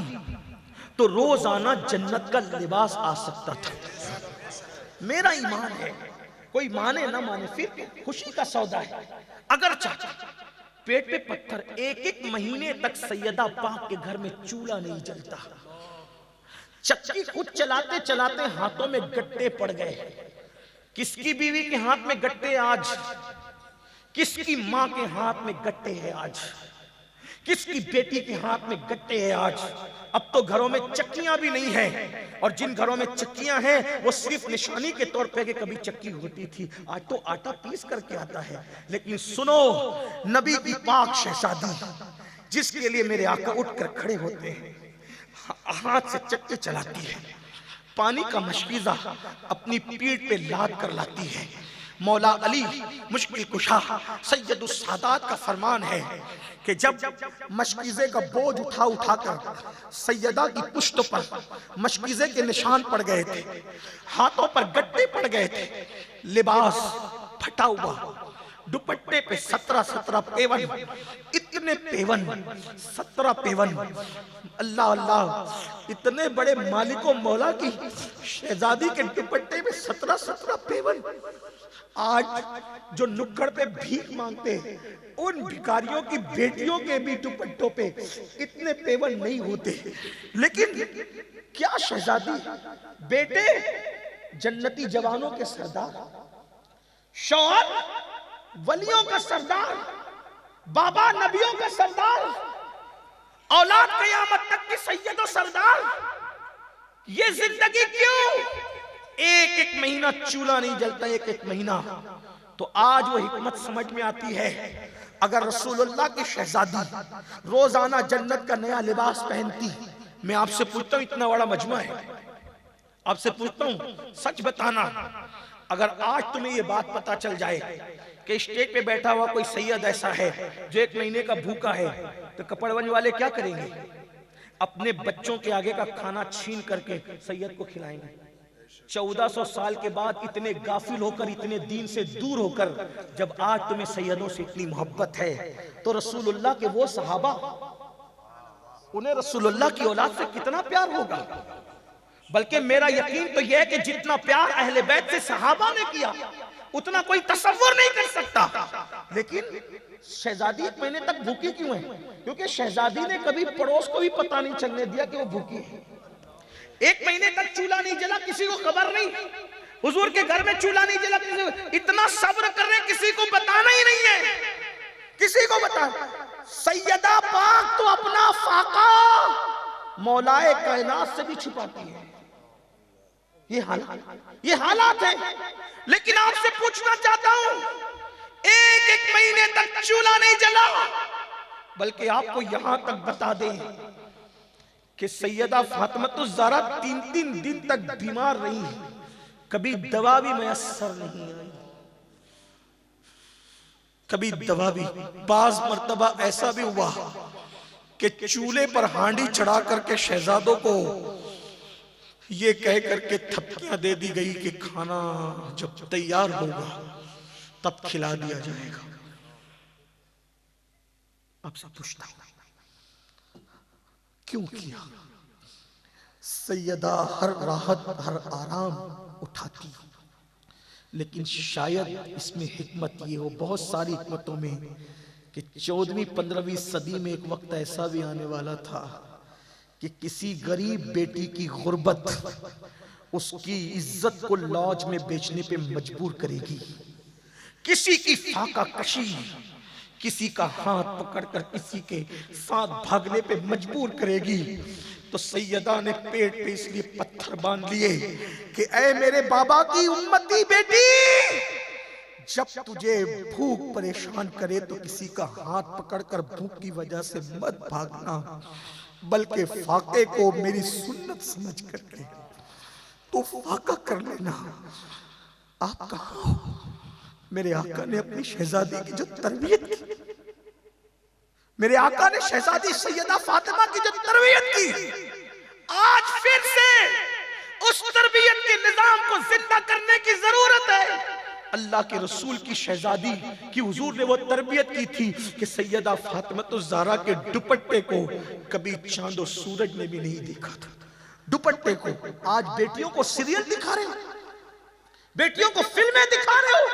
तो रोजाना जन्नत का लिबास आ सकता था। मेरा ईमान है, कोई माने ना माने फिर खुशी का सौदा है। अगर चाहती, पेट पे पत्थर, 1-1 महीने तक सैयदा पाक के घर में चूल्हा नहीं जलता। चक्की खुद चलाते चलाते हाथों में गट्टे पड़ गए। किसकी बीवी के हाथ में गट्टे आज? किसकी मां के हाथ में गट्टे हैं आज? किसकी बेटी के हाथ में गट्टे हैं आज? अब तो घरों में चक्कियां भी नहीं है, और जिन घरों में चक्कियां हैं वो सिर्फ निशानी के तौर पे कि कभी चक्की होती थी। आज तो आटा पीस करके आता है। लेकिन सुनो, नबी की पाक शहजादी, जिसके लिए मेरे आका उठकर खड़े होते हैं, हाथ से चक्की चलाती है, पानी का मशकीजा अपनी पीठ पे लाद कर लाती है। मौला अली मुश्किल कुशा सैयदुस सादात का फरमान है कि जब मशकीजे का बोझ उठा उठाकर सैयदा की पुश्त पर मशकीजे के निशान पड़ गए थे, हाथों पर गट्टे पड़ गए थे, लिबास फटा हुआ, दुपट्टे पे 17 पेवन, इतने पेवन, 17 पेवन। अल्लाह अल्लाह, इतने बड़े मालिको मौला की शहजादी के दुपट्टे में 17 पेवन। आज जो नुक्कड़ पे भीख मांगते हैं, उन भिखारियों की बेटियों के भी दुपट्टों पे इतने पेवन नहीं होते। लेकिन क्या शहजादी, बेटे जन्नती जवानों के सरदार, शौहर वलियों का सरदार, बाबा नबियों का सरदार, औलाद क़यामत तक की सैयदो सरदार, ये जिंदगी क्यों? 1-1 महीना चूल्हा नहीं जलता, 1-1 महीना। तो आज वो हिकमत समझ में आती है। अगर रसूलुल्लाह की शहजादी रोजाना जन्नत का नया लिबास पहनती, मैं आपसे पूछता हूँ, इतना बड़ा मजमा है, आपसे पूछता हूँ सच बताना, अगर आज तुम्हें ये बात पता चल जाए कि स्टेज पे बैठा हुआ कोई सैयद ऐसा है जो 1 महीने का भूखा है, तो कपड़वंज वाले क्या करेंगे? अपने बच्चों के आगे का खाना छीन करके सैयद को खिलाएंगे। 1400 साल के बाद इतने गाफिल होकर, इतने दीन से दूर होकर, जब आज तुम्हें सैयदों से इतनी मोहब्बत है, तो रसूलुल्लाह के वो सहाबा, उन्हें रसूलुल्लाह की औलाद से कितना प्यार होगा। बल्कि मेरा यकीन तो यह है कि जितना प्यार अहले बैत से सहाबा ने किया, उतना कोई तसव्वुर नहीं कर सकता। लेकिन शहजादी 1 महीने तक भूखी क्यों है? क्योंकि शहजादी ने कभी पड़ोस को भी पता नहीं चलने दिया कि वो भूखी है। 1 महीने तक चूल्हा नहीं जला, किसी को खबर नहीं। हुजूर के घर में चूल्हा नहीं जला, किसी को, इतना सब्र कर रहे, किसी को बताना ही नहीं है, किसी को बता। सैयदा पाक तो अपना फाका मौलाए कायनात से भी छुपाती है। ये हालात है। लेकिन आपसे पूछना चाहता हूं, 1-1 महीने तक चूल्हा नहीं जला, बल्कि आपको यहां तक बता दें कि सैयदा फातिमातुज़ ज़हरा 3-3 दिन तक बीमार रही, कभी दवा भी मयस्सर नहीं आई, कभी दवा भी। बाज़ मर्तबा ऐसा भी हुआ कि चूल्हे पर हांडी चढ़ा करके शहजादों को ये कह करके थपकियां दे दी गई कि खाना जब तैयार होगा तब खिला दिया जाएगा। आपसे पूछता हूं क्यों किया? सैयदा हर राहत हर आराम उठाती, लेकिन शायद इसमें हिकमत ये हो, बहुत सारी हिकमतों में, कि 14वीं 15वीं सदी में एक वक्त ऐसा भी आने वाला था कि किसी गरीब बेटी की गुर्बत उसकी इज्जत को लॉज में बेचने पे मजबूर करेगी, किसी की फाका कशी, किसी का हाथ पकड़कर किसी के साथ भागने पे मजबूर करेगी। तो सैयदा ने पेट पे इसलिए पत्थर बांध लिए कि ऐ मेरे बाबा की उम्मती बेटी, जब तुझे भूख परेशान करे तो किसी का हाथ पकड़कर भूख की वजह से मत भागना, बल्कि फाके को मेरी सुन्नत समझ करके तो फाका कर लेना। आप कहाँ हो? मेरे आका ने अपनी शहजादी की जो तरबियत की, मेरे आका ने शहजादी सैयदा फातिमा की जो तरबियत की, आज फिर से उस तरबियत के निजाम को जिंदा करने की जरूरत है। अल्लाह के रसूल की शहजादी की हुजूर ने वो तरबियत की थी कि सैयदा फातिमा तो ज़हरा के दुपट्टे को कभी चांद और सूरज ने भी नहीं देखा था। दुपट्टे को आज बेटियों को सीरियल दिखा रहे हो, बेटियों को फिल्में दिखा रहे हो,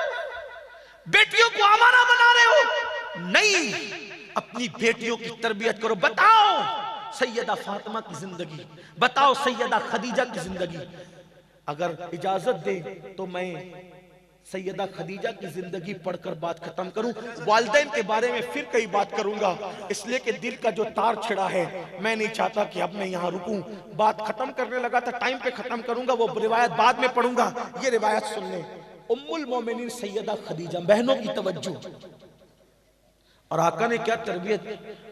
बेटियों को आवारा बना रहे हो। नहीं, अपनी बेटियों की तरबियत करो। बताओ सैयदा फातिमा की जिंदगी, बताओ सैयदा खदीजा की जिंदगी। अगर इजाजत दे तो मैं सैयदा खदीजा की जिंदगी पढ़कर बात खत्म करूं। वालिदैन के बारे में फिर कई बात करूंगा, इसलिए कि दिल का जो तार छिड़ा है, मैं नहीं चाहता कि अब मैं यहाँ रुकूं। बात खत्म करने लगा था, टाइम पे खत्म करूंगा, वो रिवायत बाद में पढ़ूंगा। ये रिवायत सुन लें, उम्मुल मोमिनीन सैयदा खदीजा। बहनों की तवज्जो, और आका ने क्या तरबियत।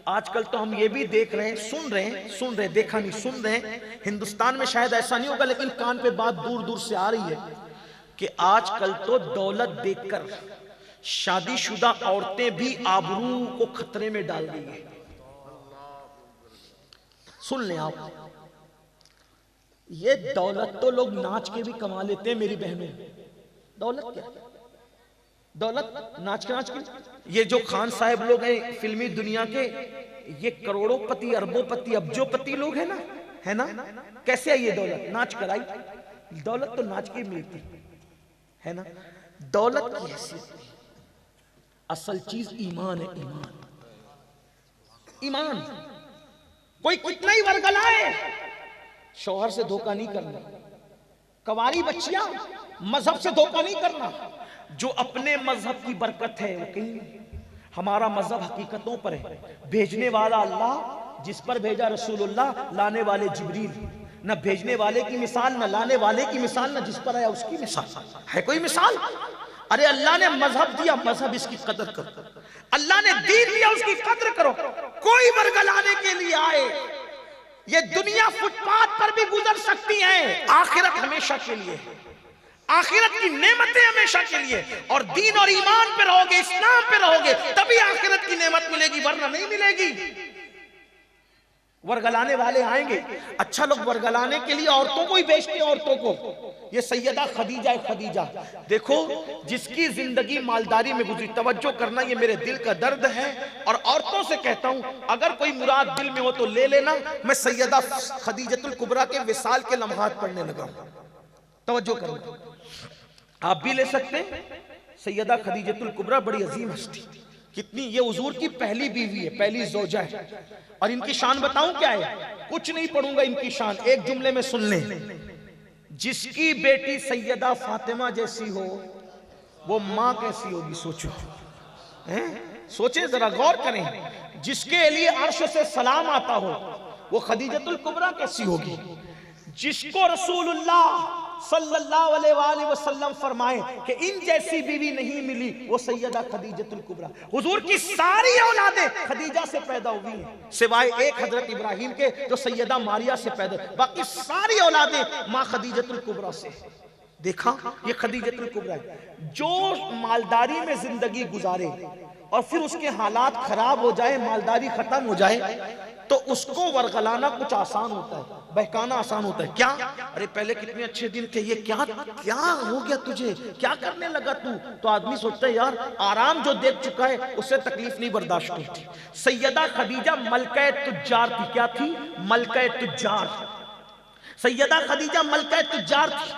आजकल तो हम ये भी देख रहे हैं, सुन रहे हैं, देखा नहीं सुन रहे हैं। हिंदुस्तान में शायद ऐसा नहीं होगा, लेकिन कान पे बात दूर दूर से आ रही है कि आजकल तो दौलत देखकर शादीशुदा औरतें भी आबरू को खतरे में डाल रही है। सुन लें आप, ये दौलत तो लोग नाच के भी कमा लेते हैं मेरी बहनों। दौलत क्या? दौलत नाच के ये जो खान साहब लोग हैं फिल्मी दुनिया के, ये करोड़ोंपति, अरबोंपति, अब्जोपति लोग हैं ना, है ना? कैसे आई ये दौलत? नाच कर आई। दौलत तो नाच के मिलती है ना। दौलत की हैसियत, असल चीज ईमान है। ईमान कोई कितना ही वर्गलाए, शौहर से धोखा नहीं करना। कवारी बच्चियां, मजहब से धोखा नहीं करना। जो अपने मजहब की बरकत है वो कहीं, हमारा मजहब हकीकतों पर है। भेजने वाला अल्लाह, जिस पर भेजा रसूलुल्लाह, लाने वाले जिब्रील। न भेजने वाले की मिसाल, न लाने वाले की मिसाल, न जिस पर आया उसकी मिसाल। है कोई मिसाल? अरे अल्लाह ने मजहब दिया, मजहब इसकी कदर करो। अल्लाह ने दीन दिया, उसकी कदर करो। कोई वर्गलाने के लिए आए, ये दुनिया फुटपाथ पर भी गुजर सकती है, आखिरत हमेशा के लिए है। आखिरत की नेमतें हमेशा के लिए। और दीन और ईमान पे रहोगे, इस्लाम पे रहोगे, तभी आखिरत की नेमत मिलेगी, वरना नहीं मिलेगी। वर्गलाने वाले आएंगे। अच्छा, लोग वर्गलाने के लिए औरतों को ही बेचते हैं, औरतों को। ये सैयदा खदीजा, खदीजा देखो, जिसकी जिंदगी मालदारी में गुजरी। तवज्जो करना, ये मेरे दिल का दर्द है। और औरतों से कहता हूं, अगर कोई मुराद दिल में हो तो ले लेना। मैं सैयदा खदीजतुल कुबरा के विसाल के लम्हात पढ़ने लगा हूं। तवज्जो करना, आप भी ले सकते हैं। सैयदा खदीजतुल कुबरा बड़ी अजीम हस्ती, कितनी, ये हुजूर की पहली बीवी है, पहली जोजा है। और इनकी शान बताऊं क्या है? कुछ नहीं पढ़ूंगा इनकी शान, एक जुमले में सुन लें। जिसकी बेटी सैयदा फातिमा जैसी हो, वो मां कैसी होगी? सोचो, हैं? सोचे, जरा गौर करें। जिसके लिए अर्श से सलाम आता हो, वो खदीजतुल कुबरा कैसी होगी? जिसको रसूलुल्लाह सल्लल्लाहु अलैहि वसल्लम फरमाए कि इन जैसी बीवी नहीं मिली, वो सैयदा खदीजतुल कुबरा। हुजूर की सारी औलादें खदीजा से पैदा हुई हैं, सिवाय एक हजरत इब्राहिम के जो सैयदा मारिया से पैदा, बाकी सारी औलादें मां खदीजतुल कुबरा से। देखा, ये खदीजतुल कुबरा है। जो मालदारी में जिंदगी गुजारे और फिर उसके हालात खराब हो जाए, मालदारी खत्म हो जाए, तो उसको वर्गलाना कुछ आसान होता है, बहकाना आसान होता है। क्या? अरे पहले कितने अच्छे दिन थे, ये क्या क्या हो गया तुझे, क्या करने लगा तू? तो आदमी सोचता है यार, आराम जो देख चुका है उससे तकलीफ नहीं बर्दाश्त होती। सैयदा खदीजा मलका तुज्जार थी। क्या थी? मलका तुज्जार। सैयदा खदीजा मलका तुज्जार थी।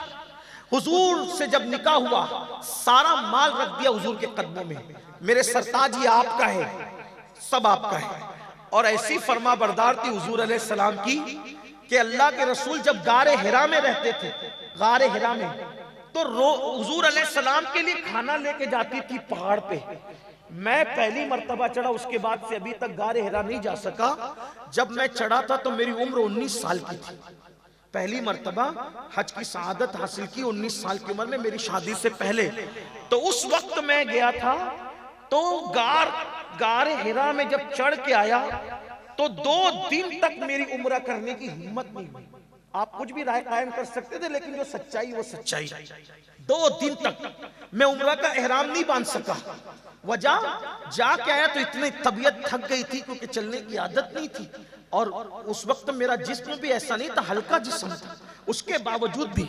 हुजूर से जब निकाह हुआ, सारा माल रख दिया हुजूर के कदमों में। मेरे सरताज, ये आपका है, सब आपका है। और ऐसी फरमा बरदार थी हुजूर अलैहिस्सलाम की कि अल्लाह के रसूल जब गारे हिरा में रहते थे, गारे हिरा में, तो हुजूर अलैहिस्सलाम के लिए खाना लेके जाती थी पहाड़ पे। मैं पहली मर्तबा चढ़ा, उसके बाद से अभी तक गारे हिरा नहीं जा सका। जब मैं चढ़ा था तो मेरी उम्र 19 साल की थी। पहली मर्तबा हज की सआदत हासिल की 19 साल की उम्र में, मेरी शादी से पहले। तो उस वक्त मैं गया था, तो गार हिरा में जब चढ़ के आया तो 2 दिन तक मेरी उम्रा करने की हिम्मत नहीं हुई। आप कुछ भी राय कायम कर सकते थे, लेकिन जो सच्चाई वो सच्चाई। 2 दिन तक मैं उम्रा का एहराम नहीं बांध सका। वजह, जाके आया तो इतनी तबीयत थक गई थी क्योंकि चलने की आदत नहीं थी, और उस वक्त मेरा जिस्म भी ऐसा नहीं था, हल्का जिस्म था। उसके बावजूद भी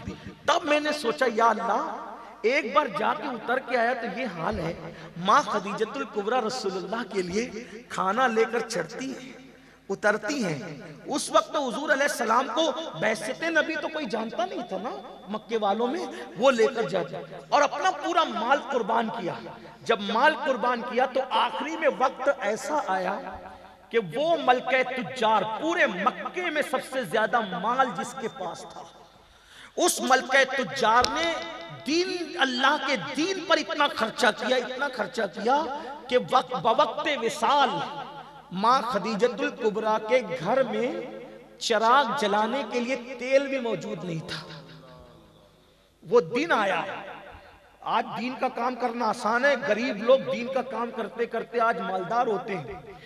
तब मैंने सोचा, या अल्लाह, एक बार जाके उतर के आया तो ये हाल है। माँ खदीजतुल कुबरा रसूलुल्लाह के लिए खाना लेकर चढ़ती है, उतरती हैं। उस वक्त तो हुजूर अलैहिस्सलाम को बैसते नबी तो कोई जानता नहीं था ना मक्के वालों में, वो लेकर जाते और अपना पूरा माल कुर्बान किया। जब माल कुर्बान किया तो आखिरी में वक्त ऐसा आया कि वो मलके तुज्जार, पूरे मक्के में सबसे ज्यादा माल जिसके पास था, उस मलके तुज्जार ने दीन, अल्लाह के दीन पर इतना खर्चा किया कि वक्त विसाल माँ खदीजतुल कुबरा के घर में चिराग जलाने के लिए तेल भी मौजूद नहीं था। वो दिन आया। आज दीन का काम करना आसान है, गरीब लोग दीन का काम करते करते आज मालदार होते हैं।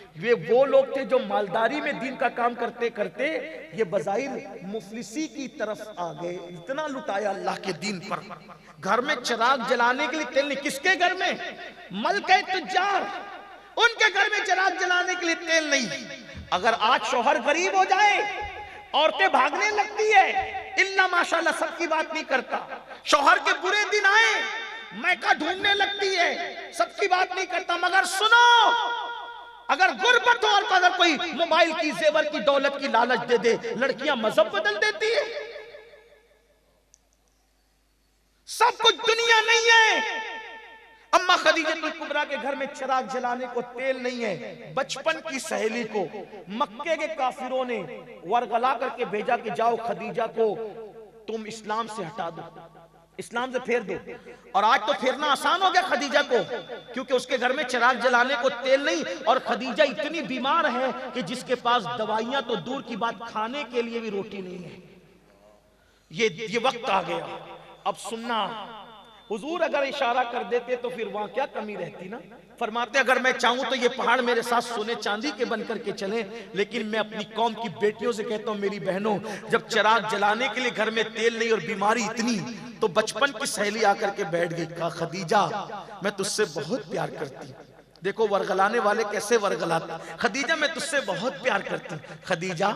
वो लोग थे जो मालदारी में दीन का काम करते करते ये बज़ाहिर मुफलिसी की तरफ आ गए। इतना लुटाया अल्लाह के दीन पर। घर में चिराग जलाने के लिए तेल नहीं, किसके घर में? मलके तुज्जार, उनके घर में चिराग जलाने के लिए तेल नहीं। अगर आज शौहर गरीब हो जाए, औरतें भागने लगती है, इल्ला माशाल्लाह, सबकी बात नहीं करता। शौहर के बुरे दिन आए, मैका ढूंढने लगती है, सबकी बात नहीं करता। मगर सुनो, अगर गुर्बत हो और अगर कोई मोबाइल की, जेवर की, दौलत की लालच दे दे, लड़कियां मजहब बदल देती है। सब कुछ दुनिया नहीं है। अम्मा खदीजतुल कुबरा के घर में चिराग जलाने को तेल नहीं है। बचपन की सहेली को मक्के के काफिरों ने वरगला करके भेजा कि जाओ खदीजा को तुम इस्लाम से हटा दो, इस्लाम से फेर दो। और आज तो फेरना आसान हो गया खदीजा को, क्योंकि उसके घर में चिराग जलाने को तेल नहीं, और खदीजा इतनी बीमार है कि जिसके पास दवाइयां तो दूर की बात, खाने के लिए भी रोटी नहीं है। ये वक्त आ गया। अब सुनना, हुजूर अगर इशारा कर देते तो फिर वहां क्या कमी रहती ना। फरमाते अगर मैं चाहूं तो ये पहाड़ मेरे साथ सोने चांदी के बन करके चले, लेकिन मैं अपनी कौम की बेटियों से कहता हूं, मेरी बहनों, जब चिराग जलाने के लिए घर में तेल नहीं और बीमारी इतनी, तो बचपन की सहेली आकर के बैठ गई, कहा खदीजा मैं तुझसे बहुत प्यार करती हूँ। देखो वरगलाने वाले कैसे वरगलाते। खदीजा मैं तुझसे बहुत प्यार करती हूँ। खदीजा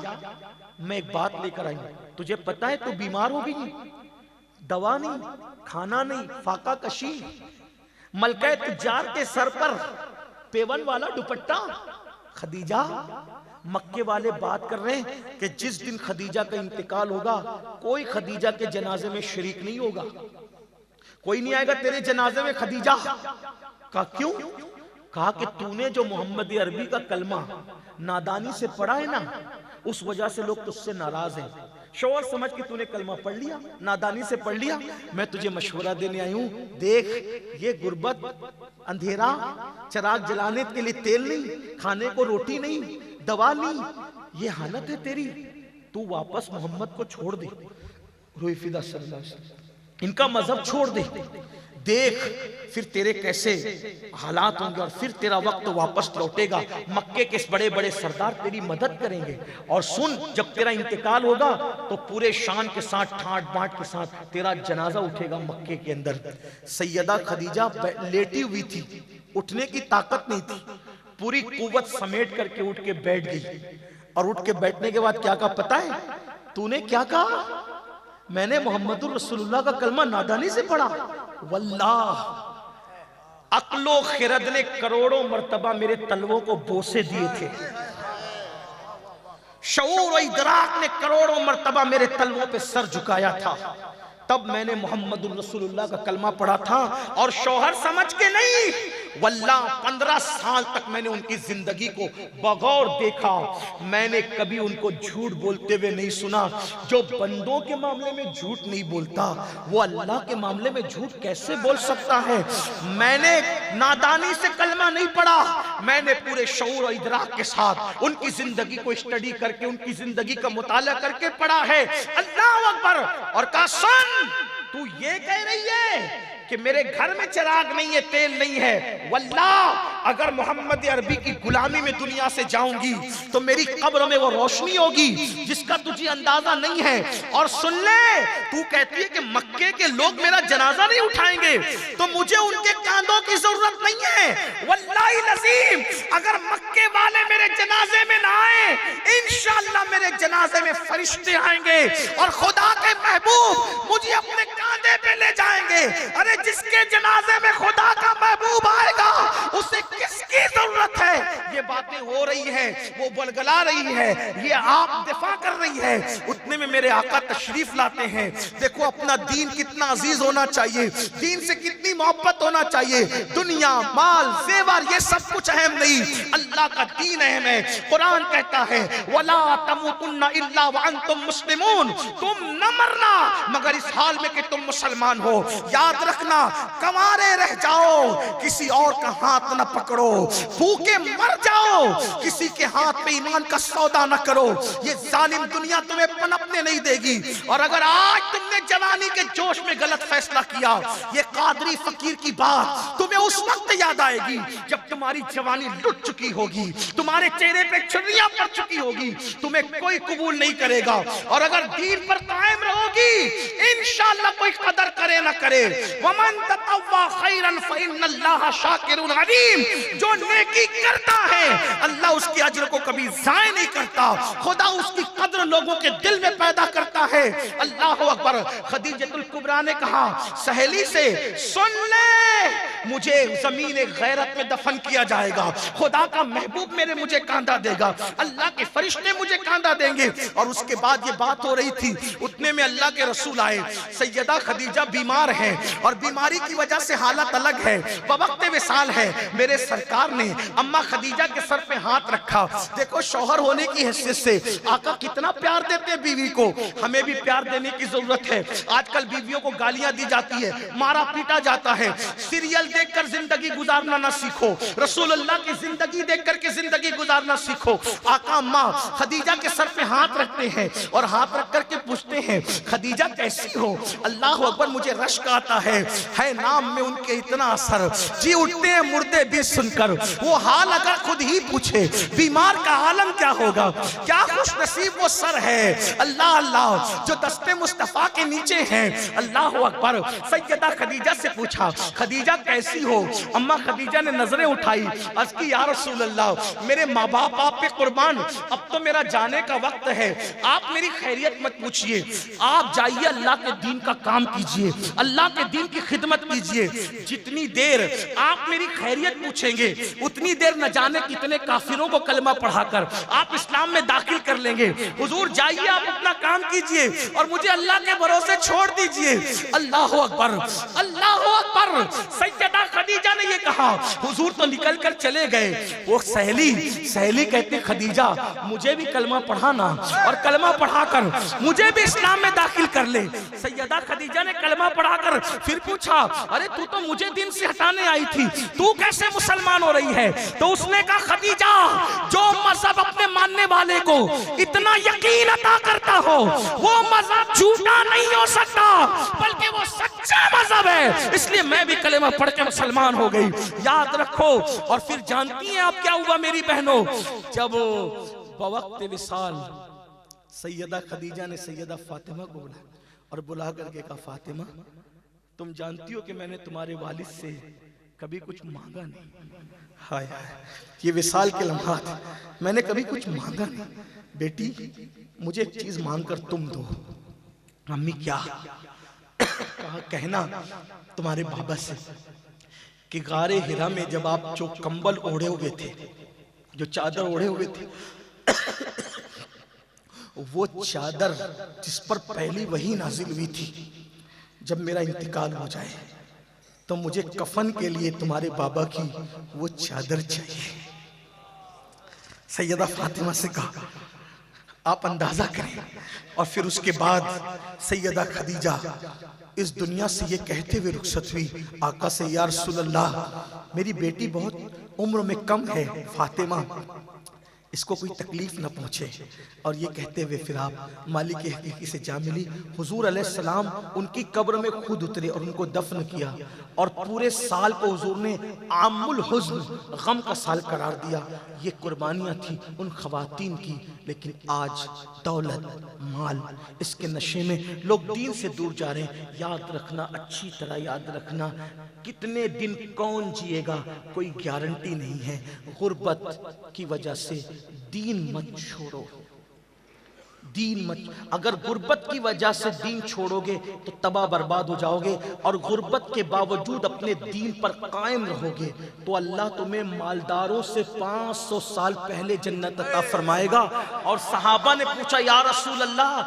मैं एक बात लेकर आई हूँ, तुझे पता है तू बीमार हो गई, दवा नहीं, खाना नहीं, फाका कशी, मलके तुज्जार के सर पर पेवन वाला दुपट्टा। खदीजा, मक्के वाले बात कर रहे हैं कि जिस दिन खदीजा का इंतकाल होगा, कोई खदीजा के जनाजे में शरीक नहीं होगा, कोई नहीं आएगा तेरे जनाजे में। खदीजा कहा क्यों? कहा कि तूने जो मोहम्मद अरबी का कलमा नादानी से पढ़ा है ना, उस वजह से लोग तुझसे नाराज हैं। शौहर समझ के तूने कलमा पढ़ लिया, नादानी से पढ़ लिया। मैं तुझे मशवरा देने आई हूं, देख ये गुर्बत, अंधेरा, चिराग जलाने के लिए तेल नहीं, खाने को रोटी नहीं, दवा नहीं, ये हालत है तेरी, तू वापस मोहम्मद को छोड़ दे। रुईफिदा सल्लल्लाहु अलैहि वसल्लम, इनका मजहब छोड़ दे, देख फिर तेरे कैसे हालात होंगे और फिर तेरा वक्त वापस लौटेगा। मक्के के बड़े बड़े सरदार तेरी मदद करेंगे। और सुन, जब तेरा इंतकाल होगा तो पूरे शान के साथ, ठाट बाट के साथ तेरा जनाजा उठेगा मक्के के अंदर। सैयदा खदीजा लेटी हुई थी, उठने की ताकत नहीं थी, पूरी कुव्वत समेट करके उठ के बैठ गई। और उठ के बैठने के बाद क्या कहा पता है? तूने क्या कहा? मैंने मोहम्मदुर रसूलुल्लाह का कलमा नादानी से पढ़ा। वल्लाह, अक्लो खिरद ने करोड़ों मर्तबा मेरे तलवों को बोसे दिए थे, शऊर और इदराक ने करोड़ों मर्तबा मेरे तलवों पे सर झुकाया था। तब मैंने मोहम्मदुर रसूलुल्लाह का कलमा पढ़ा था। और शौहर समझ के नहीं, वल्लाह 15 साल तक मैंने उनकी जिंदगी को बगौर देखा, मैंने कभी उनको झूठ बोलते हुए नहीं सुना। जो बंदों के मामले में झूठ नहीं बोलता, वो अल्लाह के मामले में झूठ कैसे बोल सकता है? मैंने नादानी से कलमा नहीं पढ़ा, मैंने पूरे शऊर और इदराक के साथ उनकी जिंदगी को स्टडी करके, उनकी जिंदगी का मुताला करके पढ़ा है। अल्लाह अकबर। और कहा सुन, तू ये कह रही है कि मेरे घर में चिराग नहीं है, तेल नहीं है, वल्लाह अगर मोहम्मद अरबी की गुलामी में दुनिया से जाऊंगी तो मेरी कब्र में वो रोशनी होगी जिसका तुझे अंदाजा नहीं है। और सुन ले, तू कहती है कि मक्के के लोग मेरा जनाजा नहीं उठाएंगे, तो मुझे उनके कांधों की जरूरत नहीं है। वल्लाही नसीम, अगर मक्के वाले मेरे जनाजे में ना आए, इंशाअल्लाह मेरे जनाजे में फरिश्ते आएंगे और खुदा के महबूब मुझे अपने कांधे पे ले जाएंगे। अरे जिसके जनाजे में खुदा का महबूब आएगा उसे किसकी जरूरत है? ये बातें हो रही है, वो बलगला रही है, ये आप दिफा कर रही है, उतने में मेरे आका तशरीफ लाते हैं। देखो अपना दीन कितना अजीज होना चाहिए, दीन से कितनी मोहब्बत होना चाहिए। दुनिया, माल, जेवर ये सब कुछ अहम नहीं, अल्लाह का दीन अहम है। कुरान कहता है वला तमुतुन्ना इल्ला व अंतुम मुस्लिमून, तुम न मरना मगर इस हाल में कि तुम मुसलमान हो। याद रखना, कमारे रह जाओ, किसी और का हाथ न पकड़ो, भूखे मर जाओ, किसी के हाथ पे ईमान का सौदा न करो। ये जालिम दुनिया तुम्हें पनपने नहीं देगी। और अगर आज तुमने जवानी के जोश में गलत फैसला किया, ये कादरी फकीर की बात तुम्हें उस वक्त याद आएगी जब तुम्हारी जवानी लुट चुकी होगी, तुम्हारे चेहरे पे छुरियां पड़ चुकी होगी, तुम्हें कोई कबूल नहीं करेगा। और अगर दीन पर कायम रहोगी, इंशाअल्लाह कोई कदर करे ना करे, वमन ततव्वा खैरन फइन्नल्लाह शाकिरुन अलीम, जो नेकी करता है अल्लाह उसके अजर को कभी जाया नहीं करता। खुदा उसकी कदर लोगों के दिल में पैदा करता है। अल्लाह अकबर। खदीजतुल कुबरा ने कहा सहेली से, सुन ले, मुझे जमीन गैरत में दफन किया जाएगा, खुदा का महबूब मेरे मुझे कांधा देगा, अल्लाह के फरिश्ते मुझे कांधा देंगे। और उसके बाद ये बात हो रही थी, उतने में अल्लाह के रसूल आए। सैयदा खदीजा बीमार है और बीमारी की वजह से हालत अलग है, बवक्ते विसाल है। मेरे सरकार ने अम्मा खदीजा के सर पे हाथ रखा। देखो शौहर होने की हैसियत से आका कितना प्यार देते हैं बीवी को, हमें भी प्यार देने की जरूरत है। आजकल बीवियों को गालियां दी जाती है, मारा पीटा जाता है। सीरियल देखकर जिंदगी गुजारना ना सीखो, रसूलुल्लाह की जिंदगी देखकर के जिंदगी गुजारना सीखो। आका अम्मा खदीजा के सर पे हाथ रखते हैं और हाथ रख करके पूछते हैं खदीजा कैसी हो? अल्लाह अकबर, मुझे रश्क आता है नाम में उनके इतना असर, जी उठते हैं मुर्दे भी सुनकर। वो हाल अगर खुद ही पूछे बीमार का आलम क्या होगा। क्या खुश नसीब वो सर है, अल्लाह अल्लाह, जो दस्ते मुस्तफा के नीचे हैं। अल्लाह अकबर। सैयदा खदीजा से पूछा खदीजा कैसी हो? अम्मा खदीजा ने नजरें उठाई, अर्ज़ की या रसूल अल्लाह, मेरे माँ बाप आप पे कुर्बान, अब तो मेरा जाने का वक्त है, आप मेरी खैरियत मत पूछिए, आप जाइए अल्लाह के दीन का काम कीजिए, अल्लाह के दीन की खिदमत कीजिए। जितनी देर आप मेरी खैरियत पूछेंगे उतनी देर न जाने कितने काफिरों को कलमा पढ़ाकर आप इस्लाम में दाखिल कर लेंगे। हुजूर जाइए, आप अपना काम कीजिए और मुझे अल्लाह के भरोसे छोड़ दीजिए। अल्लाह अकबर, अल्लाह अकबर। सैयदा खदीजा ने ये कहा, हुजूर तो निकल कर चले गए। वो सहेली कहती खदीजा मुझे भी कलमा पढ़ाना और कलमा पढ़ाकर मुझे भी इस्लाम में दाखिल कर ले। सैयदा खदीजा ने कलमा पढ़ाकर फिर पूछा, अरे तू तो मुझे दिन से हटाने आई थी, तू कैसे मुसलमान हो रही है? तो उसने कहा खदीजा, जो मजहब अपने मानने वाले को इतना यकीन अता करता हो वो मजहब झूठा नहीं हो सकता, बल्कि वो सच्चा मजहब है। इसलिए मैं भी कलेमा पढ़ के मुसलमान हो गई। याद रखो। और फिर जानती हैं आप क्या हुआ मेरी बहनों? जब बवक्ते विसाल सैयदा खदीजा ने सैयदा फातिमा को बुलाया और बुला करके कहा, फातिमा तुम जानती हो कि मैंने तुम्हारे वालिद से कभी कुछ मांगा नहीं। हाय हाय, ये विसाल के लम्हात, मैंने कभी कुछ मांगा नहीं। बेटी मुझे एक चीज मांगकर तुम दो। अम्मी क्या? कहा कहना तुम्हारे बाबा से कि गारे हिरा में जब आप जो कंबल ओढ़े हुए थे, जो चादर ओढ़े हुए थे, वो चादर जिस पर पहली वही नाजिल हुई थी, जब मेरा इंतकाल हो जाए तो मुझे कफन के लिए तुम्हारे बाबा की वो चादर चाहिए। सैयदा फातिमा से कहा, आप अंदाजा करें। और फिर उसके बाद सैयदा खदीजा इस दुनिया से ये कहते हुए रुखसत हुई आका से, या रसूल अल्लाह, मेरी बेटी बहुत उम्र में कम है, फातिमा, इसको कोई तकलीफ न पहुंचे। और ये कहते हुए फिर आप मालिक के हकीकी से जा मिली। हुजूर अलैहिस्सलाम उनकी कब्र में खुद उतरे और उनको दफन किया। और पूरे साल को हुजूर ने आमुल हुज़्न, गम का साल करार दिया। ये कुर्बानियाँ थी उन खवातीन की। लेकिन आज दौलत, माल, इसके नशे में लोग दीन से दूर जा रहे हैं। याद रखना, अच्छी तरह याद रखना, कितने दिन कौन जिएगा कोई गारंटी नहीं है। गुर्बत की वजह से दीन मत छोड़ो, दीन मत। अगर गुर्बत की वजह से दीन छोड़ोगे तो तबाह बर्बाद हो जाओगे। और गुर्बत के बावजूद अपने दीन पर कायम रहोगे तो अल्लाह तुम्हें मालदारों से 500 साल पहले जन्नत अता फरमाएगा। और सहाबा ने पूछा, या रसूल अल्लाह,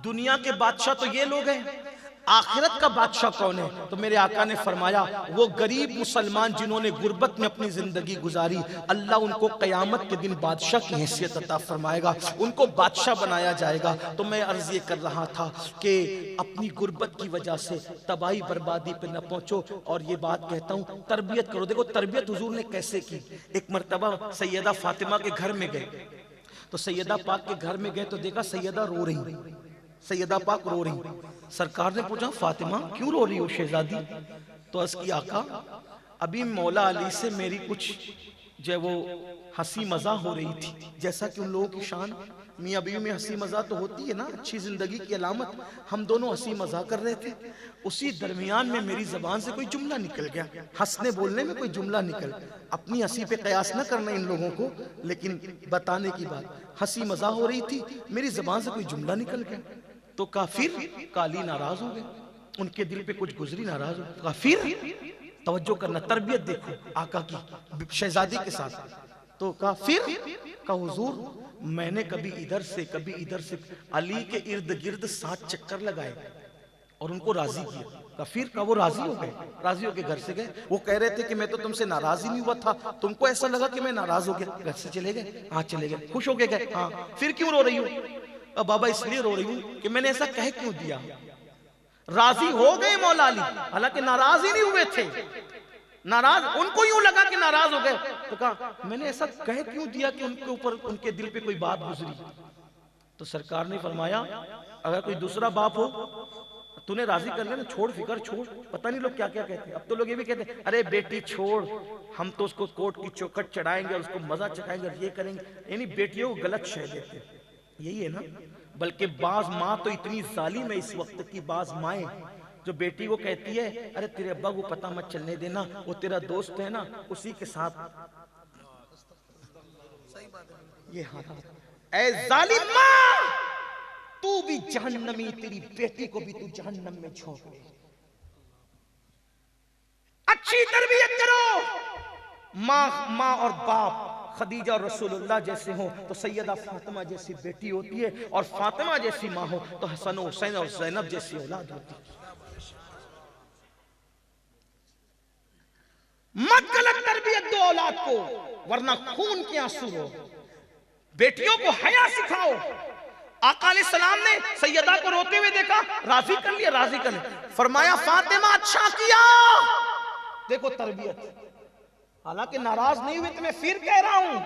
दुनिया के बादशाह तो ये लोग हैं, आखिरत का बादशाह कौन है? तो मेरे आका ने फरमाया, वो गरीब मुसलमान जिन्होंने गुर्बत में अपनी जिंदगी गुजारी, अल्लाह उनको क़यामत के दिन बादशाह की हैसियत अता फरमाएगा, उनको बादशाह बनाया जाएगा। तो मैं अर्ज ये कर रहा था कि अपनी गुर्बत की वजह से तबाही बर्बादी पे न पहुंचो। और ये बात कहता हूँ, तरबियत करो। देखो तरबियत हुजूर ने कैसे की। एक मरतबा सैयदा फातिमा के घर में गए, तो सैयदा पाक के घर में गए तो देखा सैयदा रो रही, सैयदा पाक रो रही। सरकार ने पूछा, फातिमा क्यों रो रही हो शहजादी? तो अर्ज़ की, आका, अभी मौला अली से मेरी कुछ जो है वो हंसी मजाक हो रही थी। जैसा कि उन लोगों की शान, मियाँ बीवी में हंसी मजाक तो होती है ना, अच्छी जिंदगी की अलामत। हम दोनों हंसी मजाक कर रहे थे, उसी दरमियान में मेरी जबान से कोई जुमला निकल गया, हंसने बोलने में कोई जुमला निकल। अपनी हंसी पे कयास न करना इन लोगों को, लेकिन बताने की बात, हंसी मजाक हो रही थी, मेरी जबान से कोई जुमला निकल गया। तो काफिर काली नाराज हो गए, उनके दिल पे कुछ गुजरी, नाराज हो। काफिर, तवज्जो करना, तरबियत देखो आका की शहजादी के साथ। तो काफिर का हुजूर, मैंने कभी इधर से कभी इधर से अली के इर्द गिर्द 7 चक्कर लगाए और उनको राजी किया। काफिर का वो राजी हो गए, राजी होके घर से गए। वो कह रहे थे कि मैं तो तुमसे नाराज ही नहीं हुआ था, तुमको ऐसा लगा कि मैं नाराज हो गया। घर से चले गए, हाँ चले गए, खुश हो गए। हाँ, फिर क्यों रो रही हो? बाबा इसलिए रो रही हूं कि मैंने ऐसा कह क्यों दिया। राजी हो गए मौला अली, हालांकि नाराज ही नहीं हुए थे, नाराज उनको यूं लगा कि नाराज हो गए। तो कहा, मैंने ऐसा कह क्यों दिया कि उनके ऊपर, उनके दिल पे कोई बात गुजरी। तो सरकार ने फरमाया, अगर कोई दूसरा बाप हो तूने राजी कर लेना, छोड़, फिकर छोड़। पता नहीं लोग क्या क्या कहते हैं। अब तो लोग ये भी कहते हैं, अरे बेटी छोड़, हम तो उसको कोर्ट की चौखट चढ़ाएंगे और उसको मजा चखाएंगे, ये करेंगे। यानी बेटियों को गलत शह देते, यही है ना। बल्कि बाज माँ तो इतनी जालिम है इस वक्त की, बाज माएँ जो बेटी को कहती है, अरे तेरे अब्बा को पता मत चलने देना, वो तेरा दोस्त है ना, उसी के साथ। ये हालात, ऐ जालिम माँ, तू भी जहन्नमी, तेरी बेटी को भी तू जहन्नम में झोंक दे। अच्छी तरबियत करो। माँ और बाप खदीजा और रसूलुल्लाह जैसे हो तो सैयदा फातिमा जैसी बेटी होती है, और फातिमा जैसी माँ हो तो हसन हुसैन और ज़ैनब जैसी औलाद होती है। मत गलत तरबियत दो औलाद को, वरना खून के आंसू हो। बेटियों को हया सिखाओ। आका अलैहिस्सलाम ने सैयदा को रोते हुए देखा, राजी कर लिया, राजी कर लिया। फरमाया, फातिमा अच्छा किया। देखो तरबियत, हालांकि नाराज नहीं हुए, तो मैं फिर कह रहा हूं,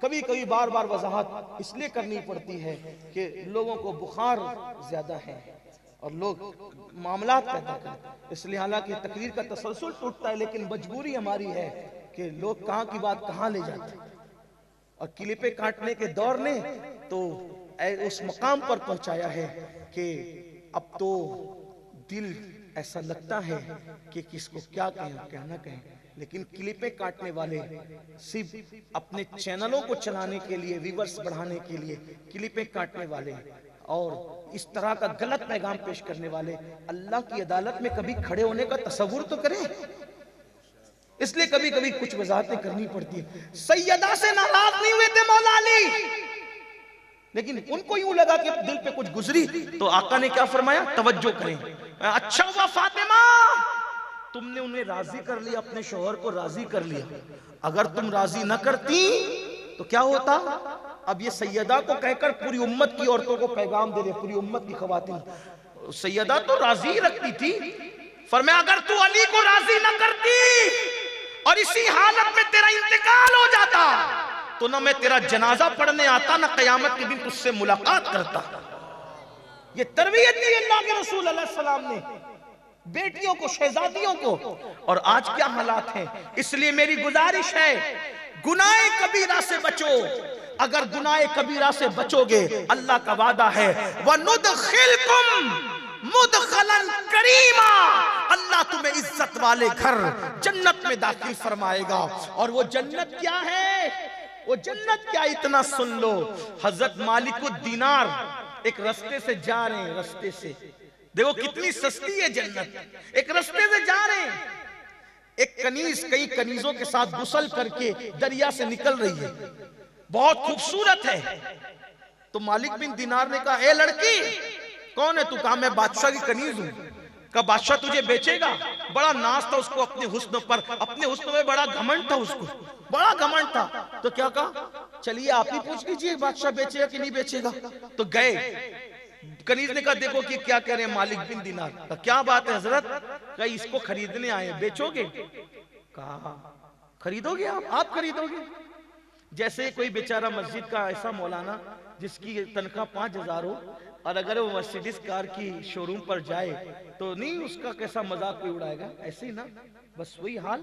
कभी कभी बार बार वजाहत इसलिए करनी पड़ती है कि लोगों को बुखार ज्यादा है और लोग मामला पैदा करते हैं, इसलिए हालांकि तकरीर का तसलसल टूटता है, लेकिन मजबूरी हमारी है कि लोग कहाँ की बात कहाँ ले जाते हैं। और क्लिपे काटने के दौर ने तो उस मकाम पर पहुंचाया है कि अब तो दिल ऐसा लगता है कि किसको क्या कहें क्या ना कहें। लेकिन क्लिपें काटने वाले सिर्फ अपने चैनलों को चलाने के लिए, व्यूअर्स बढ़ाने के लिए क्लिपें काटने वाले और इस तरह का गलत पैगाम पेश करने वाले अल्लाह की अदालत में कभी खड़े होने का तसव्वुर तो करें। इसलिए कभी कभी कुछ वजाहतें करनी पड़ती है। सैयदा से नाराज नहीं हुए थे मौला अली, लेकिन उनको यूं लगा कि दिल पे कुछ गुजरी, तो आका ने क्या फरमाया, तवज्जो करें। अच्छा हुआ फातिमा तुमने उन्हें राजी कर लिया, अपने शौहर को राजी कर लिया। अगर तुम राजी न करती तो क्या होता? अब ये सैयदा को कहकर पूरी उम्मत की औरतों को पैगाम दे रहे, पूरी उम्मत की खवातीन। सैयदा तो राजी रखती थी, फरमाया अगर तू अली को राजी न करती और इसी हालत में तेरा इंतकाल हो जाता तो ना मैं तेरा जनाजा पढ़ने आता, ना कयामत के दिन तुझसे मुलाकात करता। ये तरबियत दी अल्लाह के रसूल अलैहि सलाम ने बेटियों को, शहजादियों को। और आज क्या हालात हैं। इसलिए मेरी गुजारिश है, गुनाहे कबीरा से बचो। अगर गुनाहे कबीरा से बचोगे, अल्लाह का वादा है वनुदखिलकुम मुदखलन करीमा, अल्लाह तुम्हें इज्जत वाले घर जन्नत में दाखिल फरमाएगा। और वो जन्नत क्या है? वो जन्नत क्या, इतना सुन लो। हजरत मालिकुद दीनार एक रास्ते से जा रहे हैं, रास्ते से देखो कितनी सस्ती है जन्नत। एक रास्ते से जा रहे हैं, एक कनीज कई कनीजों के साथ गुसल करके दरिया से निकल रही है, बहुत खूबसूरत है। तो मालिक बिन दीनार ने कहा, ए लड़की कौन है तू? कहा मैं बादशाह की कनीज हूं। कहा बादशाह तुझे बेचेगा? बड़ा नाज था उसको अपने हुस्न पर, अपने हुस्न में बड़ा घमंड था उसको, बड़ा घमंड था। तो क्या कहा, चलिए आप ही पूछ लीजिए बादशाह बेचेगा कि नहीं बेचेगा। तो गए, कनीज ने कहा देखो कि क्या कह रहे हैं मालिक बिन दीनार। कहा क्या बात है हजरत? कहा इसको खरीदने आए, बेचोगे? कहा खरीदोगे आप खरीदोगे? जैसे कोई बेचारा मस्जिद का ऐसा मौलाना जिसकी तनख्वाह 5,000 हो और अगर वो मर्सिडीज कार की शोरूम पर जाए तो नहीं उसका कैसा मजाक कोई उड़ाएगा, ऐसे ही ना। बस वही हाल।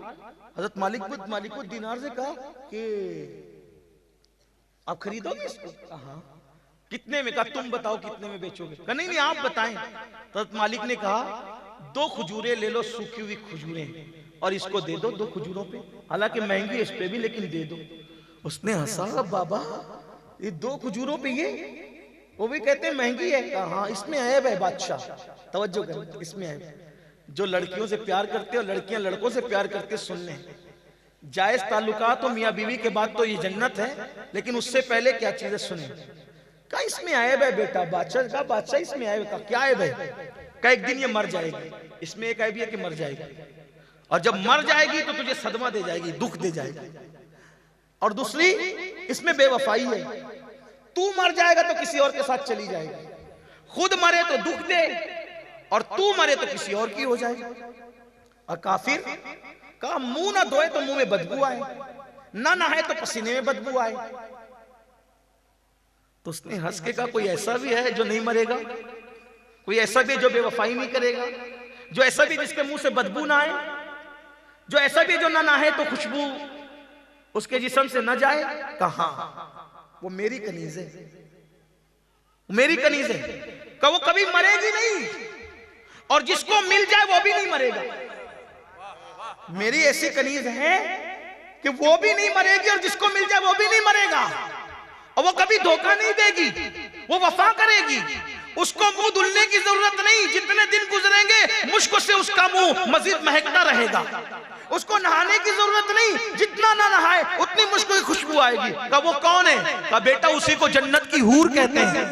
हजरत मालिकुद दीनार से कहा कि आप खरीदोगे इसको? कहा कितने में? कहा तुम बताओ कितने में बेचोगे? कहा नहीं आप बताएं। तो मालिक ने कहा 2 खजूरें ले लो, सूखी हुई खजूरें, और इसको दे दो 2 खजूरों पे, हालांकि महंगी है इस पे भी, लेकिन दे दो। उसने हंसा, बाबा ये 2 खजूरों पे ये, वो भी कहते हैं महंगी है। कहा हाँ इसमें ऐब है बादशाह, तवज्जो कर, इसमें ऐब। जो लड़कियों से प्यार करते और लड़कियां लड़कों से प्यार करते, सुन लें, जायज ताल्लुकात तो मियाँ बीवी के बाद तो ये जन्नत है, लेकिन उससे पहले क्या चीजें सुने। कहा इसमें ऐब है बेटा। बादशाह का बादशाह इसमें ऐब है। क्या ऐब है? कहा एक दिन ये मर जाएगी। इसमें एक ऐब है कि मर जाएगी, और जब मर जाएगी तो तुझे सदमा दे जाएगी, दुख दे जाएगी। और दूसरी इसमें बेवफाई है, तू मर जाएगा तो किसी और के साथ चली जाएगी, खुद मरे तो दुख दे और तू मरे तो किसी और की हो जाएगी। और काफिर का मुंह ना धोए तो मुंह में बदबू आए, ना नहाए तो पसीने में बदबू आए। तो उसने हंस के कहा कोई ऐसा भी है जो नहीं मरेगा? कोई ऐसा भी जो बेवफाई नहीं करेगा? जो ऐसा भी जिसके मुंह से बदबू ना आए? जो ऐसा भी जो ना नहाए तो खुशबू उसके जिस्म से न जाए? कहा वो मेरी कनीज है, मेरी कनीज है। कहा वो कभी मरेगी नहीं, और जिसको मिल जाए वो भी नहीं मरेगा। मेरी ऐसी कनीज है कि वो भी नहीं मरेगी और जिसको मिल जाए वो भी नहीं मरेगा, और वो कभी धोखा नहीं देगी, वो वफा करेगी। उसको मुंह धुलने की जरूरत नहीं, जितने दिन गुजरेंगे मुश्क से उसका मुंह मजीद महकता रहेगा। उसको नहाने की जरूरत नहीं, जितना ना नहाए उतनी मुश्क की खुशबू आएगी। कहा वो कौन है? कहा बेटा उसी को जन्नत की हूर कहते हैं,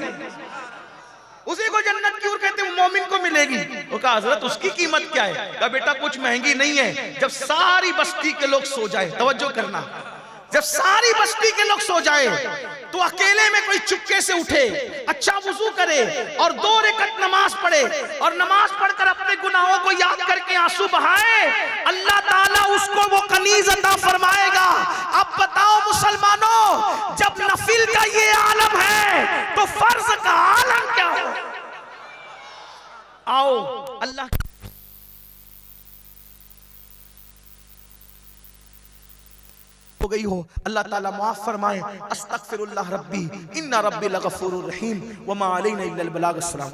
उसी को जन्नत की हूर कहते हैं, वो मोमिन को मिलेगी। वो कहा हजरत उसकी कीमत क्या है? कहा बेटा कुछ महंगी नहीं है। जब सारी बस्ती के लोग सो जाए, तवज्जो करना, जब सारी बस्ती के लोग सो जाए तो अकेले में कोई चुपके से उठे, अच्छा वुजू करे और 2 रकात नमाज पढ़े, और नमाज पढ़कर अपने गुनाहों को याद करके आंसू बहाए, अल्लाह ताला उसको वो कनीज अता फरमाएगा। अब बताओ मुसलमानों, जब नफिल का ये आलम है तो फर्ज का आलम क्या हो? आओ अल्लाह हो गई हो, अल्लाह ताला माफ फरमाए। अस्तगफिरुल्लाह रब्बी इन्ना रब्बी लगफूरुर रहीम व मा अलैना इल्लल बलाग। अस्सलाम।